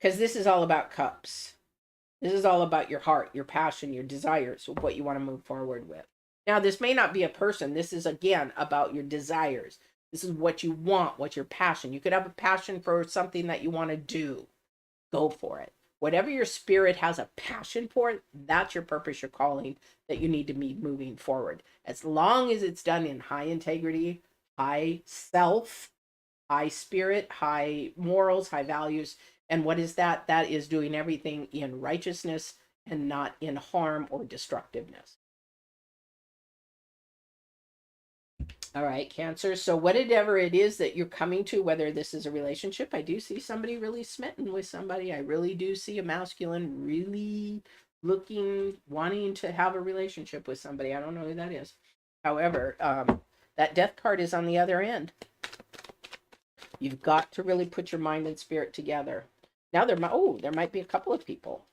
Because this is all about cups. This is all about your heart, your passion, your desires, what you want to move forward with. Now, this may not be a person. This is, again, about your desires. This is what you want, what's your passion. You could have a passion for something that you want to do. Go for it. Whatever your spirit has a passion for, that's your purpose, your calling that you need to be moving forward. As long as it's done in high integrity, high self, high spirit, high morals, high values. And what is that? That is doing everything in righteousness and not in harm or destructiveness. All right, Cancer. So whatever it is that you're coming to, whether this is a relationship, I do see somebody really smitten with somebody. I really do see a masculine really looking, wanting to have a relationship with somebody. I don't know who that is. However, that death card is on the other end. You've got to really put your mind and spirit together. Now there might be a couple of people.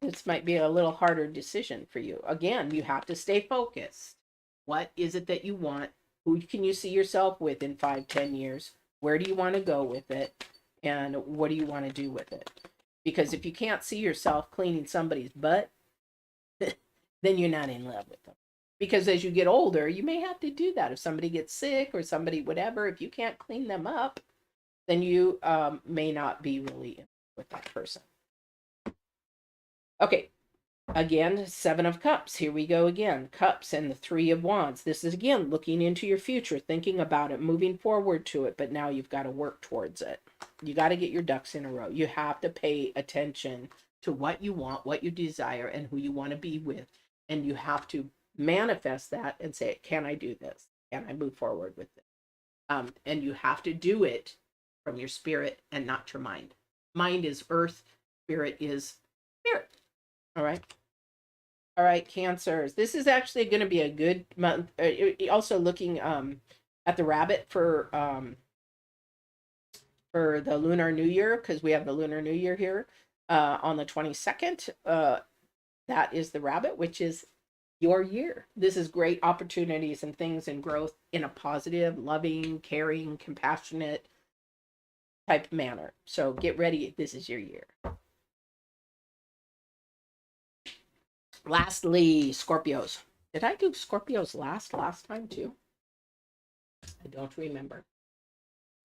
This might be a little harder decision for you. Again, you have to stay focused. What is it that you want? Who can you see yourself with in 5-10 years? Where do you want to go with it? And what do you want to do with it? Because if you can't see yourself cleaning somebody's butt, then you're not in love with them. Because as you get older, you may have to do that. If somebody gets sick or somebody, whatever, if you can't clean them up, then you may not be really in love with that person. Okay. Again, 7 of Cups. Here we go again. Cups and the 3 of Wands. This is, again, looking into your future, thinking about it, moving forward to it, but now you've got to work towards it. You got to get your ducks in a row. You have to pay attention to what you want, what you desire, and who you want to be with. And you have to manifest that and say, can I do this? Can I move forward with it? And you have to do it from your spirit and not your mind. Mind is earth. Spirit is spirit. All right. All right, Cancers. This is actually going to be a good month. Also looking at the rabbit for the Lunar New Year, because we have the Lunar New Year here on the 22nd. That is the rabbit, which is your year. This is great opportunities and things and growth in a positive, loving, caring, compassionate type manner. So get ready. This is your year. Lastly, Scorpios. Did I do Scorpios last time too? I don't remember.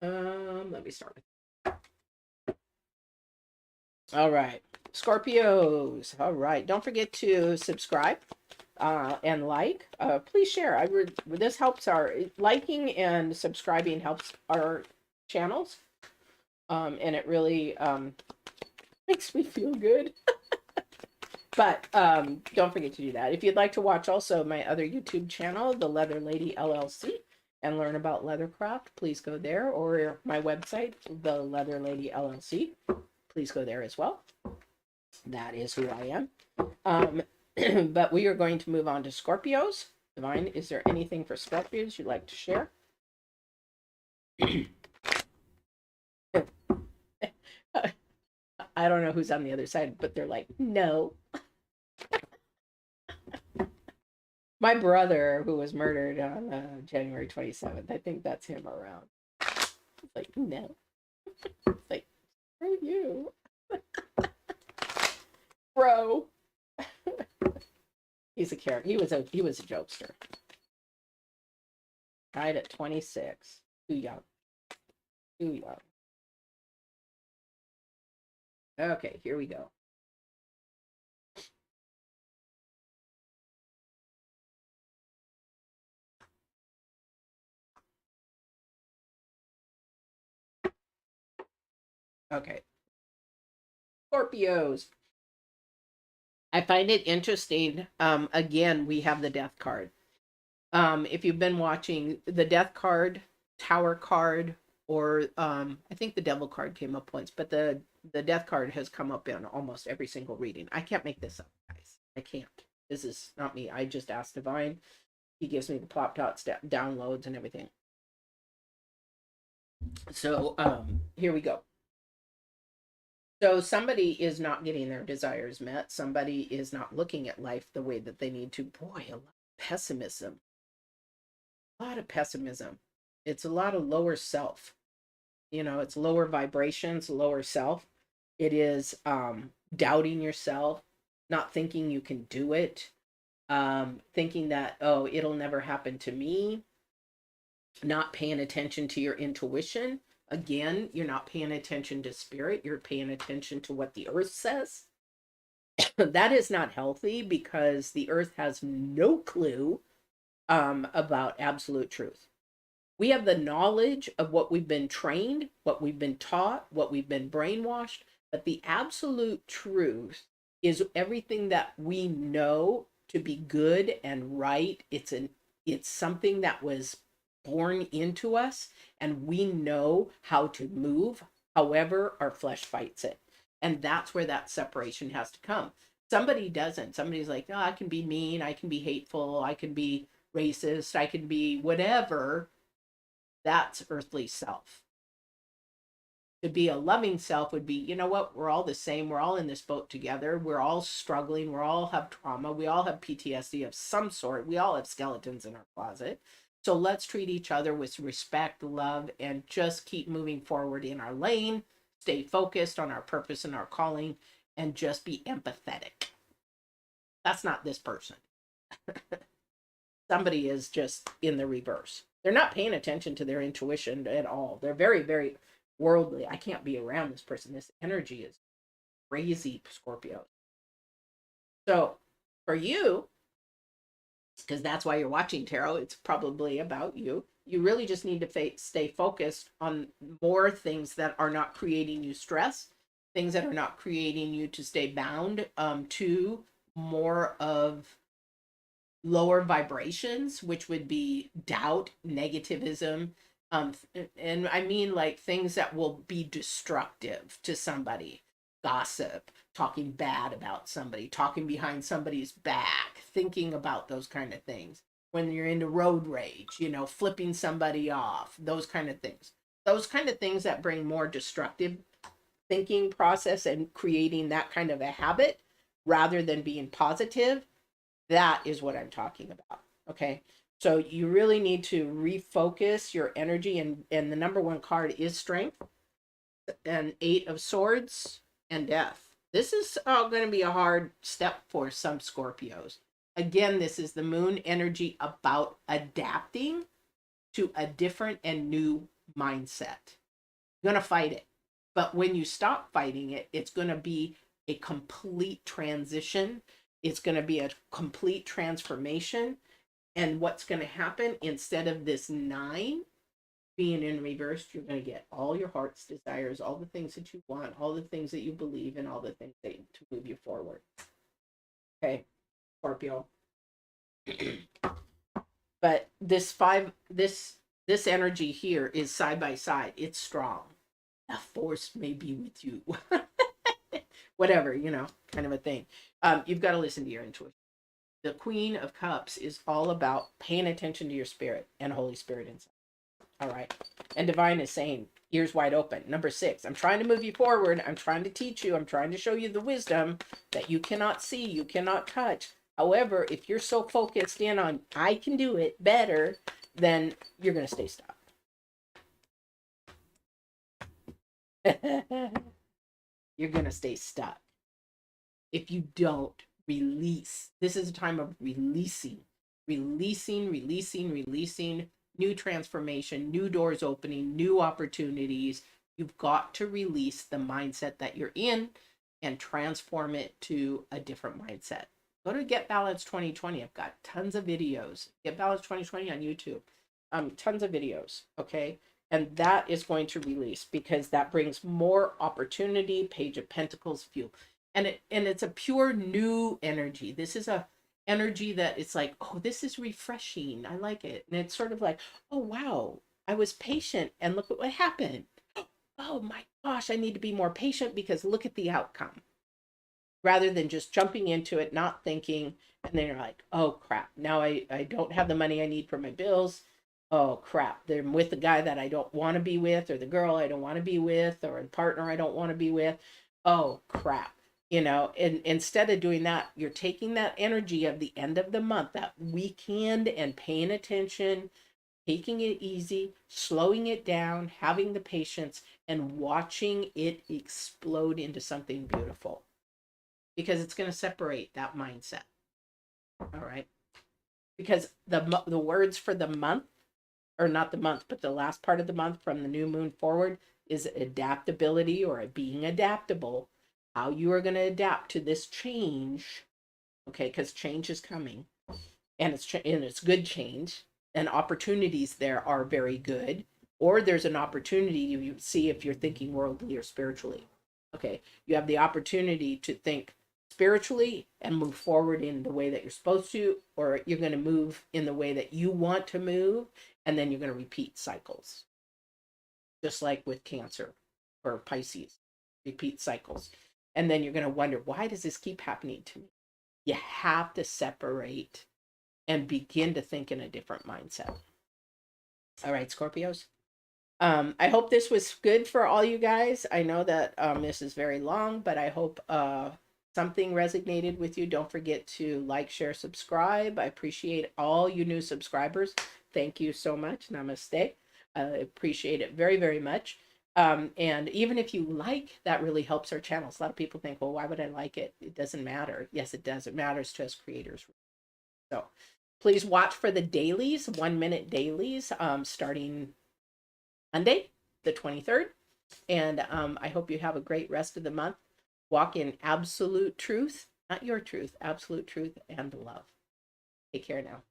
Let me start with. All right, Scorpios. All right, don't forget to subscribe and like. Please share. This helps our liking and subscribing helps our channels, and it really makes me feel good. But don't forget to do that. If you'd like to watch also my other YouTube channel, The Leather Lady LLC, and learn about leathercraft, please go there. Or my website, The Leather Lady LLC, please go there as well. That is who I am. But we are going to move on to Scorpios. Divine, is there anything for Scorpios you'd like to share? I don't know who's on the other side, but they're like, no. My brother, who was murdered on January 27th, I think that's him around. It's like, no. It's like, screw you. Bro. He's a character. He was a jokester. Died at 26. Too young. Too young. Okay, here we go. Okay. Scorpios. I find it interesting. Again, we have the death card. If you've been watching, the death card, tower card, or I think the devil card came up once, but the death card has come up in almost every single reading. I can't make this up, guys. I can't. This is not me. I just ask Divine. He gives me the plop dots, downloads, and everything. So here we go. So somebody is not getting their desires met. Somebody is not looking at life the way that they need to. Boy, a lot of pessimism. A lot of pessimism. It's a lot of lower self. You know, it's lower vibrations, lower self. It is doubting yourself, not thinking you can do it, thinking that, oh, it'll never happen to me, not paying attention to your intuition. Again, you're not paying attention to spirit, you're paying attention to what the earth says. That is not healthy because the earth has no clue about absolute truth. We have the knowledge of what we've been trained, what we've been taught, what we've been brainwashed, but the absolute truth is everything that we know to be good and right. It's something that was born into us, and we know how to move. However, our flesh fights it. And that's where that separation has to come. Somebody doesn't. Somebody's like, oh, I can be mean, I can be hateful, I can be racist, I can be whatever. That's earthly self. To be a loving self would be, you know what, we're all the same, we're all in this boat together, we're all struggling, we all have trauma, we all have PTSD of some sort, we all have skeletons in our closet. So let's treat each other with respect, love, and just keep moving forward in our lane, stay focused on our purpose and our calling, and just be empathetic. That's not this person. Somebody is just in the reverse. They're not paying attention to their intuition at all. They're very, very worldly. I can't be around this person. This energy is crazy, Scorpio. So for you, because that's why you're watching tarot, it's probably about you. You really just need to stay focused on more things that are not creating you stress, things that are not creating you to stay bound to more of lower vibrations, which would be doubt, negativism, and I mean like things that will be destructive to somebody, gossip, talking bad about somebody, talking behind somebody's back, thinking about those kind of things. When you're into road rage, you know, flipping somebody off, those kind of things. Those kind of things that bring more destructive thinking process and creating that kind of a habit rather than being positive. That is what I'm talking about. Okay. So you really need to refocus your energy, and the number one card is strength, and 8 of swords and death. This is going to be a hard step for some Scorpios. Again, this is the moon energy about adapting to a different and new mindset. You're going to fight it. But when you stop fighting it, it's going to be a complete transition. It's going to be a complete transformation. And what's going to happen, instead of this 9 being in reverse, you're going to get all your heart's desires, all the things that you want, all the things that you believe in, all the things that to move you forward. Okay, Scorpio. But this energy here is side by side. It's strong. A force may be with you. Whatever, you know, kind of a thing. You've got to listen to your intuition. The Queen of Cups is all about paying attention to your spirit and Holy Spirit inside. All right. And Divine is saying, ears wide open. Number 6, I'm trying to move you forward. I'm trying to teach you. I'm trying to show you the wisdom that you cannot see, you cannot touch. However, if you're so focused in on, I can do it better, then you're going to stay stuck. You're going to stay stuck if you don't release. This is a time of releasing, new transformation, new doors opening, new opportunities. You've got to release the mindset that you're in and transform it to a different mindset. Go to Get Balanced 2020. I've got tons of videos. Get Balanced 2020 on YouTube. Tons of videos, okay? And that is going to release, because that brings more opportunity. Page of Pentacles, fuel. And it's a pure new energy. This is a energy that it's like, oh, this is refreshing. I like it. And it's sort of like, oh, wow, I was patient and look at what happened. Oh my gosh, I need to be more patient because look at the outcome. Rather than just jumping into it, not thinking, and then you're like, oh crap, now I don't have the money I need for my bills. Oh crap, they're with the guy that I don't want to be with, or the girl I don't want to be with, or the partner I don't want to be with. Oh crap. You know, and instead of doing that, you're taking that energy of the end of the month, that weekend, and paying attention taking it easy, slowing it down, having the patience, and watching it explode into something beautiful. Because it's going to separate that mindset. All right. Because the words for the month, or not the month, but the last part of the month from the new moon forward, is adaptability, or being adaptable. How you are going to adapt to this change. Okay, because change is coming, and it's good change, and opportunities there are very good. Or there's an opportunity you see if you're thinking worldly or spiritually. Okay, you have the opportunity to think spiritually and move forward in the way that you're supposed to, or you're going to move in the way that you want to move, and then you're going to repeat cycles, just like with Cancer or Pisces, repeat cycles. And then you're going to wonder, why does this keep happening to me? You have to separate and begin to think in a different mindset. All right, Scorpios. I hope this was good for all you guys. I know that this is very long, but I hope something resonated with you. Don't forget to like, share, subscribe. I appreciate all you new subscribers. Thank you so much. Namaste. I appreciate it very, very much. And even if you like, that really helps our channels. A lot of people think, well, why would I like it? It doesn't matter. Yes, it does. It matters to us creators. So please watch for the dailies, 1-minute dailies, starting Monday, the 23rd. And I hope you have a great rest of the month. Walk in absolute truth, not your truth, absolute truth and love. Take care now.